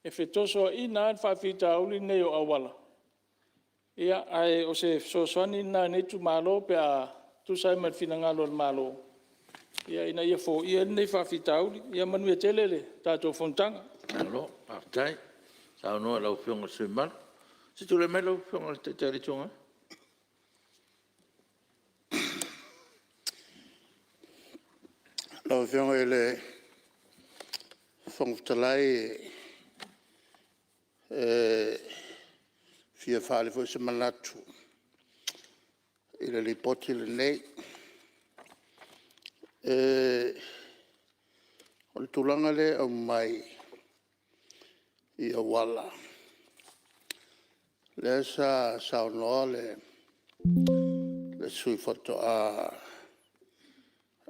Speaker 11: e fetoso ina fa fitau le nei o awala ia ai o se sosani na ne tu malo pe a tu sai mal finangalo malo ia ina ia fo ia nei fa fitau ia manu telele tato fontanga
Speaker 1: Alo, partai. Sa no la opción se mal. Si tu le melo opción al territorio.
Speaker 2: La opción ele fontalai fia fale foi se manatu. Ele li poti le nei o le tulanga le au mai I a wala le sa no le sui foto a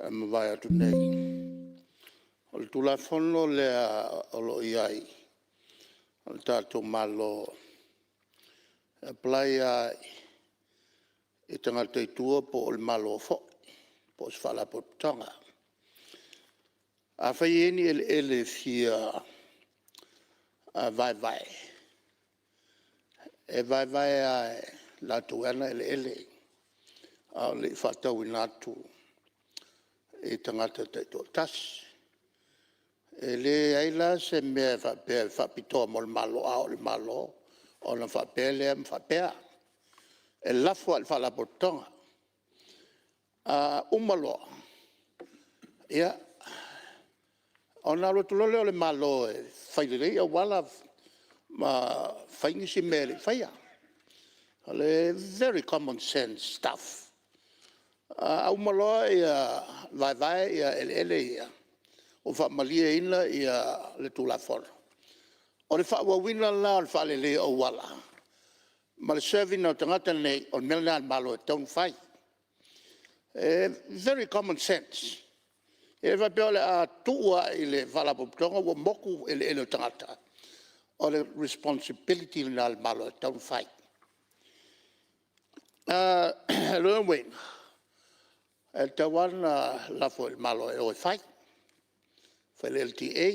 Speaker 2: mavai atu nei o le tulafono le o lo iai o le tatou malo apply a I tangata I tua po o le malo fo po se fala po tanga a fai eni ele fia vai e vai a la tuana ele a le fatau inatu e tangata te to tas ele ai la se me fa pito mo malo a le malo ona fa pele fa pea e la fa la portonga a umalo ia ona lo tolo le malo e fai le wala ma fai si mele fai ale very common sense stuff umalo ia vai ia ele o fa malia ina ia le tula for o le fa wina la fa le o wala ma le serving no tangata nei o melna malo ton fai very common sense e va pele a tua ile vala poptonga wo moku ele tangata o le responsibility na malo ton fai lo wen el tawan la fo el malo e o fai fa le LTA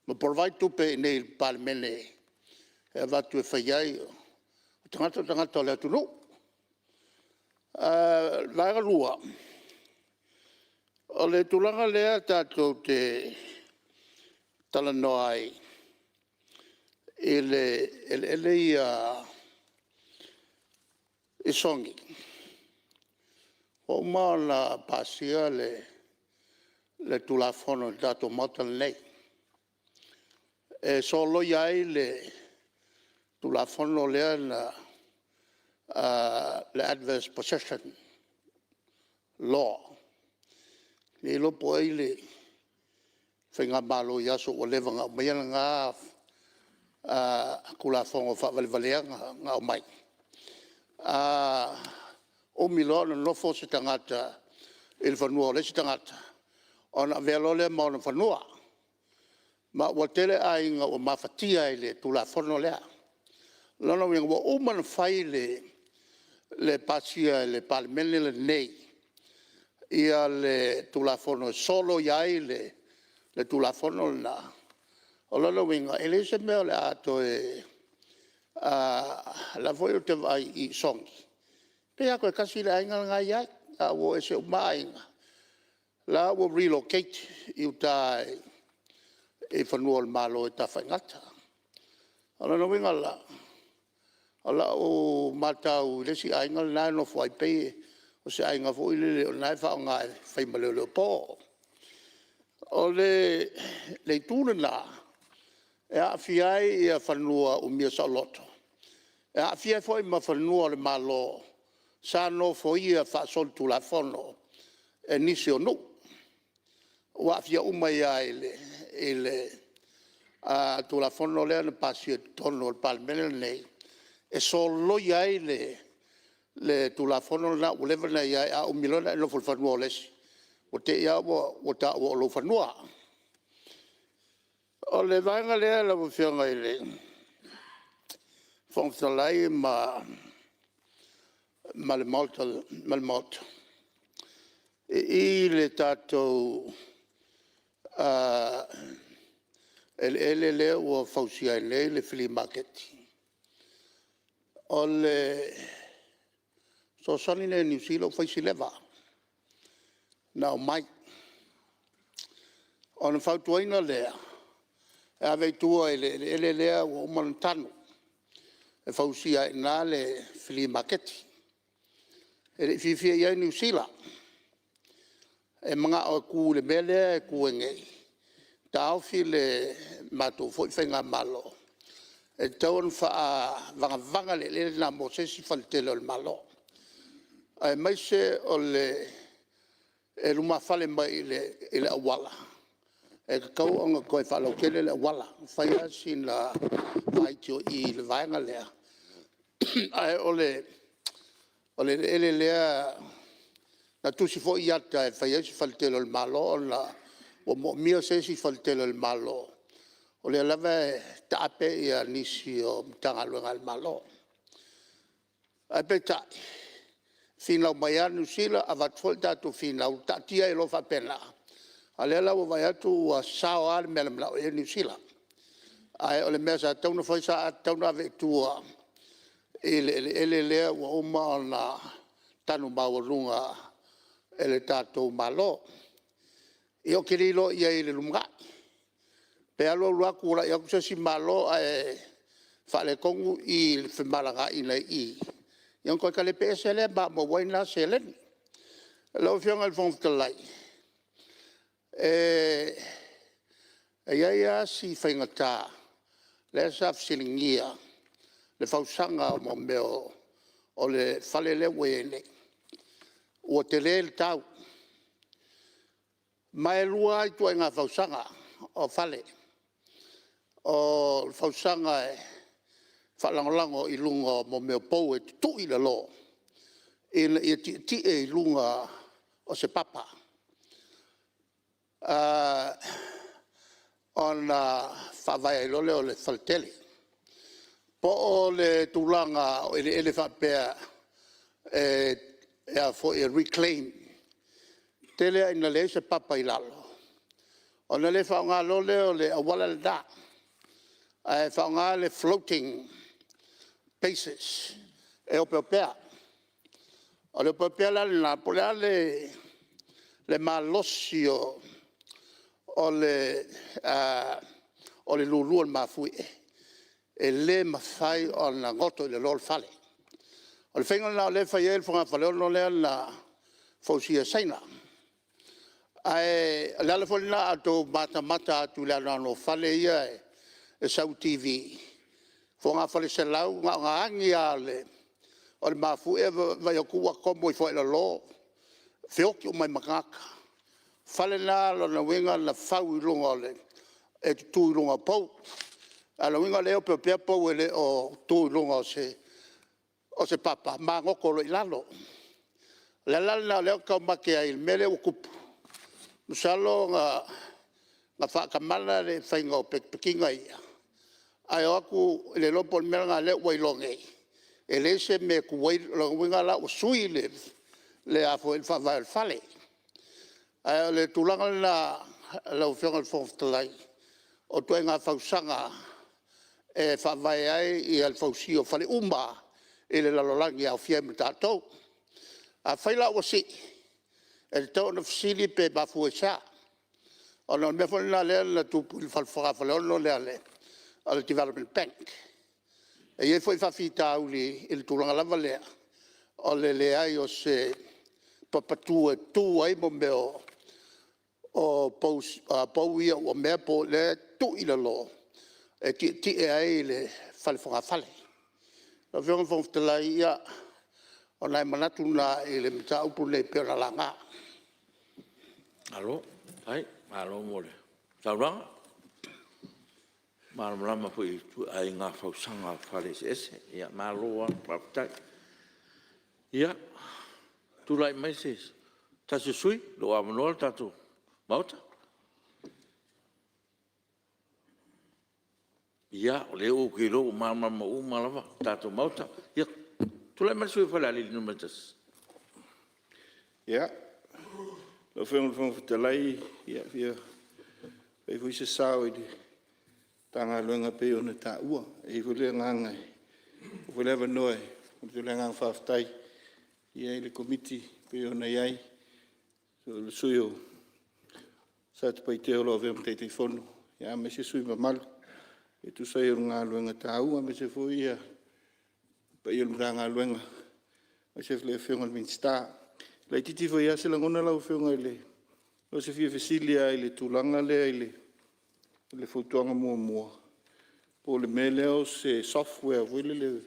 Speaker 2: ma provide tu pe nei palmene e va tu fai ai tangata le tu no la lua o le tulanga lea tatou te talanoai ele ia songi o mana pasia le tulafono tatou motal nei e solo iai le tulafono lea na le adverse possession law le lo poi le fenga malo ya so le vanga mai nga kula fongo fa vale nga mai o milano no fosse tangata il fanua le tangata ona velo le mo fanua ma watele ai nga o mafatia ile tula fono le lono wingo o man fai le pasia le palmele le nei
Speaker 12: ia le tulafono solo iai le tulafono na o lolo winga ele se mea le ato la foi o te vai i songi pe ako e kasi le ainga nga iai a wo e se umainga la wo relocate i utai e whanua le malo e ta whaingata ala no winga la ala o matau le si ainga le nai no fwai pe o se ainga fo ile o nai wha o ngai whaima leo po o le tūna na e a fiai i a whanua o mia sa loto e a fiai fo i ma whanua le malo sa no fo i a wha sol tu la fono e nisi o no o a fia umai a ele a tu la fono le na pasi e tono el palmene nei e solo ia le tu la fono na o level na ia a umilona no fo fanua les o te ia o ta o lo fanua o le vanga le la vo fianga ile fon salai ma le malmot e le tato ele le o fausia le flea market o le so sani ne New Zealand fai si leva na o mai o na fautuaina lea e ave tua ele lea o manutanu e fausia na le flea market e le fifia ia New Zealand e mga o ku le mele e ku ngei tau fi le mato foi fenga malo e tau fa vanga le na mo se si faltelo il malo ai mai se o le e luma fale mai le awala e kau anga koe fa lo kele le awala fai sin la vai tio i le vanga le ai o le na tu si fo iata e fai si faltelo il malo la o mo mio se si faltelo il malo o le lava tape ia nisi o tangalo ngal malo ai peta fina mai anu sila avat folta tu fina u tatia e lo fa pena ale la vai atu a sao al melam la e ni sila ai ole mesa tonu foi sa tonu ave tua ele le o ma na tanu maurunga ele tato malo io kirilo ia ile lunga pe alo lua kula ia kusa si malo e fale kongu i fe malanga ina i yon ko kale pesele ba mo waina selen lo fiong al fong tlai ia si fengata le sa fsilingia le fausanga mo meo o le fale le wene o te le tau mai lua i tua ngā fausanga o fale o fausanga e whalangolango i lunga mo meo pou e tu i le lo i ti e i lunga o se papa ona whawai i lole o le faltele po o le tūlanga o ele whapea e a fo e reclaim tele ina le se papa i lalo ona le whaunga lole o le awala le da e whaunga le floating bases e o pepea o le pepea la na polea le malosio o le lulu al mafui e le mafai o na ngoto i le lol fale o le whainga na le whai el whanga whaleo no lea na fausia saina ai la folina ato mata tu la no fale ia e sau TV fonga fale se lau nga angi ale o mafu e vai ku como foi la lo feo ki mai makaka fale na lo na winga la fau longa le e tu longa po ala winga le pe po ele o tu longa o se papa ma ngoko lo ilalo la le ka makia il mele o kupu Musalo nga whakamana le whainga o pekinga ia. Ai aku le lopo mea nga le wailonge. E le se me kuwai winga la o sui le a fo el whawai fale. Ai le tulanga na lau whionga whoftalai. O tue ngā whausanga e whawai ai i al whausi o whare umba i le lalolangi au whia me tātou. A whaila o si, e te tau na whisili pe mafu e sa. O na mea whanina lea na tupu i whalwhaka whaleono lea le, o le Development Bank. E ie fwoi whawhita au li i le tūranga lava lea, o le lea ai o se papatu e tū ai mo meo o pau ia o mea po le tu i le lo. E ti e ai le whalwhaka whale. Na whionga whoftalai ia, o nai manatu na i le mita upu nei peo na langa.
Speaker 1: Alo, ai, alo mole. Tauranga? Marama po i tu ai ngā whausanga whare se ese. Ia, māloa, papatai. Ia, tūlai mai se. Tase sui, lo amanoa tātou. Mauta? Ia, o le o ke lo, marama o malawa, tātou mauta. Ia, tūlai mai sui whale ali numatas.
Speaker 8: Ia, lo whengu whetalai, ia, ia, e fui se sao i tanga luenga pe o na tā ua, e fule ngangai, fule ava noe, fule ngang whaftai, ia i le komiti pe o na iai, so le sui o, sa te pai te olo a vema te whono, ia me se sui mamalu, e tu sai o ngā luenga tā ua, me se fui ia, pa i o ngā luenga, me se fule whionga min star, lai titi fo ia se langona lau whionga i le, o se fia fesilia i le tūlanga lea i le futuanga mua. Po le mele o se software, wile le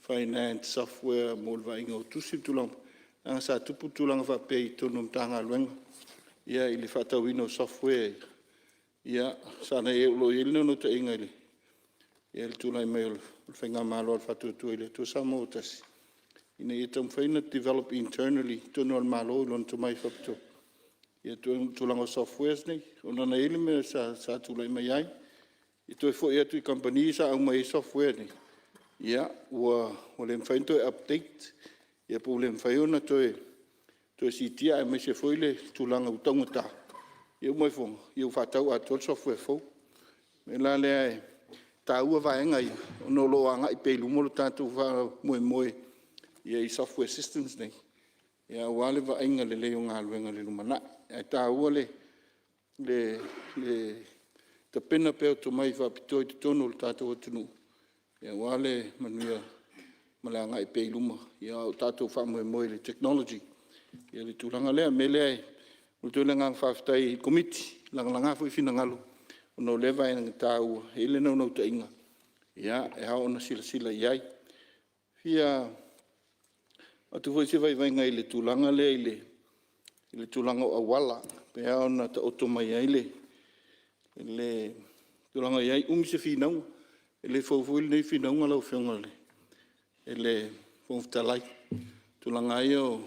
Speaker 8: finance software, mo le vainga o tusi tūlanga. Anga sa tupu tūlanga wha pei tonu mtanga luenga. Ia i le whatawino software. Ia sana e ulo i lino no te inga ili. Ia le tūlai mai o le whainga malo al whatuatua i le tu samo o tasi. Ina i tam whaina develop internally, tonu al malo i lon tu mai whapito. Ia tūlanga softwares nei, o nana ili me sa tūlai mai ai. I toi fo ia tui company sa au mai software nei. Ia, ua le mwhain toi update. Ia po le mwhaiona toi sitia e me se foi le tūlanga utonga ta. Ia umai fonga, ia whatau a tol software fo. Me la lea e ta ua vaenga i, o no lo anga i peilu molo tātou wha moe. Ia i software systems nei. Ia wale vaenga le leo ngā luenga le lumana. Ia ta ua le ta pena peo to mai whapito i te tono le tātou atunu. Ia wale manuia malanga i pei luma. Ia o tātou whamoe le technology. Ia le tūranga lea, me lea e, o tū le ngang whawhtai komiti, langa fui whina ngalo. O no lewa e nga tā ua, e le nau ta inga. Ia, e hao na sila iai. Fia, atu fwoi se vai ngai le tūlanga lea i le tūlanga o awala. Pe hao na ta oto mai ai le tūlanga iai umise whinau. E le fawfuil nei whinau ngalau whionga le. E le fawfutalai. Tūlanga ia o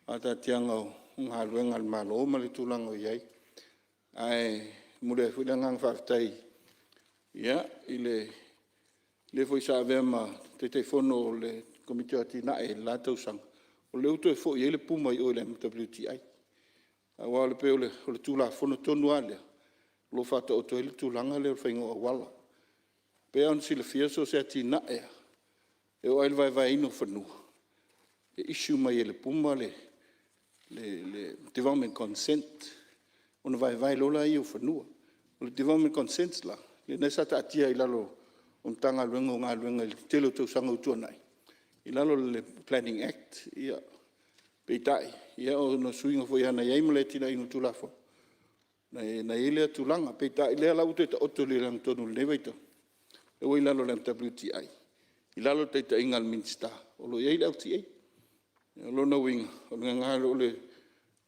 Speaker 8: ata tianga o ngā luenga al malo o ma le tūlanga o iai. Ai, mure whina ngang whaftai. Ia, i le fwoi sa avea te whono o le komite ati na e la tausanga. O le uto e fo i ele puma i o le MWTI. A wā le pe o le tūla whono tonu alea. Lo whata o toele tūlanga le o whaingo a wala. Pe an sila fia so se ati na ea. E o aile vai ino whanua. E issue mai ele puma le development consent. Ona vai lola i o whanua. O le development consent la. Le nesata atia i lalo o mtanga luenga o ngā luenga i telo tausanga utua nai. I lalo le Planning Act. Ia peitai. Ia o no suinga fo ia na iai le tina inu tūlafo. Na ilea tūlanga. Peitai lea lau te oto le lang tonu le newaita. E wai lalo le MWTI. I lalo te ingal minsta. O lo iei lau ti ei. Lo na winga. O le ngalo le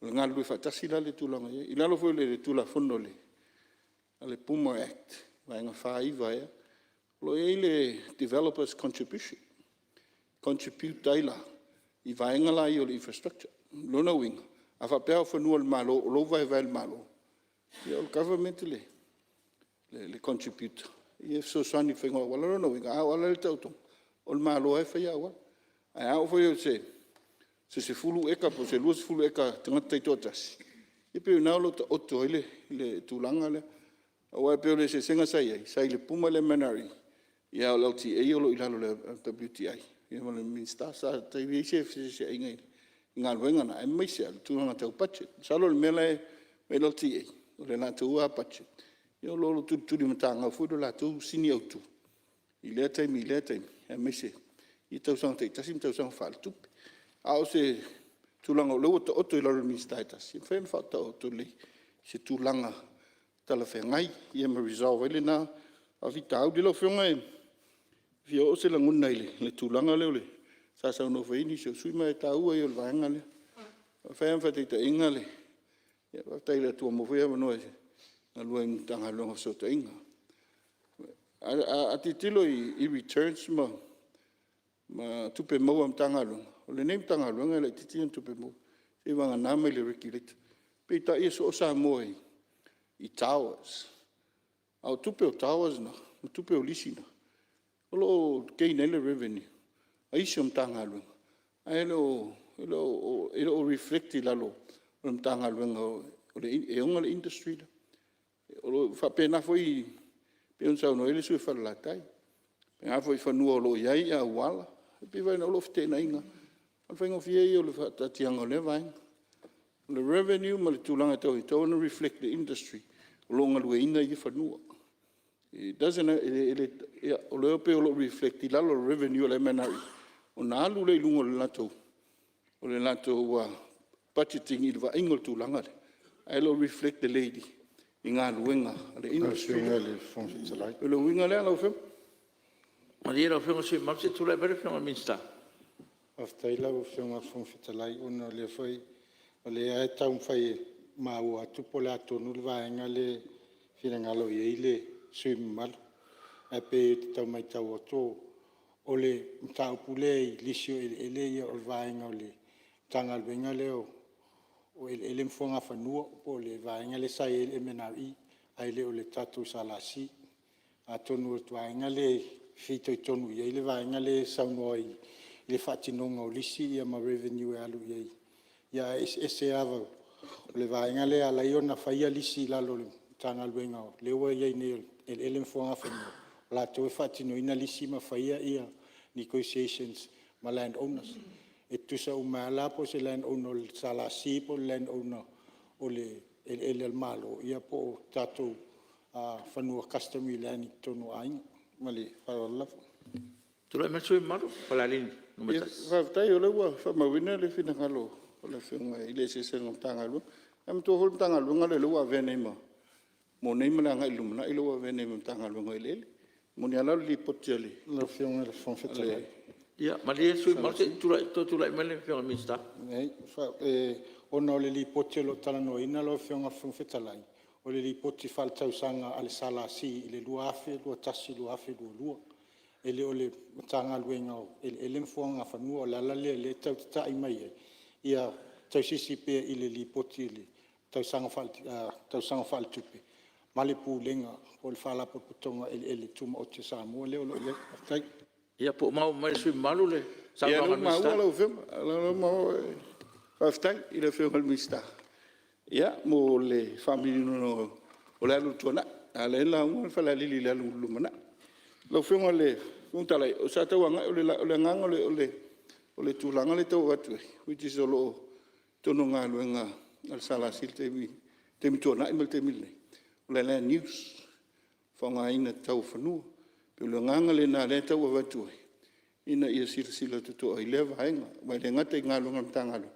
Speaker 8: ngalo fatasi la le tūlanga iei. I lalo fo le tūlafono le. Le Puma Act. Vaenga whaiva ea. Lo iei le developers contribution. Contribute taila. I vaenga la i o le infrastructure. Lo na winga. A whapea whanua le malo. O lo vai le malo. Ia o le government le contribute. Ia so sani whengoa wala no winga. A wala le tautong. O le malo e whaia wala. Ai au whaia se. se fulu eka po se luas fulu eka tangata i tōtasi. I peo nao ta oto le tūlanga le. Awa peo le se senga sai le puma le manari. Ia o lauti e olo i lalo le WTI. Ia ma le minsta sa tai vi se ingai. Ngā luenga na e mai se tūlanga tau budget. Salo le mele me lauti e. O le nātou ua budget. Ia o lolo tūturi matanga fudo la tū sini autu. I lea taimi. E mai se. I tau sanga te tasim tau sanga whaal tupi. A o se tūlanga o lewa ta oto i lalo le minsta e tasi. Whaen whata oto le se tūlanga tala whengai. Ia ma resolve ele na a vita au di lau whionga e. Fia o se languna ile, le tūlanga leo le. Sa sau no whaini, se sui mai ta ua i o le vaenga le. Whaen whate ta inga le. Ia whatai le tua mowhea manoe. Nga lua i tanga longa so ta inga. A ti tilo i returns ma tupe maua mtanga longa. O le nei mtanga longa le titian tupe maua. Se wanga nama i le regulator. Pe ta ia so o sa moe i towers. Au tupe o towers na. Tupe o lisi na. Olo gain ele revenue. Aisho mtanga lunga. Elo reflecti lalo mtanga lunga o le eonga le industry la. Olo whapena foi peon sau no ele sui whalatai. Pena foi whanua lo iai a wala. Piwai na olo whtena inga. Al whaingo fiei o le whatatianga o le vainga. Le revenue ma le tūlanga tau i tau na reflect the industry. Olo ngalua ina i whanua. It doesn't o le pe o reflect i lalo revenue le manari o na alu le lungo le lato o le lato wa budgeting i va ingol tu langale ai lo reflect the lady i ngā luenga le industry le fonfitsalai le winga le lo fem
Speaker 1: Maria lo fem se mapse tu le bere fem minsta
Speaker 7: After I love from Fitalai, uno le foi, o le ai tau fai mau atu pola tonu le vaenga le finangalo i le sui mal. Ai pe tau mai tau ato, o le tau pule i lisio ele ia o vaenga o le tangal venga leo, o ele mfonga whanua, o le vaenga le sai ele menai, ai le o le tatu salasi, a tonu o vaenga le fito i tonu i le vaenga le saunoi, le whatinonga o lisi ia ma revenue e alu iei. Ia ese ava le vaenga le ala iona whaia lisi lalo le tanga luenga o. Lewa iei ne ele mfonga whanua. La toe whatino ina lisi ma whaia ia negotiations ma land owners. E tusa umala po se land owner o salasi po land owner o le ele malo. Ia po tatou whanua customary land i tono ainga. Ma le wharalafu.
Speaker 1: Tula masu maru palalini.
Speaker 8: Whaftai o lewa, whamawina le whinangalo, o le whiunga i le seseng o tangalu. Am tō hol tangalu ngale lewa venema. Mo neima la ngai lumana i lewa venema tangalu ngai lele. Mo ni ala li potiali.
Speaker 7: Le whiunga le whanwhetala.
Speaker 1: Ia, ma le sui maru tula imele whiunga minsta.
Speaker 7: Nei, ona o le li potialo talano ina lo whiunga whanwhetala. O le li poti whaltausanga ale salasi i le luafe, lua tasi, luafe, lua. Ele o le tanga luenga o ele mfuanga whanua o lala le tau ta i mai ia tau sisi pe i le lipoti le tau sanga whal tupe male pūlenga o le whala putonga ele tuma o te Samoa leo lo ia tai
Speaker 1: ia po mau mai sui malu le sa
Speaker 8: ia
Speaker 1: mau
Speaker 8: mau lo fem lo mau whaftai i le whiunga mista ia mo le family no o le alu tuana ale la un whala lili le alu lumana lo whiunga le Untalai, o sa tau anga o le nganga o le tūlanga le tau atu, which is o lo tono ngā luenga al salasi te mi tuana imal te mile. O le land news, whanga ina tau whanua, pe o le nganga le nā le tau atu, ina ia sila tuto ai le vaenga, mai le ngata i ngā luenga mtangalo.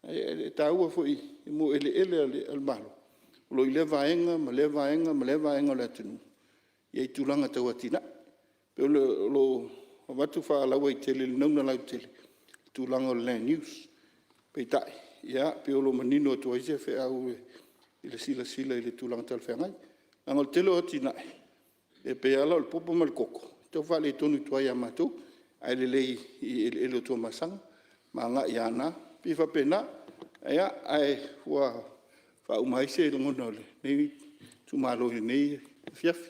Speaker 8: E tā ua fwoi, i mo ele al malo. O lo i le vaenga, ma le vaenga o le atunu. Ia i tūlanga tau atina. Pe lo watu whaalaua i tele, nauna lau tele, tūlanga o land news, pe tai. Ia, pe o lo manino o tuaise whea au i le sila i le tūlanga tal whengai. Nanga o tele o tinai, e pe ala o le popo mal koko. Tau whale tonu tuai a matou, ai le lei i ele o tua masanga, ma nga i ana, pe whapena, ia, ai hua whaumaise i ngona ole, nei tumalo i nei fiafi,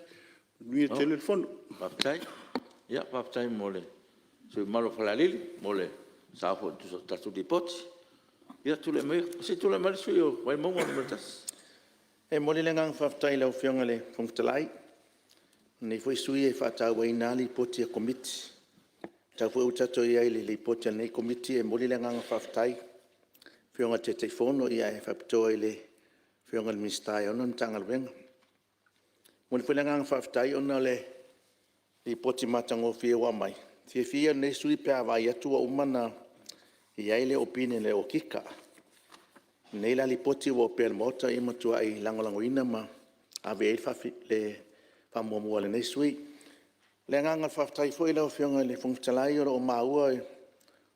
Speaker 8: nui e telefono.
Speaker 1: Paptai, ia paptai mole. Sui malu palalili mole. sa fo tu tatu di pot ia tu le me si tu le mal suio vai mo mo tas
Speaker 13: E mole le ngang whaftai lau whionga le whangtalai. Nei fwoi sui e whatau ai nā li poti a komiti. Tau fwoi utato i ai li poti a nei komiti e mole le ngang whaftai. Whionga te te whono i ai whapitoa i le whionga le mistai ona ntanga luenga. Mole fwoi le ngang whaftai ona le li poti matango whia wa mai. Whia nei sui pia vai atua umana i ai le opine le o kika. Nei la li poti wo pel mota i matua i langolangoina ma ave e fafi le famoamua le nei sui. Le nganga whaftai fo i lau whionga le whungtalai o maua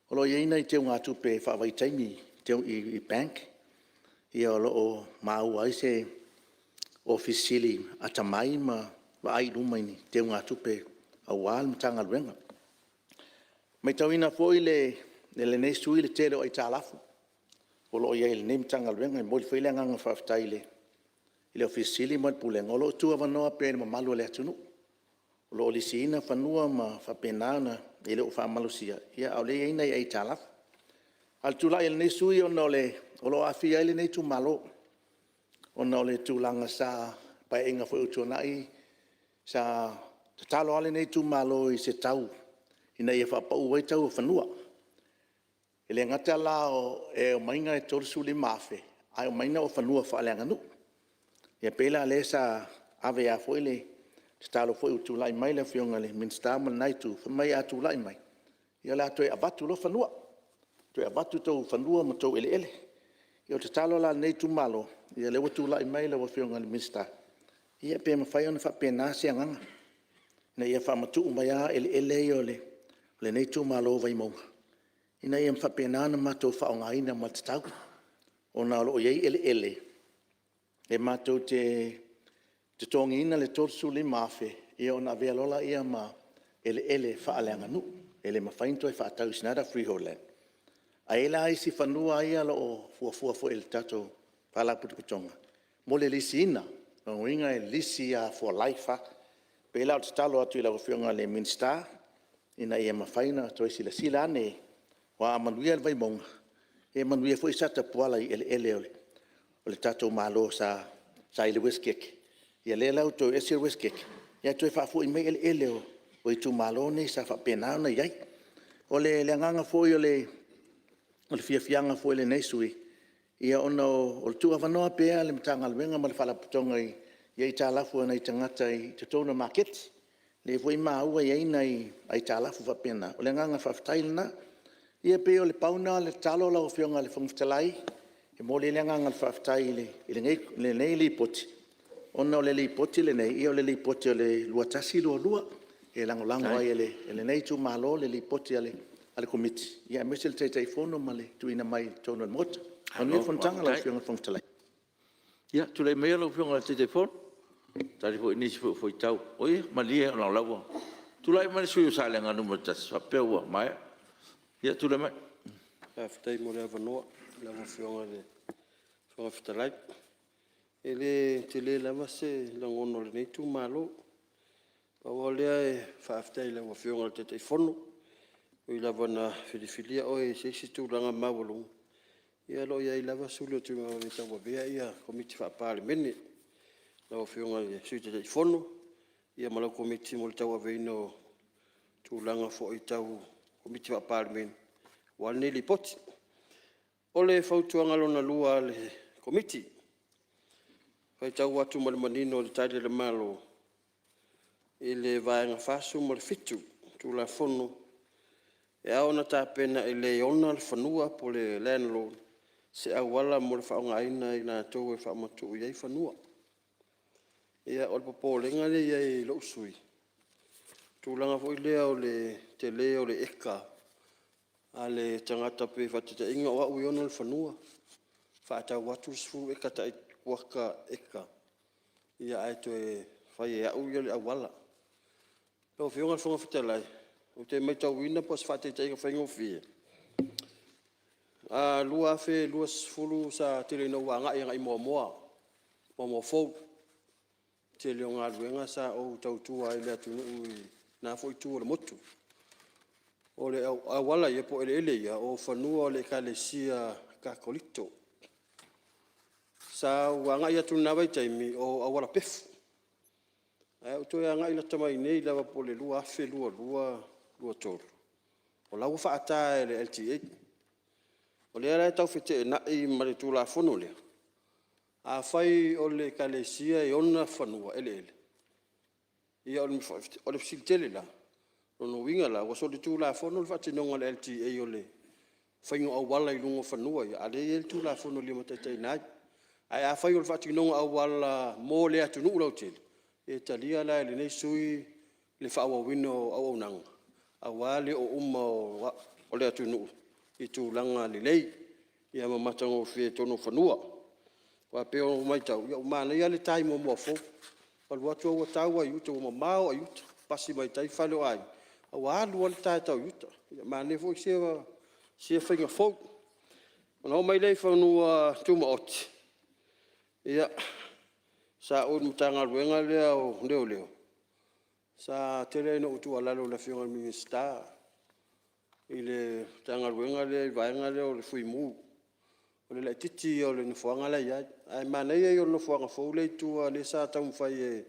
Speaker 13: o lo ieina i teo ngā tupe whawai taimi teo i bank. I o lo o maua i se ofisili atamai ma wa ai lumaini teo ngā tupe a wāl mtanga luenga. Mai tauina fo i le nei sui le tele o i tālafu. O lo ia il nem tanga luenga mo foi le nganga whaftai le ofisili mo pulenga o lo tua vanoa pe ma malu le atunu o lo lisina fanua ma fapenana ile o fa malusia ia au le ina ia itala al tula il ne sui o no le o lo afia ile ne tu malo o no le tu langa sa pa inga foi utonai sa talo ale ne tu malo i se tau ina ia fa pa u tau fanua ele ngata la o e o mainga e torsu le mafe ai o mainga o fanua fa le nganu ia pela le sa ave a foile stalo foi utu lai mai le fionga le min stamal nai tu fa mai atu lai mai ia la to e avatu lo fanua to e avatu to fanua mo to ele ia te talo la nei tu malo ia le utu lai mai le fionga le min sta ia pe ma fai ona fa pena se nganga na ia fa matu mai a ele yo le nei tu malo vai mo ina ia whapena na matou whaongaina matatau. O nā lo iei ele. E matou te tongina le torsu le mafe. Ia o nā vea lola ia ma ele whaaleanga nu. Ele ma whainto e whaatau sinara freehold land. A ela isi whanua ia lo o fuafua fo ele tatou whalaputukutonga. Mo le lisi ina. O inga e lisi a for life ha. Pe ela o te talo atu ila o whionga le Minster. Ina ia ma whaina to isi la sila ane wa manuia vai monga e manuia foi sata poala i ele o le tatou malo sa ile weskek ia le lau to ese weskek ia to fa foi mai ele o tu malo ne sa fa pena na ia o le nganga foi o le fianga foi le nesui ia ono o tu avanoa pe le mtanga wenga mal fala putonga ia tala fu na tangata i te tona market le foi ma ua ia nei ai tala fu fa pena o le nganga fa tailna ia pe o le pauna le talo la o fionga le whangtalai e mo le nganga le whaftai le nei li poti ona o le li poti le nei ia o le li poti o le luatasi lua e langolango ai ele nei tu malo le li poti ale komiti ia mesel te fono male tuina mai tono mot ona fontanga la fionga whangtalai
Speaker 1: ia tu le mea lo fionga te fono tari fo inisi fo tau oi malia ona lawa tu lai male suyo sale nganu motas fa pewa mai ia tu le mai
Speaker 3: Whaftai mo le avanoa, lava whionga le whangawhitalai. E le te le lava se langono le nei tu malo. Paua lea e whaftai lava whionga le te te whono. O i lava na whiliwhilia o e seisi tu langa mawalung. Ia lo ia i lava sulu tu mawa le tawa bea ia komiti whapale mene. Lava whionga le sui te te whono. Ia malau komiti mo le tawa veino tu langa fo i tau komiti whapale mene. Wane li poti. O le whautuanga lona lua le komiti. Whai tau atu ma le manino le taile le malo. I le vaenga whasu ma le fitu. Tu la whono. E aona tā pena i le ona le whanua po le landlord. Se awala mo le whaonga aina i nā tau e whaamatu i ei whanua. Ia o le popolenga le iei lo usui. Tu langa fo i lea o le te leo le eka. Ale tangata pe fatita inga wa uiona le whanua. Whaata watu sfu eka ta waka eka. Ia aito e whai e au ia le awala. Peo whionga le whonga whitalai. O te mai tau wina pas whaate te inga whaingo whia. Lua fe lua sfulu sa tele no wanga i ngai moa. Moa fau. Te leo ngā luenga sa o tau tua i lea tunu ui nā fo i tua le motu. o le awala ia po ele ia o fanua o le kalesia kakolito. Sa wanga ia tuna vai taimi o awala pefu. O toi anga ila tamai nei lava po le lua afe lua tolu. O lau whaata le LTA. O le ara tau fete na i mare tula fono lea. A fai o le kalesia e ona fanua ele. Ia o le fisilitele la. Ono winga la, waso le tula fono le whatinonga le LTA o le whaingo awala i lungo fanua. A le ele tula fono le mataitai nai. Ai a fai o le whatinonga awala mō le atunu ulau tele. E talia la le nei sui le whaawawino au nanga. A wale o o le atunu i tūlanga le lei. Ia mamatanga o fie tono fanua. Wa peo mai tau. Ia umana ia le tai mo fo. Palu atu au tau ai uta o mamao ai uta. Pasi mai tai fale o ai. A walu o le tai tau uta. Ia mane fo se whainga fo. Ona mai lei whanua tuma oti. Ia sa o mutanga ruenga lea o leo. Sa tere no utu alalo la fionga minista. Ile tanga ruenga lea i vaenga lea o le fui mu. O le titi o le nufuanga la ia. Ai mana ia i o nufuanga fo le tua le sa tau fai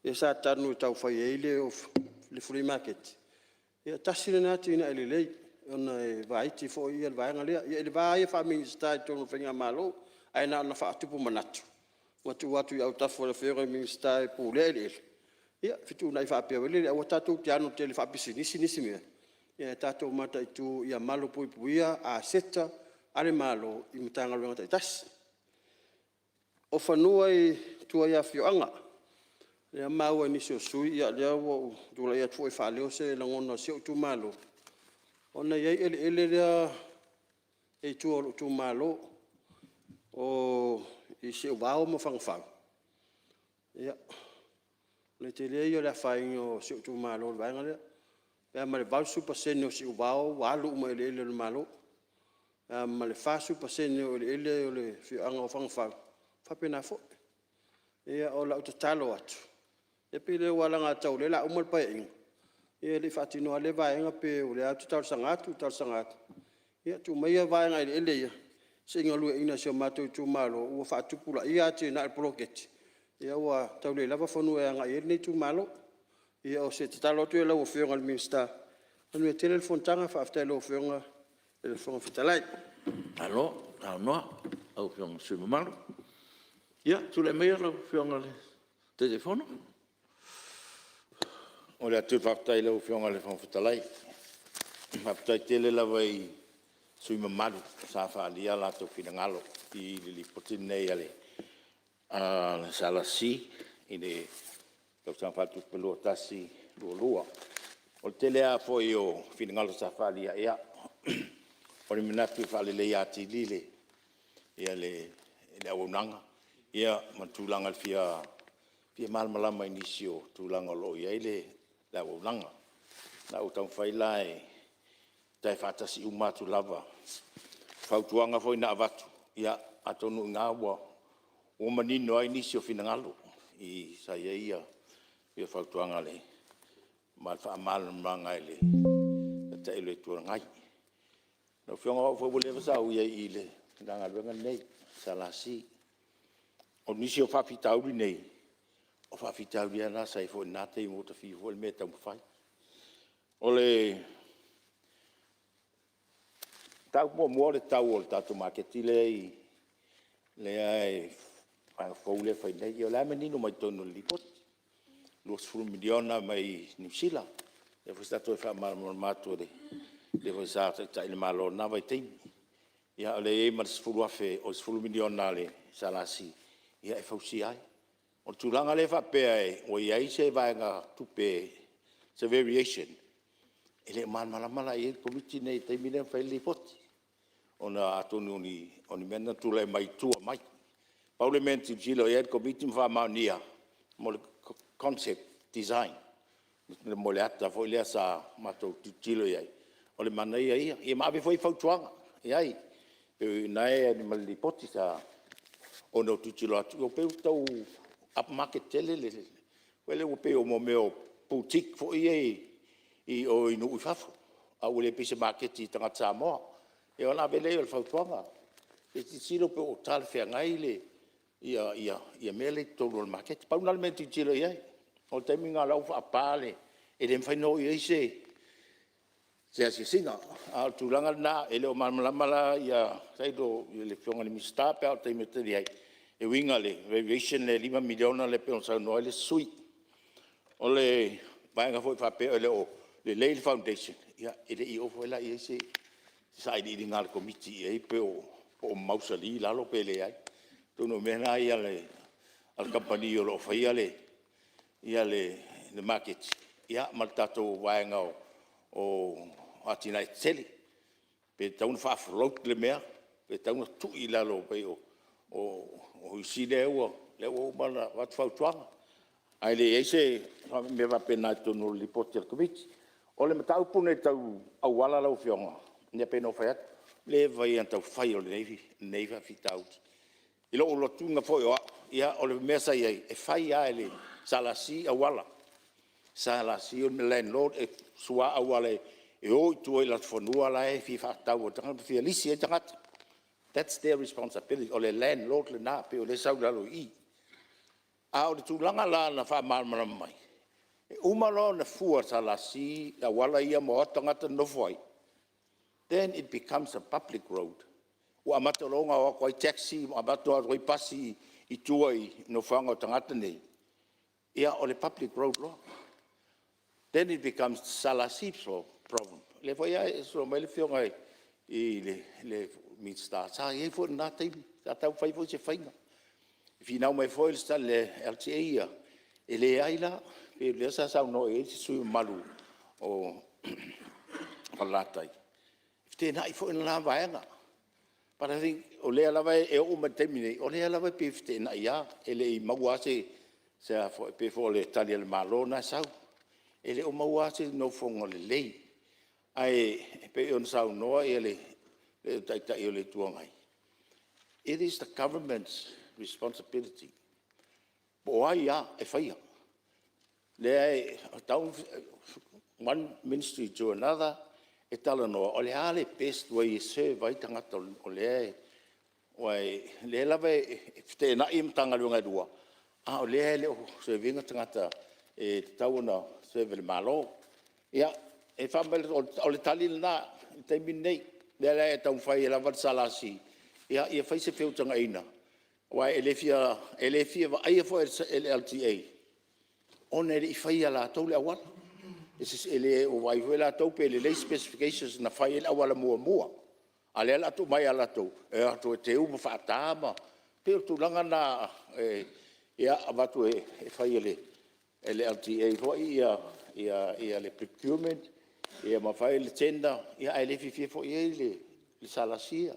Speaker 3: e sa tanu tau fai e le free market. Ia tasile nati ina ele lei. Ona e vaiti fo ia le vaenga lea. Ia le vae fa minista i tono whainga malo. Ai na fa atupu manatu. Watu i au tafo le whewere minsta e pō le. Ia, fitu nai whapea wele, au tātou te anu te le whapisi nisi mea. Ia, tātou mata i tū ia malo puipuia, a seta, ale malo i mutanga luenga tai tasi. O whanua i tua ia whioanga. Lea maua nisi o sui, ia lea ua tūla ia tū e whaleo se langona seo tū malo. Ona iei ele lea e tū malo o i se wao mo whangwhau. Ia. Le te lea i o lea whaingo se utu malo o vaenga lea. Pea ma le valsu pasene o se wao, walu uma ele ele o malo. Ma le fasu pasene o le ele o le whianga o whangwhau. Whapena fo. Ia o la uta talo atu. E pe le walanga tau le la umal pae inga. Ia le whatinoa le vaenga pe o le atu tau sangatu. Ia tu maia vaenga ele ele ia. Se inga lua ina se matou tu malo ua whaatupula ia te na proketi. Ia ua tau le lava whanua e anga i nei tu malo. Ia o se te talo tu e lau o whionga le minsta. Anu e tele le fontanga whaaftai lau o whionga e le whonga whitalai.
Speaker 1: Alo, tau noa, au whionga sunu malu. Ia, tu le mea lau whionga le telefono.
Speaker 4: O le atu whaaftai lau o whionga le whonga whitalai. Whaaftai tele lava i sui mamalu sa whaalia lato whina ngalo i li potin nei ale le salasi i le tau sa whatu pelua tasi lua. O te lea foi o whina ngalo sa whaalia ea o le minatu whaale le ati lile ia le awananga ia matulanga le fia malmalama inisi o tulanga lo ia le awananga na utang whailai tai fatasi umatu lava fautuanga foi na avatu ia atonu ngawa o manino ai nisi o finangalo i saia ia fautuanga le mal fa mal manga ile ta ile tu ngai no fionga fo bole sa u ia ile nganga lenga nei salasi o nisi o fafitau nei o fafitau ia na sai fo nate mo ta fi fo meta mo fai ole tau mo le tau o tatu maketi le ai fo le fai nei o la menino mai tonu lipot los fulu miliona mai New Zealand e fo stato fa mal mato le fo sa ta il malo na vai tem ia le e mas fulu afe o fulu miliona le salasi ia e fo si ai o tulanga le fa pe o ia se vai nga tupe se variation ele mal mala e committee nei te mine fai lipot ona atonu oni mena tule mai tua mai parliament gilo e committee fa mania mo concept design le moleata foi le sa mato gilo ia o le mana ia e ma foi fautuanga ia pe nai ni mal lipoti sa ono tu gilo o pe tau up market tele le wele o pe o mo meo boutique foi i o inu fafo
Speaker 12: au le pise marketi tanga Samoa e ona vele o fautuanga e silo pe o tal fe ngai le ia mele tolu market pa una menti tilo ia o te minga lau fa pale e le fai no ia se singa al tulanga na ele o malamala ia sai do le fionga le mista pe te mete dia e winga le valuation le 5 miliona le pe on sa no le sui o le vai foi fa pe le o le Leil Foundation ia ele i o foi la ia se sai di ngal committee e pe o mausali la lo pe le ai tu no mena ia le al campanio lo fa ia le market ia maltato vai ngao o atina tele pe taun fa float le mea pe taun tu i la lo pe o si le o mala wat fa tuanga ai le ese me va pena to no li poter committee o le matau pune tau au wala lau fionga ne pe no fa le vai anta fai o le neiva fitau i lo lo tunga foi o ia o le mesa ia e fai ia ele salasi a wala salasi o me landlord e sua a wala e o tu la fonua la e fi fatau o tanga fi lisi e tanga that's their responsibility o le landlord le na pe o le sau la lo i a o tu langa la na fa mal mai e umalo na fua salasi a wala ia mo tanga no foi then it becomes a public road. Wa matolonga o koi taxi o abato o pasi I tuai no whanga o tangata nei. Ia o le public road lo. Then it becomes Salasip's problem. Le foi ai so mai le fionga I le minsta sa e fo na tai ta tau fai fo se fainga. Finau mai foi sta le LTA e le ai la pe le sa no e su malu o alatai. Tēnā I fo ina la vaenga. But I think o lea lawa e o matemine, o lea lawa pe tēnā ia, e le I maua se pe fo le tali le malo na sau. E le o maua se no fonga le lei. Ai pe on sau noa e le taitai o le tuangai. It is the government's responsibility. Po ai ia e whaia. Le ai down one ministry to another, e tala noa, o le ale best way se vai tangata o le wai le lava te na im tanga lunga dua a o le o se vinga tangata e tauna se vel malo ia e fa bel o le tali na te minei le tau fai lava salasi ia fai se feu tanga ina wai elefia ai fo LTA on e fai la tau le awala Ese ele o vai vela tau pe le specifications na fai la wala mua. Ale la tu mai ala tu. E atu te u fa tama. Pe tu langa na ia abatu e fai ele LTA fo ia le procurement ia ma fai le tenda ia ele fi fo ele le salasia.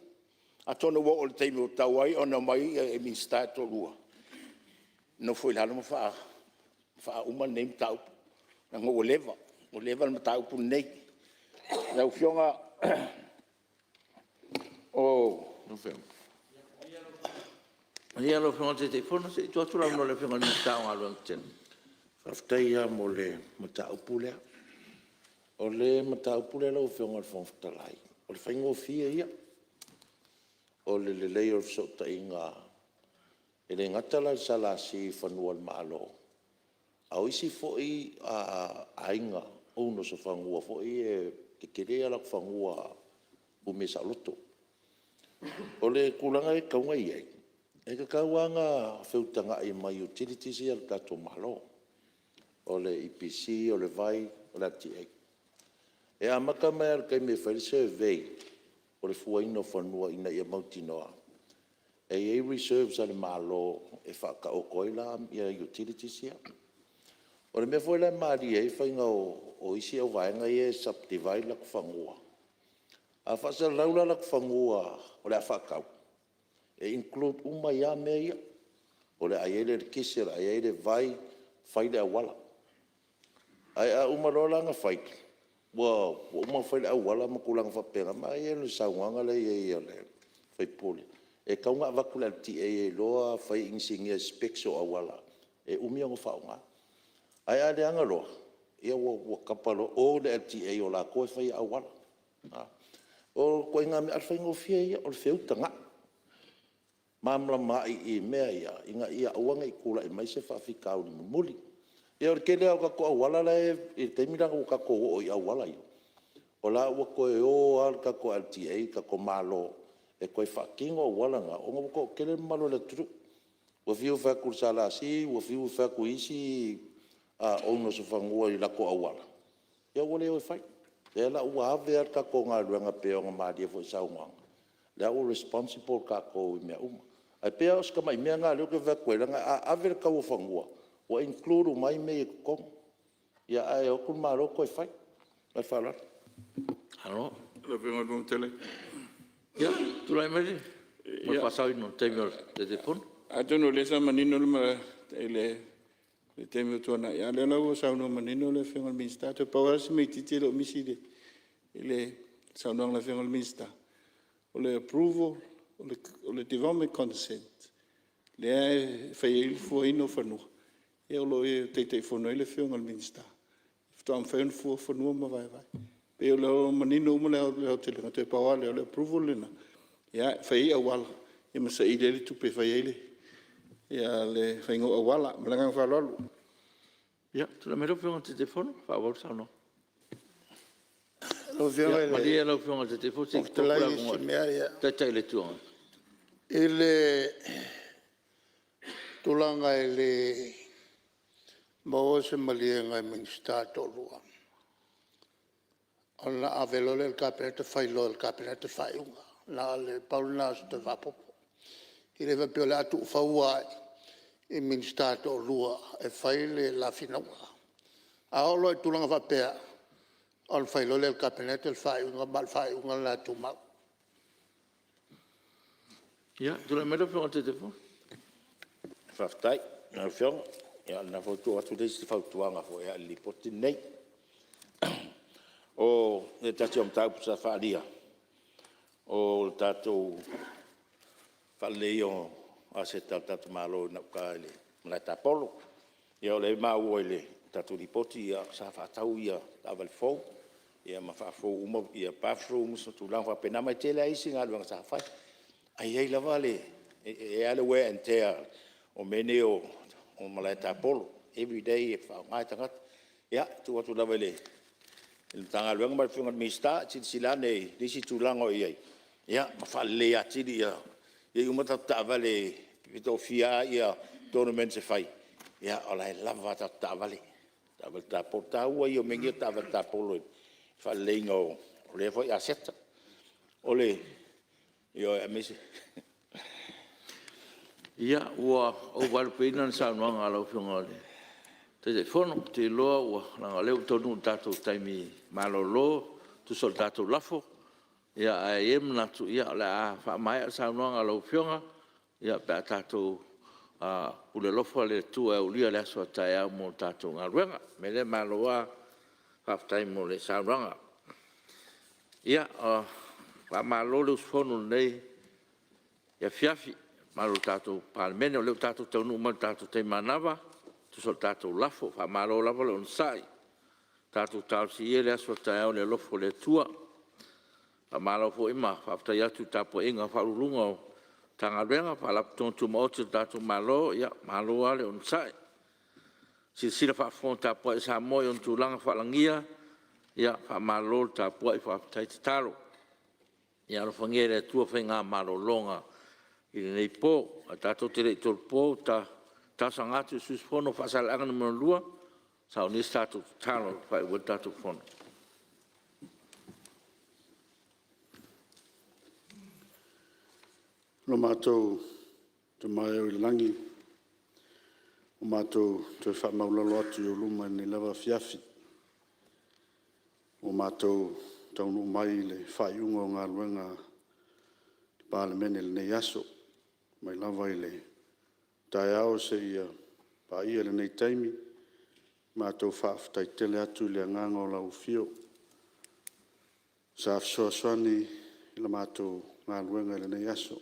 Speaker 12: Atono wo o te mo tawai ona mai e min sta to lua. No foi la no fa uma nem tau. Ngo leva o level matau pu nei lau fionga
Speaker 1: no fem ia lo fionga te fono se tu atu no le fionga ni tau alo ten
Speaker 13: Faftaia mo le matau pule. O le matau pule lo fionga le fonftalai. O le faingo fia ia. O le layer of sota inga. E le ngatala salasi fanua malo. Au isi foi a inga uno so fangua foi e kerea la fangua o mesa loto. O le kulanga e kaunga iai. E ka kauanga feutanga I mai utilities ia le tato malo. O le IPC, o le vai, o le LTA. E a maka mai al kai me whare survey o le fuaino whanua ina ia mautinoa. E reserves ale malo e whaka o koila ia utilities ia. O le mea foi la maari e whainga o isi au vaenga e subdivide lak whangua. A whasa laula lak whangua o le a whakau. E include uma ia mea ia. O le aiele le kisera, aiele vai, whaile a wala. Ai a uma rolanga whaike. Wa uma whaile a wala makulanga whapenga. Ma e le sauanga le e le whaipole. E kaunga wakula ti e loa whai insingia spekso a wala. E umiongo whaunga. Ai ale anga loa, ia wa kapalo o le LTA o la koe whai awala. O ko inga me alfa ingo fia ia o le feu tanga. Mamla mai I mea ia, inga ia uanga I kula I mai se whawhika o ni muli. Ia o kele au kako awala la e te miranga o kako o I awala ia. O la ua koe o al kako LTA, kako malo, e koe whakingo awala nga, o ngā ko kele malo le turu. Ua fiu whaku sala si, ua fiu whaku isi, ono se whangua I lako awala. Ia wale o whai. Ia la ua ave al kako ngā ruanga peo ngā maari e fo I saunga. Lea o responsible kako I mea uma. Ai pea o ska mai mea ngā leo ke whakuelanga, a ave le kau whangua. Ua include o mai mei e kong. Ia ai o kun maro koe whai. Ai whalara.
Speaker 1: Halo.
Speaker 8: Le vengo no tele.
Speaker 1: Ia, tulai mai. Mo pasau no temio te telefon.
Speaker 8: A tono le sa manino le le temio tona. Ia le lau sa no manino le vengo al minsta. Te pawara si mei titi lo miside. Le sa no le vengo al minsta. O le approval, o le development consent. Le fai il fu ino fanu. E o lo e te fono le vengo al minsta. Fto am fai fu fanu ma vai vai. Pe o leo manino uma leo te lenga te pawa leo le approval lena. Ia, fai awala. Ia masa I le tupe fai ele. Ia le fai ngo awala. Malangang whalalu.
Speaker 1: Ia, tula mero whionga te telefono, whaawau sauno.
Speaker 12: Lo fianga
Speaker 1: Ia, maria lau whionga te telefono, te
Speaker 12: Talai si mea ia.
Speaker 1: tai le tuanga.
Speaker 12: Ele tulanga ele mo se malienga minsta tolua. Ona avelole il capete fai lo il capete fai unga. La le paulna sto va popo. Ile va piola tu faua I minsta tolua e fai le la finauga. A olo e tulanga va pea. Al fai lo il capete il fai unga mal fai unga la tu mau.
Speaker 1: Ia, tula mero whionga te telefono.
Speaker 4: Whaftai, nā whiong, ia nā whautua atu reisi te whautuanga fo ea li poti nei. O e tati om tau pusa whaalia. O le tātou whalei o a se tātou mālo na uka ele mnai tāpolo. Ia o le māua ele tātou li poti ia sa whaatau ia tāwali fau. Ia ma whaafou uma, ia pāwhru musa tūlang whapena mai tele aisi ngā luanga sa whai. Ai ei lava le, e ale wear and tear o mene o malai tāpolo. Every day e whaongai tangata. Ia, tu atu lava le. Il tanga luanga mai whiunga mista, titi sila nei, nisi tūlango iai. Ia, ma whale a tiri ia. Ia umata tāwale, pito fia ia, tournament se whai. Ia, ola e lava tāwale. Tāwale tāpolo, tāua ia mengi o tāwale tāpolo. Whale inga o le fo ia seta. Ole, Io e mesi.
Speaker 1: Ia, ua o walpeina na saunoanga alau whionga le. Te telefono, te loa, ua langa leo tonu tātou taimi malolo, tu sol tātou lafo. Ia, a em natu, ia, le a whaamai a saunoanga alau whionga. Ia, pēr tātou ule lofo le tua e ulia le asua tai au mo tātou ngā ruenga. Me le maloa, whaftai mo le saunoanga. Ia, malo le usfono nei ia fiafi malo tatou palemene o le tatou taunu ma tatou te manava tu sol tatou lafo fa malo lava le onsai tatou tau si ele aso tai le lofo le tua fa malo fo ima fa tai atu tapo inga fa lulunga tanga renga fa la tontu mo tatou malo ia malo ale onsai si sila fa fon tapo sa mo yon tulanga fa langia ia fa malo tapo fa tai talo Ia lo fangere tua whainga marolonga I nei po, a tātou te rei tol po, ta sangatu sus fono whasalanga na manolua, sa o nis tātou tālo whai ua tātou fono.
Speaker 12: No mātou te mai au I langi, o mātou te whamaulalo atu I o luma ni lava fiafi, o mātou taunu mai le whaiunga o ngā ruenga Parliament le nei aso, mai lava I le tai ao se ia pa ia le nei taimi, mātou whaaftai tele atu le nganga o lau fio. Sa afsoaswani I la mātou ngā ruenga le nei aso.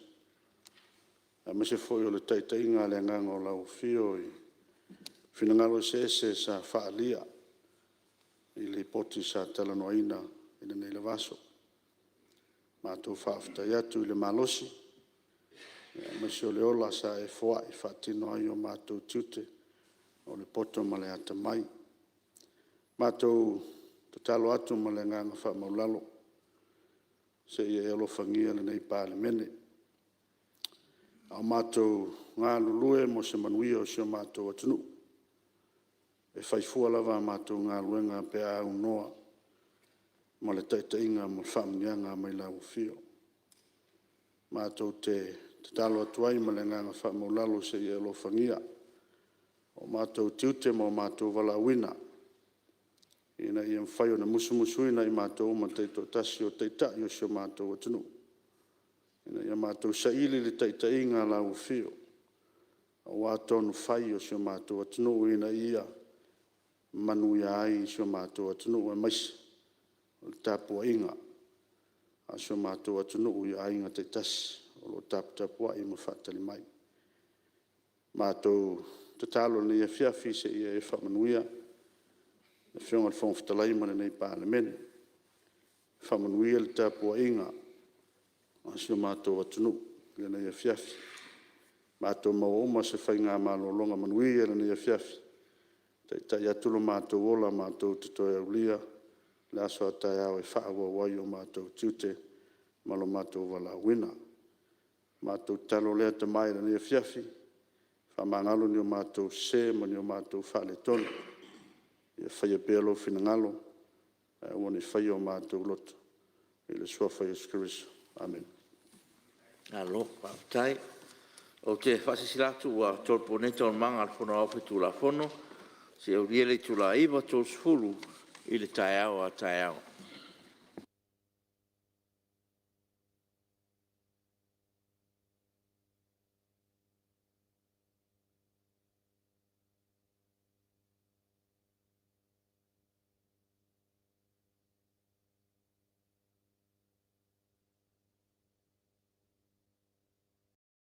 Speaker 12: A me se foi o le taitainga le nganga o lau fio I whinangalo se sa whaalia I le poti sa talanoaina I le nei le vaso. Mātou whaafetai atu I le malosi. Ma se o le ola sa e foa I whaatino ai o mātou tiute o le poto ma le ata mai. Mātou te talo atu ma le nganga wha maulalo. Se ia elo whangia le nei pāle mene. Au mātou ngā lulue mo se manuia o se mātou atunu. E whaifua lava mātou ngā luenga pe a unoa. Ma le taitainga mo whamnianga mai lau fio. Mātou te talo atuai ma le nganga wha maulalo se ia elo whangia. O mātou tiute mo mātou wala wina. Ina ia mwhai o na musumusuina I mātou ma teito tasi o teita I o se mātou atunu. Ina ia mātou saili le taitainga lau fio. O wātonu whai o se mātou atunu ina ia manu ia ai se mātou atunu e maisi. O le tapua inga. A se mātou atunu ia ai ngā teitasi. O lo tapua I ma whatali mai. Mātou te talo ni ia fiafi se ia e whamanuia. Na whionga le whongwhitalai mana nei pālemene. Whamanuia le tapua inga. A se mātou atunu. Ia nei ia fiafi. Mātou mauoma se whai ngā mālolonga manuia le nei ia fiafi. Tai atulu mātou ola mātou te toi au lia. Le aso atai au e whaawa wai o mātou tiute. Malo mātou wala wina. Mātou talo lea te mai le nei ia fiafi. Whamangalo ni o mātou se ma ni o mātou whale tonu. Ia whaia pēlo whina ngalo. Ua ni whaia o mātou loto. I le sua whaia skiriso. Amen.
Speaker 1: Alo, pātai. O te whasesilatu wa tolpo ne tol manga al whono au fitu la whono. Se au rie le tula iwa tol sfulu I le tai au a tai au.